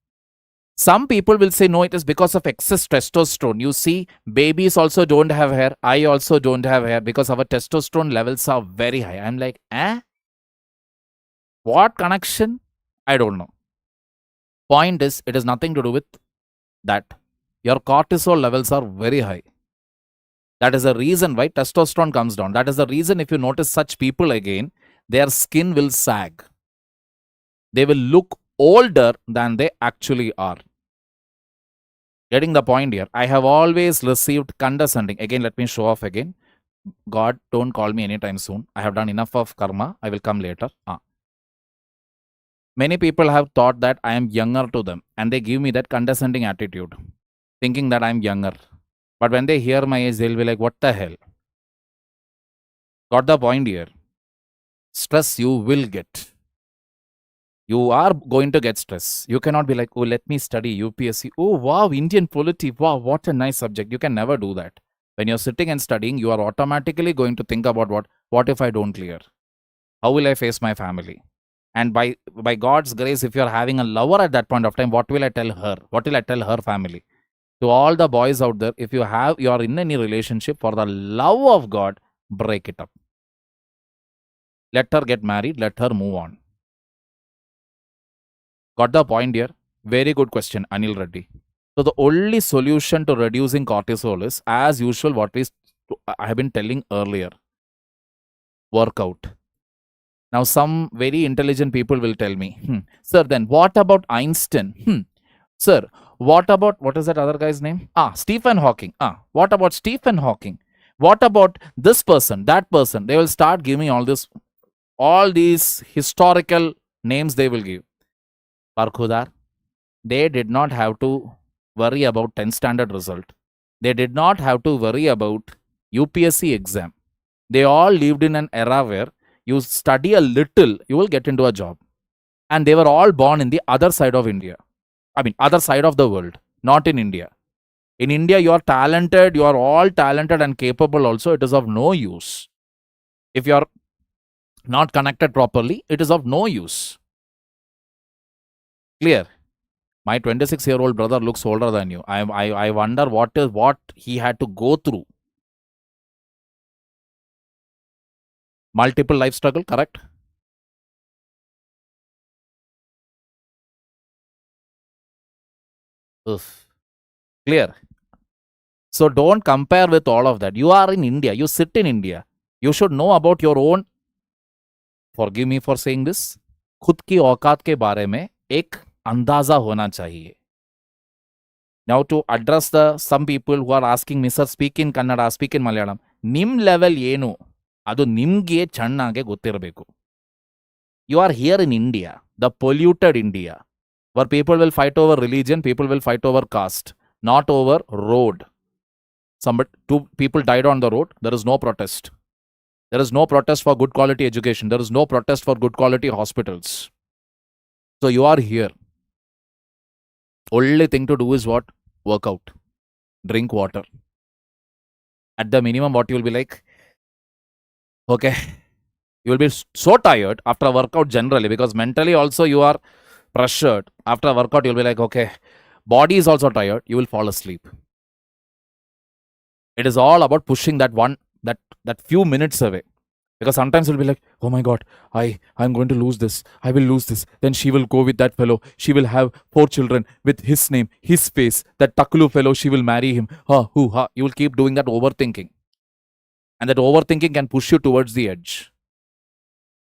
Some people will say, no, it is because of excess testosterone. You see, babies also don't have hair. I also don't have hair because our testosterone levels are very high. I'm like, what connection? I don't know. Point is, it has nothing to do with that. Your cortisol levels are very high. That is the reason why testosterone comes down. That is the reason if you notice such people again, their skin will sag. They will look older than they actually are. Getting the point here. I have always received condescending. Again, let me show off again. God, don't call me anytime soon. I have done enough of karma. I will come later. Many people have thought that I am younger to them and they give me that condescending attitude, thinking that I am younger. But when they hear my age, they'll be like, what the hell? Got the point here. Stress you will get. You are going to get stress. You cannot be like, oh, let me study UPSC. Oh, wow, Indian polity. Wow, what a nice subject. You can never do that. When you're sitting and studying, you are automatically going to think about what if I don't clear? How will I face my family? And by God's grace, if you're having a lover at that point of time, what will I tell her? What will I tell her family? To all the boys out there, if you are in any relationship, for the love of God, break it up. Let her get married. Let her move on. Got the point here? Very good question, Anil Reddy. So the only solution to reducing cortisol is, as usual, what I have been telling earlier. Workout. Now, some very intelligent people will tell me, sir, then what about Einstein? Sir, what about, what is that other guy's name? Stephen Hawking. What about Stephen Hawking? What about this person, that person? They will start giving all these historical names they will give. Parkhudar, they did not have to worry about 10th standard result. They did not have to worry about UPSC exam. They all lived in an era where you study a little, you will get into a job. And they were all born in the other side of India. I mean, other side of the world, not in India. In India, you are talented, you are all talented and capable also. It is of no use. If you are not connected properly, it is of no use. Clear? My 26-year-old brother looks older than you. I wonder what he had to go through. Multiple life struggle, correct? Clear? So don't compare with all of that. You are in India. You sit in India. You should know about your own. Forgive me for saying this. खुद की औकात के बारे में एक अंदाजा होना चाहिए. Now to address some people who are asking me, sir, speak in Kannada, speak in Malayalam. Nim level ಏನು? ಅದು ನಿಮ್ಗೆ ಚೆನ್ನಾಗೆ ಗೊತ್ತಿರಬೇಕು. You are here in India, the polluted India, where people will fight over religion, people will fight over caste, not over road. Two people died on the road, there is no protest. There is no protest for good quality education. There is no protest for good quality hospitals. So you are here. Only thing to do is what? Work out. Drink water. At the minimum, what you will be like? Okay. You will be so tired after a workout generally, because mentally also you are pressured. After a workout, you will be like, okay, body is also tired. You will fall asleep. It is all about pushing that few minutes away. Because sometimes you'll be like, oh my God, I'm going to lose this. I will lose this. Then she will go with that fellow. She will have 4 children with his name, his face. That Takulu fellow, she will marry him. Ha, hoo, ha. You will keep doing that overthinking. And that overthinking can push you towards the edge.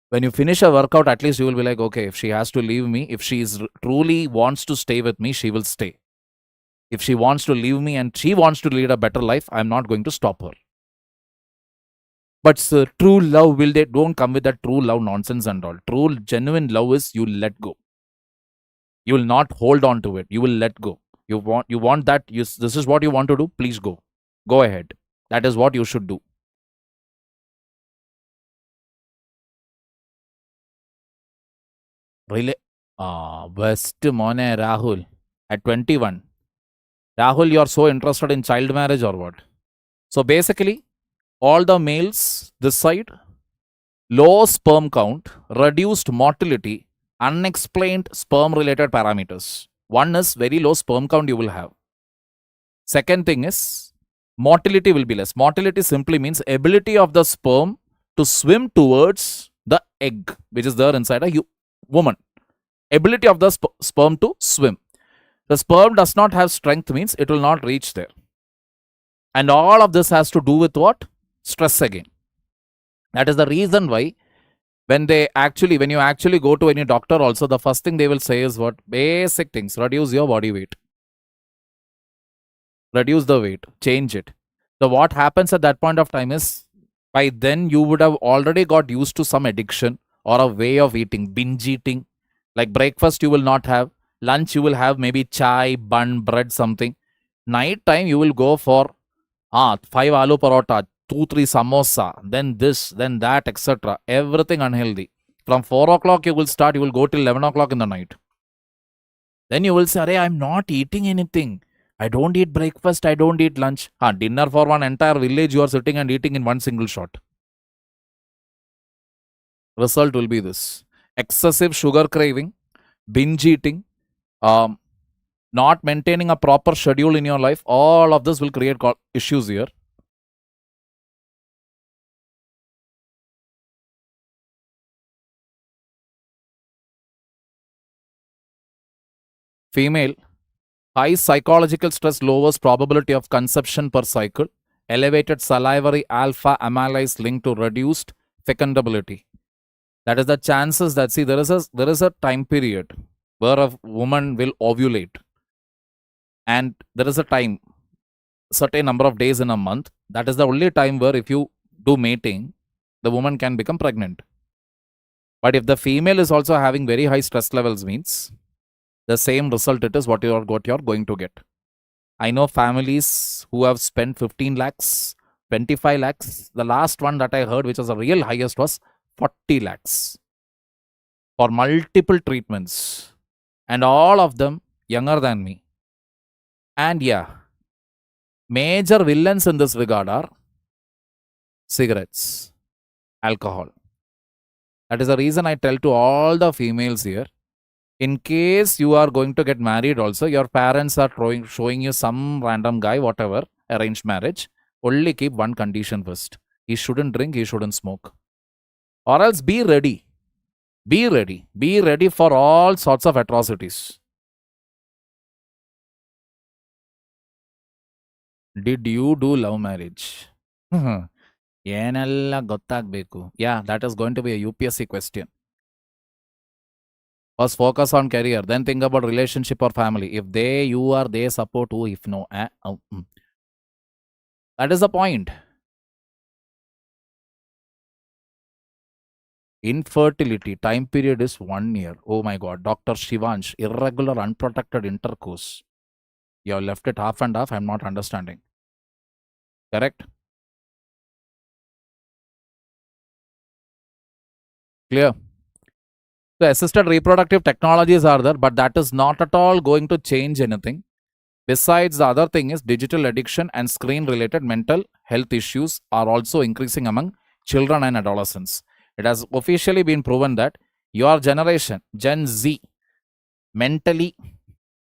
When you finish a workout, at least you will be like, okay, if she has to leave me, if she is truly wants to stay with me, she will stay. If she wants to leave me and she wants to lead a better life, I'm not going to stop her. But true love, they don't come with that true love nonsense and all. True, genuine love is you let go. You will not hold on to it. You will let go. You want that. This is what you want to do. Please go. Go ahead. That is what you should do. Really? Best mone Rahul. At 21. Rahul, you are so interested in child marriage or what? So basically, all the males this side, low sperm count, reduced motility, unexplained sperm related parameters. One is very low sperm count you will have. Second thing is motility will be less. Motility simply means ability of the sperm to swim towards the egg, which is there inside a woman. Ability of the sperm to swim. The sperm does not have strength means it will not reach there. And all of this has to do with what? Stress again. That is the reason why when you actually go to any doctor also, the first thing they will say is what? Basic things. Reduce your body weight. Reduce the weight. Change it. So what happens at that point of time is, by then you would have already got used to some addiction or a way of eating, binge eating. Like breakfast you will not have. Lunch you will have maybe chai, bun, bread, something. Night time you will go for 5 aloo parota, 2-3 samosa, then this, then that, etc. Everything unhealthy. From 4 o'clock you will start, you will go till 11 o'clock in the night. Then you will say, Arey, I'm not eating anything. I don't eat breakfast, I don't eat lunch. Dinner for one entire village you are sitting and eating in one single shot. Result will be this. Excessive sugar craving, binge eating, not maintaining a proper schedule in your life. All of this will create issues here. Female, high psychological stress lowers probability of conception per cycle. Elevated salivary alpha amylase linked to reduced fecundability. That is the chances that, see, there is a time period where a woman will ovulate. And there is a time, certain number of days in a month. That is the only time where if you do mating, the woman can become pregnant. But if the female is also having very high stress levels means, the same result it is what you're going to get. I know families who have spent 15 lakhs, 25 lakhs. The last one that I heard, which was the real highest, was 40 lakhs for multiple treatments. And all of them younger than me. And yeah, major villains in this regard are cigarettes, alcohol. That is the reason I tell to all the females here, in case you are going to get married also, your parents are showing you some random guy, whatever, arranged marriage, only keep one condition first. He shouldn't drink, he shouldn't smoke. Or else be ready. Be ready. Be ready for all sorts of atrocities. Did you do love marriage? Yeah, that is going to be a UPSC question. First focus on career, then think about relationship or family. If they support you, if no. That is the point. Infertility, time period is 1 year. Oh my God. Dr. Shivansh, irregular unprotected intercourse. You have left it half and half. I'm not understanding. Correct? Clear? The assisted reproductive technologies are there, but that is not at all going to change anything. Besides, the other thing is digital addiction and screen-related mental health issues are also increasing among children and adolescents. It has officially been proven that your generation, Gen Z, mentally,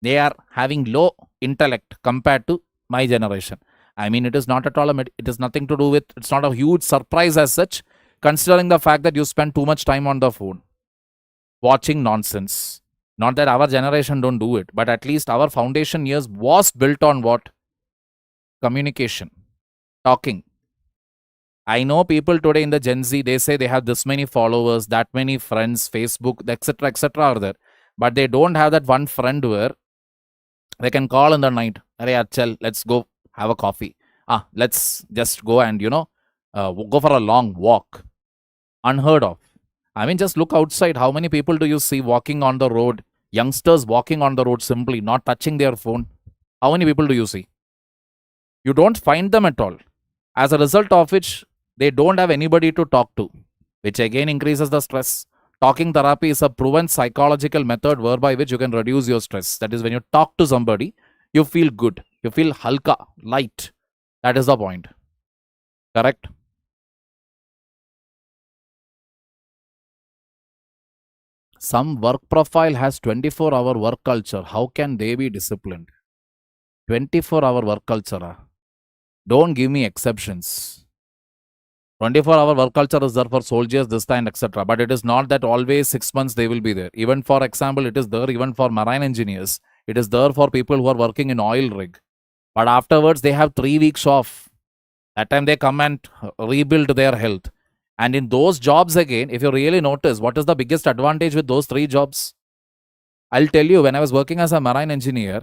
they are having low intellect compared to my generation. I mean, it is not at all, it is nothing to do with, it's not a huge surprise as such. considering the fact that you spend too much time on the phone watching nonsense. Not that our generation don't do it, but at least our foundation years was built on what? Communication, talking. I know people today in the Gen Z, they say they have this many followers, that many friends, Facebook, etc. are there. But they don't have that one friend where they can call in the night. Arey, chal, let's go have a coffee. Let's just go and, go for a long walk. Unheard of. I mean, just look outside. How many people do you see walking on the road? Youngsters walking on the road simply, not touching their phone. How many people do you see? You don't find them at all. As a result of which, they don't have anybody to talk to, which again increases the stress. Talking therapy is a proven psychological method whereby which you can reduce your stress. That is, when you talk to somebody, you feel good. You feel halka, light. That is the point. Correct? Some work profile has 24-hour work culture. How can they be disciplined? 24-hour work culture. Don't give me exceptions. 24-hour work culture is there for soldiers, this time, etc. But it is not that always 6 months they will be there. Even for example, it is there even for marine engineers. It is there for people who are working in oil rig. But afterwards, they have 3 weeks off. That time they come and rebuild their health. And in those jobs again, if you really notice, what is the biggest advantage with those 3 jobs? I'll tell you, when I was working as a marine engineer,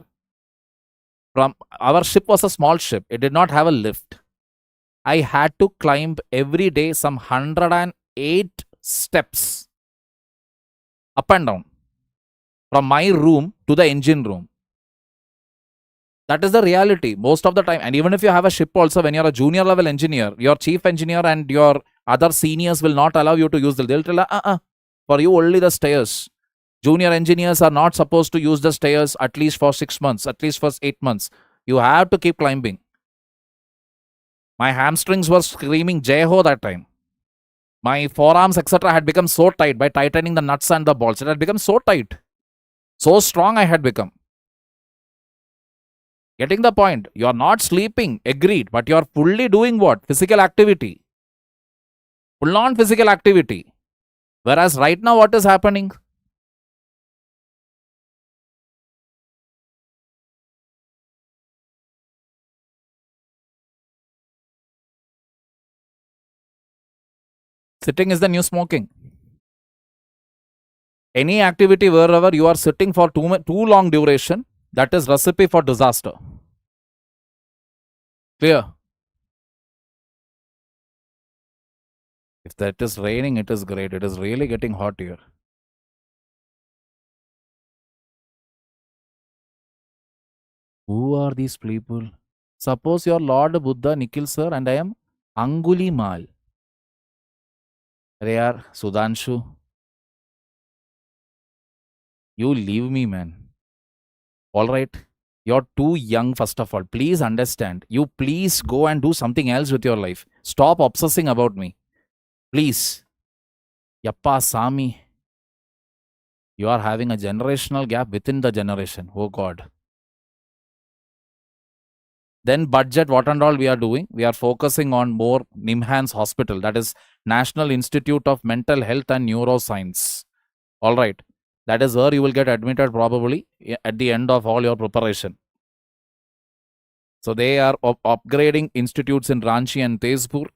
our ship was a small ship. It did not have a lift. I had to climb every day some 108 steps up and down from my room to the engine room. That is the reality most of the time. And even if you have a ship also, when you're a junior level engineer, your chief engineer and your other seniors will not allow you to use they'll tell, for you only the stairs. Junior engineers are not supposed to use the stairs at least for 6 months, at least for 8 months. You have to keep climbing. My hamstrings were screaming Jai Ho that time. My forearms, etc. had become so tight by tightening the nuts and the bolts. It had become so tight. So strong I had become. Getting the point. You are not sleeping, agreed, but you are fully doing what? Physical activity. Full on physical activity. Whereas right now, what is happening? Sitting is the new smoking. Any activity wherever you are sitting for too long duration, that is recipe for disaster. Clear? If that is raining, it is great. It is really getting hot here. Who are these people? Suppose you are Lord Buddha, Nikhil Sir, and I am Anguli Mal. They are Sudhanshu. You leave me, man. All right. You're too young, first of all. Please understand. You please go and do something else with your life. Stop obsessing about me. Please. Yappa Sami. You are having a generational gap within the generation. Oh God. Then budget, what and all we are doing? We are focusing on more NIMHANS Hospital. That is National Institute of Mental Health and Neuroscience. All right. That is where you will get admitted probably at the end of all your preparation. So they are upgrading institutes in Ranchi and Tezpur.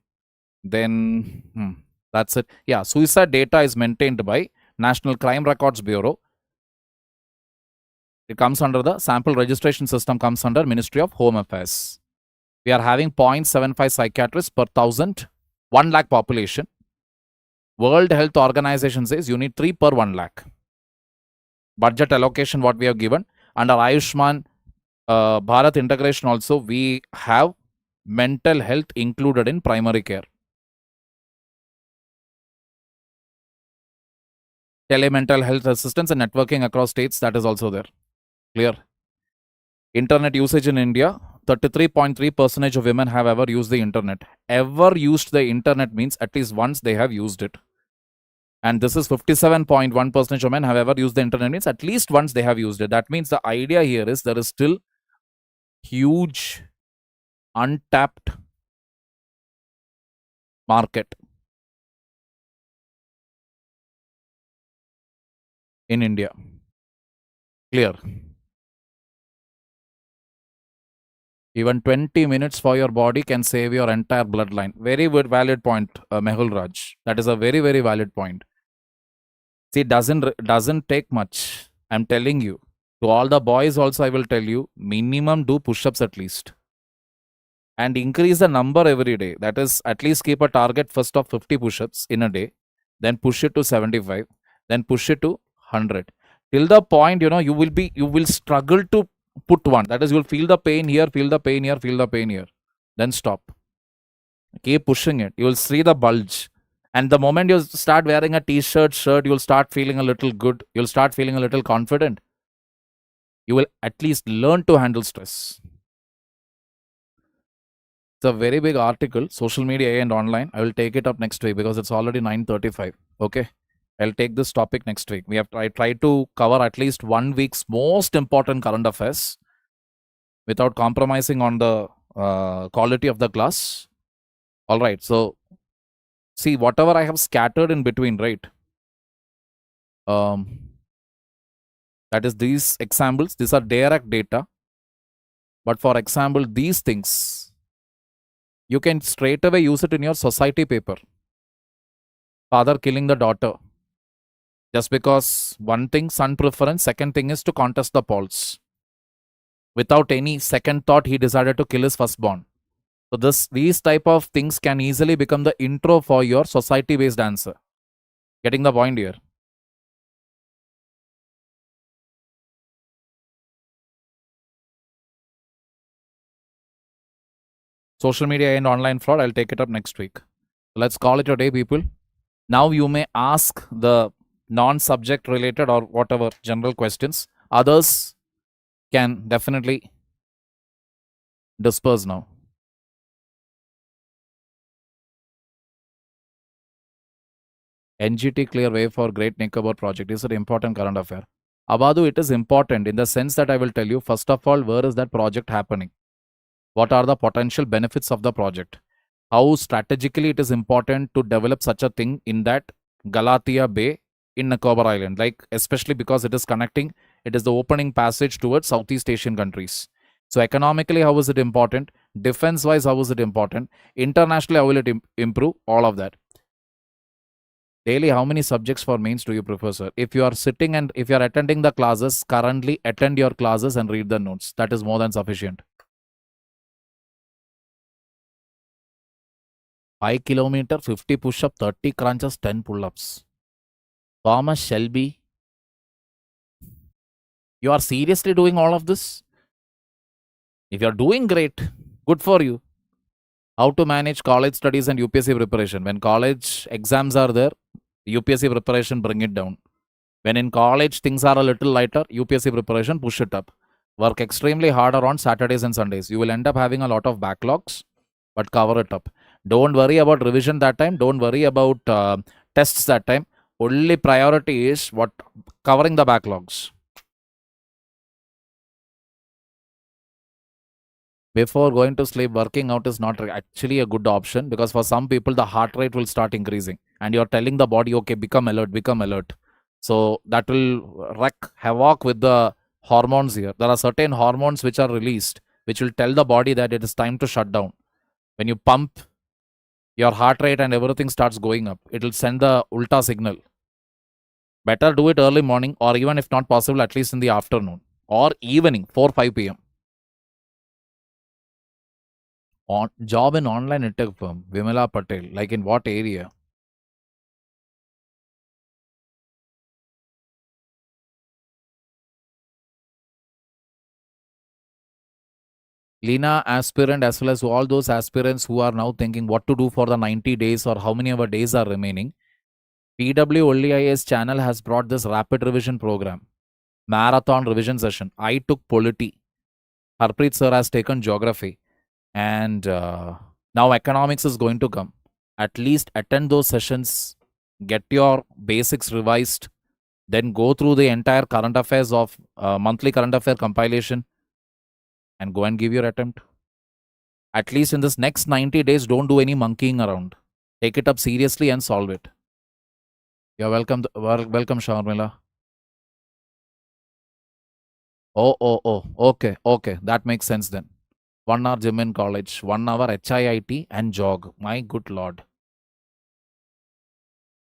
Then that's it. Yeah, suicide data is maintained by National Crime Records Bureau. It comes under the sample registration system, comes under Ministry of Home Affairs. We are having 0.75 psychiatrists per 1 lakh population. World Health Organization says you need 3 per 1 lakh. Budget allocation what we have given. Under Ayushman Bharat integration also, we have mental health included in primary care. Telemental health assistance and networking across states, that is also there. Clear? Internet usage in India, 33.3% of women have ever used the internet. Ever used the internet means at least once they have used it. And this is 57.1% of men have ever used the internet means at least once they have used it. That means the idea here is there is still huge untapped market. in India. Clear. Even 20 minutes for your body can save your entire bloodline. Very good, valid point, Mehul Raj. That is a very, very valid point. See, doesn't take much. I'm telling you. To all the boys also, I will tell you, minimum do push-ups at least. And increase the number every day. That is, at least keep a target first of 50 push-ups in a day. Then push it to 75. Then push it to 100. Till the point, you will struggle to put one. That is, you'll feel the pain here, feel the pain here, feel the pain here. Then stop. Keep pushing it. You will see the bulge. And the moment you start wearing a t-shirt, shirt, you'll start feeling a little good. You'll start feeling a little confident. You will at least learn to handle stress. It's a very big article, social media and online. I will take it up next week because it's already 9:35. Okay. I'll take this topic next week. I tried to cover at least 1 week's most important current affairs without compromising on the quality of the class. All right. So, see, whatever I have scattered in between, right? That is these examples. These are direct data. But for example, these things, you can straight away use it in your society paper. Father killing the daughter. Just because one thing, son preference, second thing is to contest the polls. Without any second thought, he decided to kill his firstborn. So these type of things can easily become the intro for your society-based answer. Getting the point here? Social media and online fraud, I'll take it up next week. Let's call it a day, people. Now you may ask the non-subject related or whatever general questions. Others can definitely disperse now. NGT clear way for Great Nicobar project is an important current affair. Abadu, it is important in the sense that I will tell you, first of all, where is that project happening? What are the potential benefits of the project? How strategically it is important to develop such a thing in that Galatia Bay in Nicobar Island, like especially because it is connecting, it is the opening passage towards Southeast Asian countries. So economically, how is it important? Defense-wise, how is it important? Internationally, how will it improve? All of that. Daily, how many subjects for mains do you prefer, sir? If you are sitting and if you are attending the classes, currently attend your classes and read the notes. That is more than sufficient. 5 kilometer, 50 push-up, 30 crunches, 10 pull-ups. Thomas Shelby, you are seriously doing all of this? If you are doing great, good for you. How to manage college studies and UPSC preparation? When college exams are there, UPSC preparation, bring it down. When in college things are a little lighter, UPSC preparation, push it up. Work extremely harder on Saturdays and Sundays. You will end up having a lot of backlogs, but cover it up. Don't worry about revision that time. Don't worry about tests that time. Only priority is what covering the backlogs. Before going to sleep, working out is not actually a good option because for some people, the heart rate will start increasing and you're telling the body, okay, become alert, become alert. So that will wreak havoc with the hormones here. There are certain hormones which are released, which will tell the body that it is time to shut down. When you pump, your heart rate and everything starts going up. It will send the ulta signal. Better do it early morning or even if not possible, at least in the afternoon or evening, 4-5 p.m. On job in online edtech firm, Vimala Patel, like in what area? Lina aspirant as well as all those aspirants who are now thinking what to do for the 90 days or how many other days are remaining. PWOLIS channel has brought this rapid revision program, marathon revision session. I took polity. Harpreet sir has taken geography. And now economics is going to come. At least attend those sessions, get your basics revised, then go through the entire current affairs of monthly current affair compilation and go and give your attempt. At least in this next 90 days, don't do any monkeying around. Take it up seriously and solve it. You're welcome, Sharmila. Oh. Okay. That makes sense then. 1 hour gym in college, 1 hour HIIT and jog. My good lord.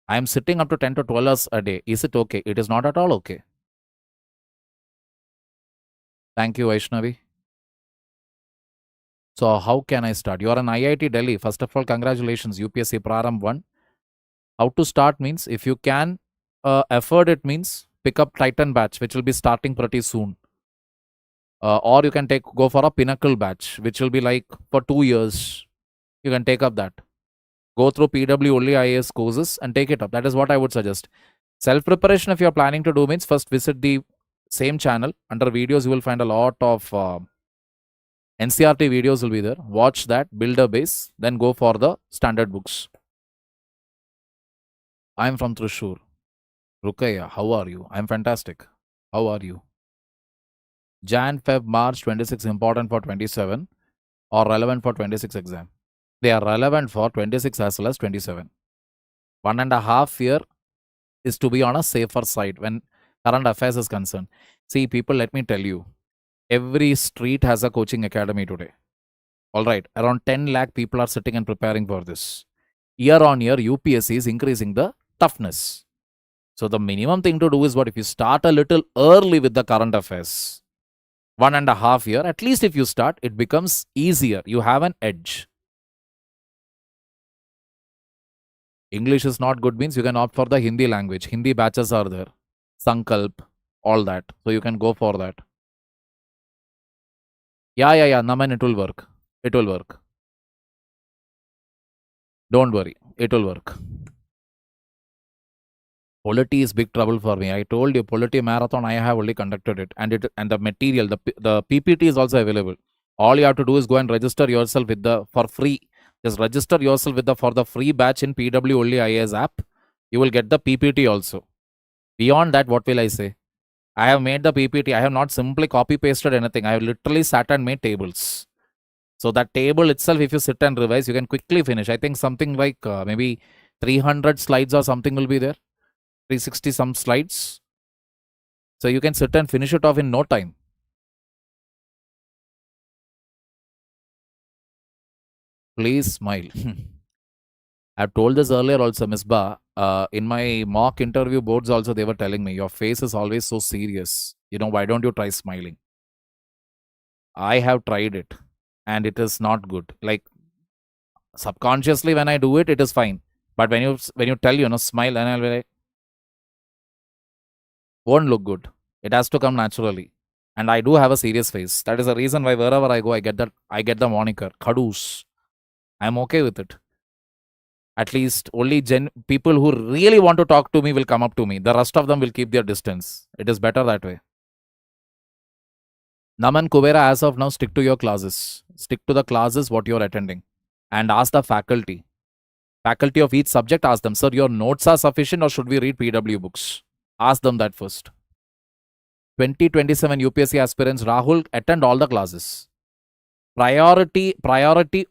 I am sitting up to 10 to 12 hours a day. Is it okay? It is not at all okay. Thank you, Vaishnavi. So, how can I start? You are an IIT Delhi. First of all, congratulations, UPSC Praram 1. How to start means if you can afford it means pick up Titan batch, which will be starting pretty soon. Or you can go for a Pinnacle batch, which will be like for 2 years. You can take up that. Go through PW only IAS courses and take it up. That is what I would suggest. Self preparation, if you are planning to do, means first visit the same channel. Under videos, you will find a lot of NCRT videos will be there. Watch that, build a base, then go for the standard books. I am from Thrissur. Rukaya, how are you? I am fantastic. How are you? Jan, Feb, March 26 important for 27 or relevant for 26 exam? They are relevant for 26 as well as 27. 1.5 year is to be on a safer side when current affairs is concerned. See, people, let me tell you, every street has a coaching academy today. All right, around 10 lakh people are sitting and preparing for this. Year on year, UPSC is increasing the toughness. So the minimum thing to do is what? If you start a little early with the current affairs, 1.5 year, at least if you start, it becomes easier. You have an edge. English is not good means you can opt for the Hindi language. Hindi batches are there. Sankalp, all that. So you can go for that. Yeah. Naman, it will work. It will work. Don't worry. It will work. Polity is big trouble for me. I told you, polity marathon, I have only conducted it. And the material, the PPT is also available. All you have to do is go and register yourself with for free. Just register yourself for the free batch in PW only IAS app. You will get the PPT also. Beyond that, what will I say? I have made the PPT. I have not simply copy pasted anything. I have literally sat and made tables. So that table itself, if you sit and revise, you can quickly finish. I think something like maybe 300 slides or something will be there. 360 some slides. So you can sit and finish it off in no time. Please smile. I've told this earlier also, Ms. Ba. In my mock interview boards also, they were telling me, your face is always so serious. Why don't you try smiling? I have tried it and it is not good. Like subconsciously when I do it, it is fine. But when you tell, smile, and I'll be like, won't look good. It has to come naturally. And I do have a serious face. That is the reason why wherever I go, I get the moniker, Khadus. I'm okay with it. At least only people who really want to talk to me will come up to me. The rest of them will keep their distance. It is better that way. Naman Kubera, as of now, stick to your classes. Stick to the classes what you're attending. And ask the faculty. Faculty of each subject, ask them, sir, your notes are sufficient or should we read PW books? Ask them that first. 2027 UPSC aspirants, Rahul, attend all the classes. Priority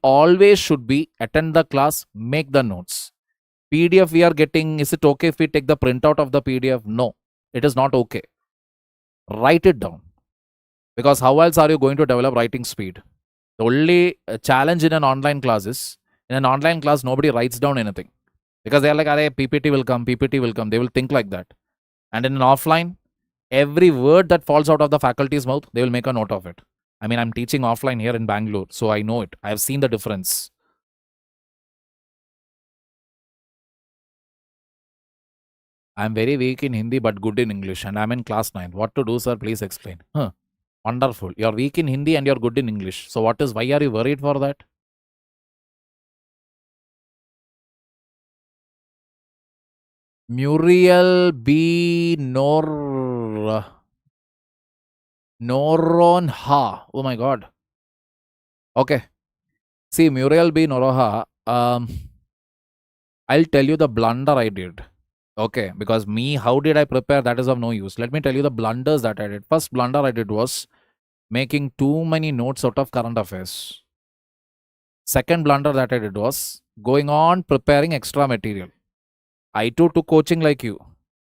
always should be attend the class, make the notes. PDF we are getting, is it okay if we take the printout of the PDF? No, it is not okay. Write it down. Because how else are you going to develop writing speed? The only challenge in an online class is, in an online class, nobody writes down anything. Because they are like, PPT will come. They will think like that. And in an offline, every word that falls out of the faculty's mouth, they will make a note of it. I mean, I'm teaching offline here in Bangalore, so I know it. I have seen the difference. I'm very weak in Hindi but good in English and I'm in class 9. What to do, sir? Please explain. Wonderful. You're weak in Hindi and you're good in English. So why are you worried for that? Muriel B. Noronha. Oh my God. Okay. See, Muriel B. Noronha. I'll tell you the blunder I did. Okay, because how did I prepare? That is of no use. Let me tell you the blunders that I did. First blunder I did was making too many notes out of current affairs. Second blunder that I did was going on preparing extra material. I too took coaching like you.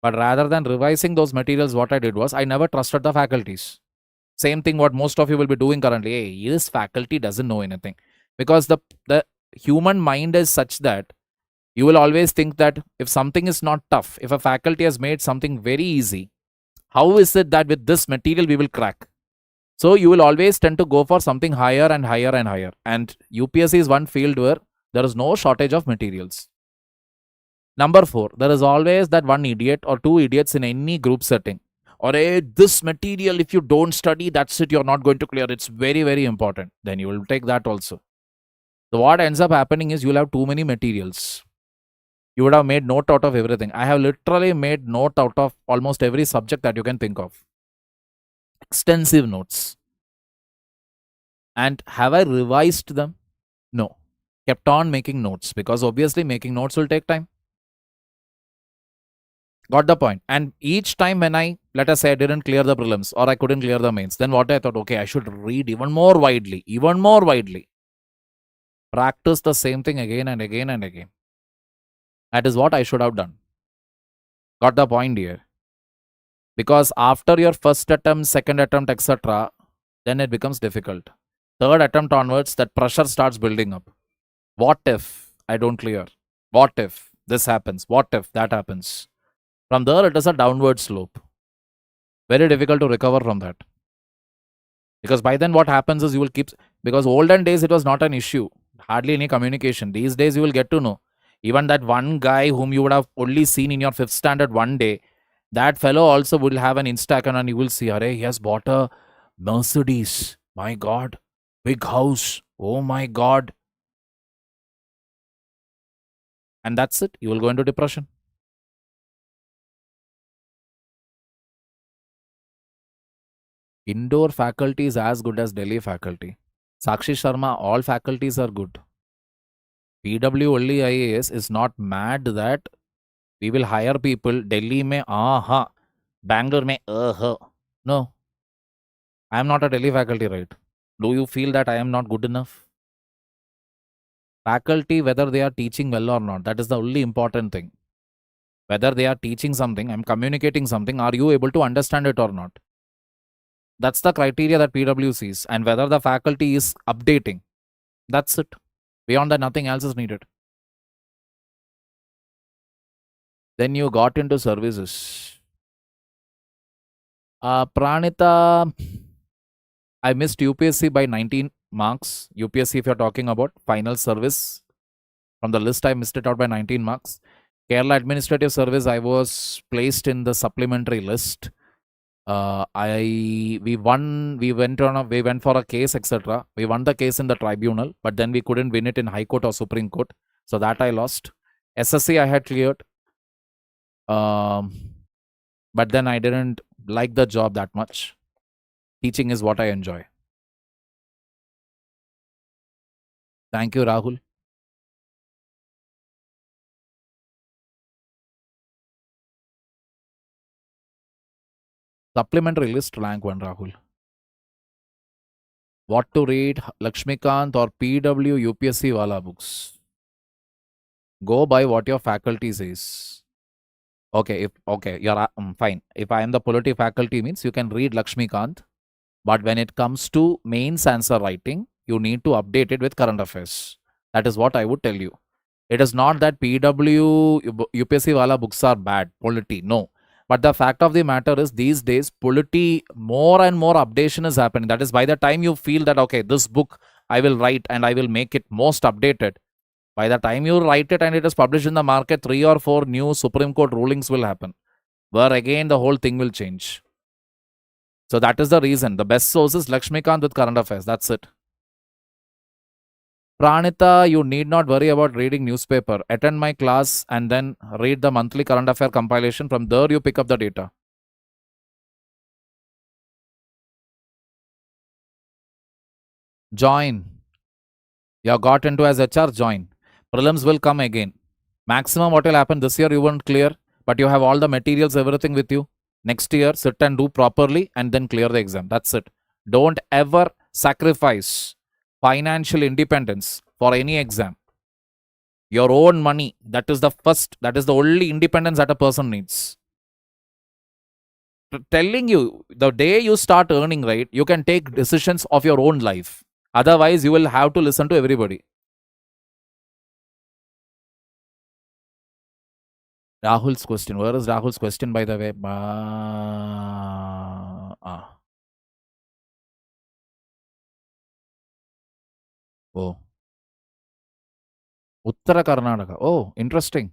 But rather than revising those materials, what I did was I never trusted the faculties. Same thing what most of you will be doing currently. Hey, this faculty doesn't know anything. Because the human mind is such that you will always think that if something is not tough, if a faculty has made something very easy, how is it that with this material we will crack? So you will always tend to go for something higher and higher and higher. And UPSC is one field where there is no shortage of materials. Number 4, there is always that one idiot or two idiots in any group setting. Or hey, this material, if you don't study, that's it, you're not going to clear. It's very, very important. Then you will take that also. So what ends up happening is you'll have too many materials. You would have made note out of everything. I have literally made note out of almost every subject that you can think of. Extensive notes. And have I revised them? No. Kept on making notes because obviously making notes will take time. Got the point. And each time when I, let us say I didn't clear the prelims or I couldn't clear the mains, then what I thought, okay, I should read even more widely. Practice the same thing again and again and again. That is what I should have done. Got the point here? Because after your first attempt, second attempt, etc., then it becomes difficult. Third attempt onwards, that pressure starts building up. What if I don't clear? What if this happens? What if that happens? From there, it is a downward slope. Very difficult to recover from that. Because by then what happens is you will keep, because olden days it was not an issue. Hardly any communication. These days you will get to know. Even that one guy whom you would have only seen in your 5th standard one day, that fellow also will have an Insta account and you will see, he has bought a Mercedes. My God. Big house. Oh my God. And that's it. You will go into depression. Indoor faculty is as good as Delhi faculty. Sakshi Sharma, all faculties are good. PW only IAS is not mad that we will hire people Delhi mein, Bangalore mein, No. I am not a Delhi faculty, right? Do you feel that I am not good enough? Faculty, whether they are teaching well or not, that is the only important thing. Whether they are teaching something, I am communicating something, are you able to understand it or not? That's the criteria that PW sees, and whether the faculty is updating. That's it. Beyond that, nothing else is needed. Then you got into services. Pranita, I missed UPSC by 19 marks. UPSC, if you're talking about final service, from the list, I missed it out by 19 marks. Kerala Administrative Service, I was placed in the supplementary list. We went for a case, etc. We won the case in the tribunal, but then we couldn't win it in High Court or Supreme Court. So that I lost. SSC I had cleared. But then I didn't like the job that much. Teaching is what I enjoy. Thank you, Rahul. Supplementary list, rank 1, Rahul. What to read, Lakshmikant or PW UPSC Wala books? Go by what your faculty says. Okay, you're fine. If I am the polity faculty means you can read Lakshmikant. But when it comes to mains answer writing, you need to update it with current affairs. That is what I would tell you. It is not that PW UPSC Wala books are bad, polity. No. But the fact of the matter is these days, polity, more and more updation is happening. That is by the time you feel that, okay, this book I will write and I will make it most updated. By the time you write it and it is published in the market, 3 or 4 new Supreme Court rulings will happen. Where again the whole thing will change. So that is the reason. The best source is Lakshmikant with current affairs. That's it. Pranita, you need not worry about reading newspaper. Attend my class and then read the monthly current affair compilation. From there, you pick up the data. Join. You have got into as HR, join. Prelims will come again. Maximum what will happen this year, you won't clear. But you have all the materials, everything with you. Next year, sit and do properly and then clear the exam. That's it. Don't ever sacrifice financial independence for any exam. Your own money, that is the only independence that a person needs. telling you, the day you start earning, right, you can take decisions of your own life. Otherwise, you will have to listen to everybody. Rahul's question. Where is Rahul's question, by the way? Oh. Uttara Karnataka. Oh, interesting.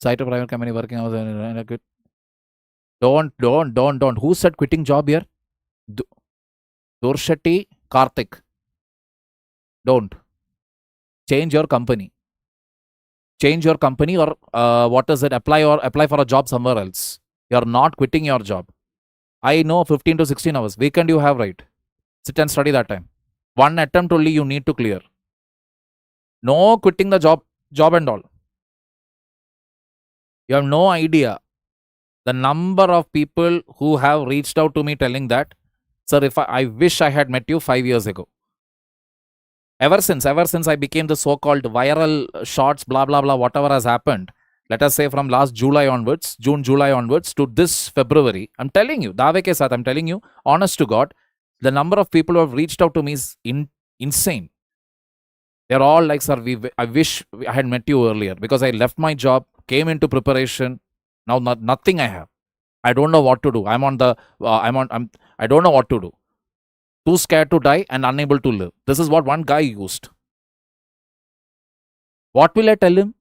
Site of private company working hours. Don't. Who said quitting job here? Dorshetti Karthik. Don't. Change your company. Change your company, or what is it? Apply for a job somewhere else. You're not quitting your job. I know 15 to 16 hours. Weekend you have, right? Sit and study that time. One attempt only you need to clear. No quitting the job and all. You have no idea the number of people who have reached out to me telling that, sir, if I wish I had met you 5 years ago. Ever since I became the so-called viral shots, blah, blah, blah, whatever has happened, let us say from last July onwards, June, July onwards to this February, I'm telling you, Dave ke saath, I'm telling you, honest to God, the number of people who have reached out to me is insane. They're all like, sir, I wish I had met you earlier, because I left my job, came into preparation. Now nothing I have. I don't know what to do. I don't know what to do. Too scared to die and unable to live. This is what one guy used. What will I tell him?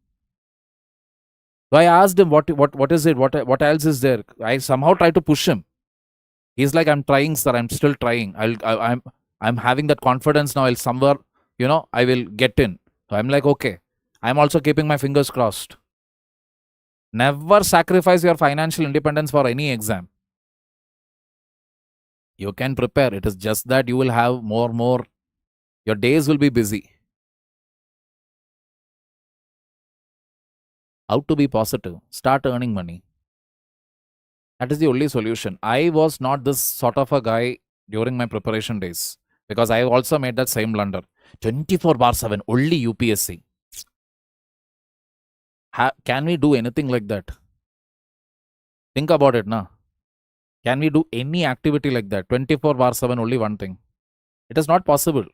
So I asked him, what is it? What else is there? I somehow try to push him. He's like, I'm trying, sir. I'm still trying. I'm having that confidence now. I'll somewhere, I will get in. So I'm like, okay. I'm also keeping my fingers crossed. Never sacrifice your financial independence for any exam. You can prepare. It is just that you will have more. Your days will be busy. How to be positive? Start earning money. That is the only solution. I was not this sort of a guy during my preparation days, because I also made that same blunder. 24/7, only UPSC. Can we do anything like that? Think about it, na. Can we do any activity like that? 24/7, only one thing. It is not possible.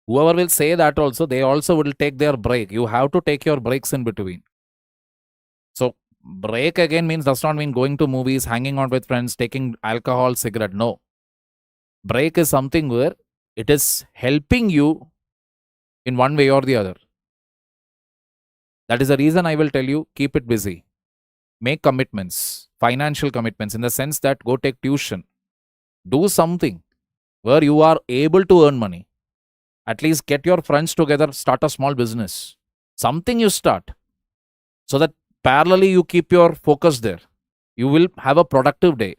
Whoever will say that also, they also will take their break. You have to take your breaks in between. So, break again does not mean going to movies, hanging out with friends, taking alcohol, cigarette. No. Break is something where it is helping you in one way or the other. That is the reason I will tell you, keep it busy. Make commitments, financial commitments, in the sense that go take tuition. Do something where you are able to earn money. At least get your friends together, start a small business. Something you start, so that parallelly you keep your focus there. You will have a productive day.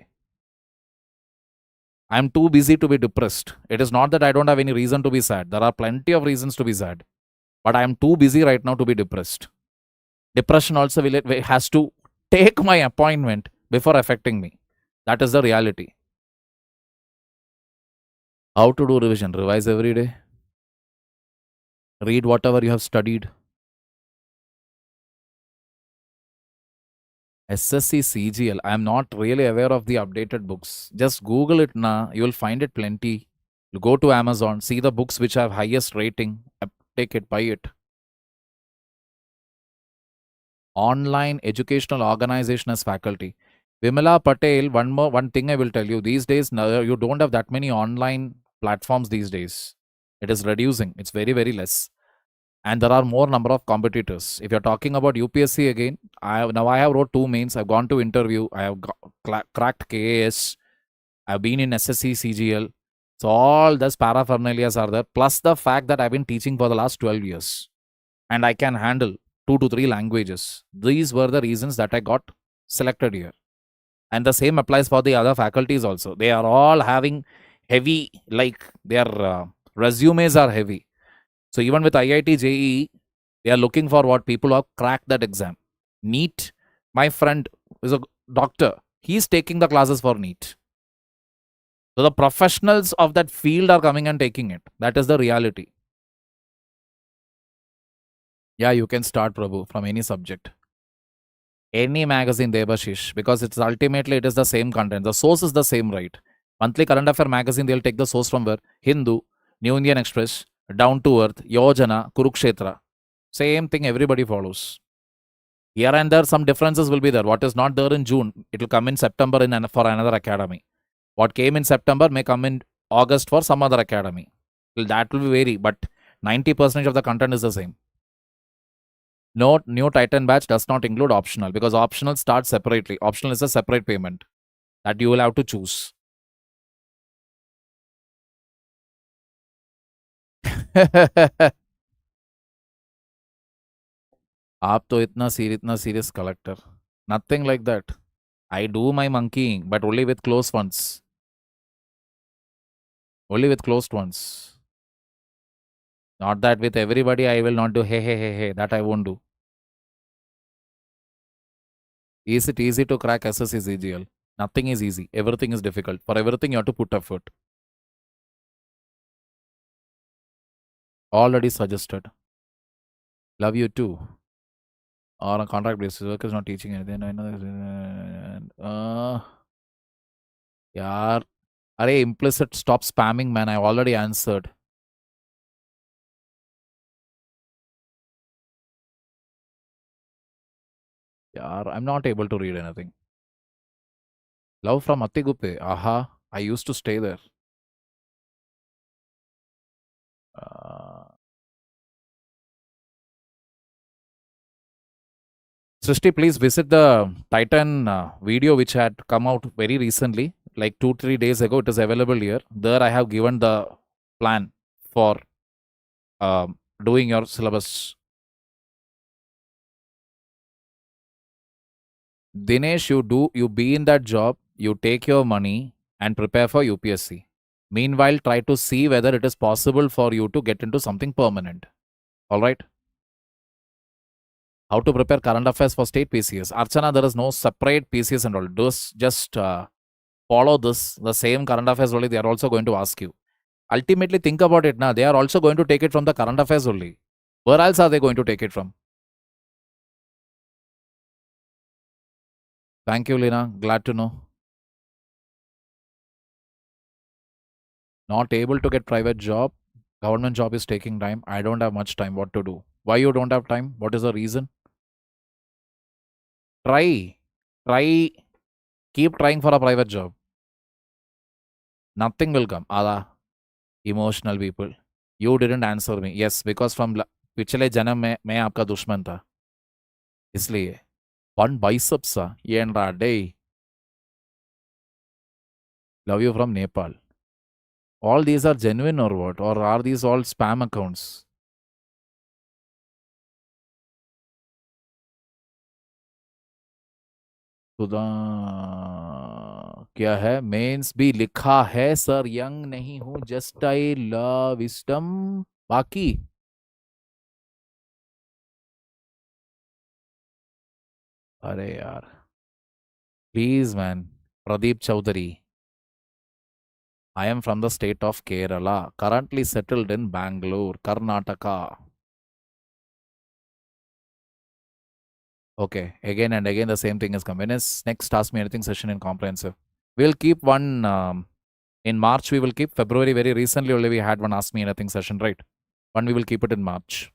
I am too busy to be depressed. It is not that I don't have any reason to be sad. There are plenty of reasons to be sad. But I am too busy right now to be depressed. Depression also has to take my appointment before affecting me. That is the reality. How to do revision? Revise every day. Read whatever you have studied. SSC CGL. I am not really aware of the updated books. Just Google it now. You will find it plenty. You go to Amazon, see the books which have highest rating. Take it, buy it. Online educational organization as faculty. Vimala Patel, one thing I will tell you. These days, you don't have that many online platforms these days. It is reducing. It's very, very less. And there are more number of competitors. If you're talking about UPSC again, I have wrote 2 mains. I've gone to interview. I have cracked KAS. I've been in SSC CGL. So all those paraphernalias are there. Plus the fact that I've been teaching for the last 12 years. And I can handle 2 to 3 languages. These were the reasons that I got selected here. And the same applies for the other faculties also. They are all having heavy, like their resumes are heavy. So even with IIT JEE, they are looking for what people who have cracked that exam. NEET, my friend is a doctor. He's taking the classes for NEET. So the professionals of that field are coming and taking it. That is the reality. Yeah, you can start, Prabhu, from any subject. Any magazine, Debashish, because it's ultimately it is the same content. The source is the same, right? Monthly current affair magazine, they'll take the source from where? Hindu, New Indian Express, Down to Earth, Yojana, Kurukshetra. Same thing everybody follows. Here and there, some differences will be there. What is not there in June, it will come in September for another academy. What came in September may come in August for some other academy. That will vary, but 90% of the content is the same. Note, new Titan batch does not include optional because optional starts separately. Optional is a separate payment that you will have to choose. आप तो इतना serious collector. Nothing like that. I do my monkeying, but only with close ones. Only with closed ones. Not that with everybody I will not do hey. That I won't do. Is it easy to crack SSC CGL? Nothing is easy. Everything is difficult. For everything you have to put effort. Already suggested. Love you too. Or on contract basis, work is not teaching anything. I know. Yaar. Arey, implicit, stop spamming, man. I already answered. Yaar, I'm not able to read anything. Love from Attiguppe. Aha. I used to stay there. Srishti, please visit the Titan video which had come out very recently, like 2-3 days ago. It is available here. There I have given the plan for doing your syllabus. Dinesh, you be in that job, you take your money and prepare for UPSC. Meanwhile, try to see whether it is possible for you to get into something permanent. All right? How to prepare current affairs for state PCS. Archana, there is no separate PCS and all. Just follow this. The same current affairs only they are also going to ask you. Ultimately, think about it now. They are also going to take it from the current affairs only. Where else are they going to take it from? Thank you, Lina. Glad to know. Not able to get private job. Government job is taking time. I don't have much time. What to do? Why you don't have time? What is the reason? Try. Keep trying for a private job. Nothing will come. Ada. Emotional people. You didn't answer me. Yes, because from पिछले जन्म में मैं आपका दुश्मन था इसलिए one biceps yenra day. Love you from Nepal. All these are genuine or what? Or are these all spam accounts? खुदा क्या है मेंस भी लिखा है सर यंग नहीं हूं जस्ट आई लव विस्डम बाकी अरे यार please man Pradeep Chaudhary I am from the state of Kerala, currently settled in Bangalore, Karnataka. Okay, again and again the same thing is coming. When is next Ask Me Anything session in comprehensive? We'll keep one in March. We will keep February. Very recently only we had one Ask Me Anything session, right? One we will keep it in March.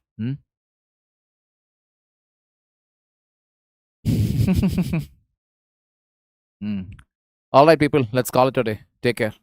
All right, people. Let's call it a day. Take care.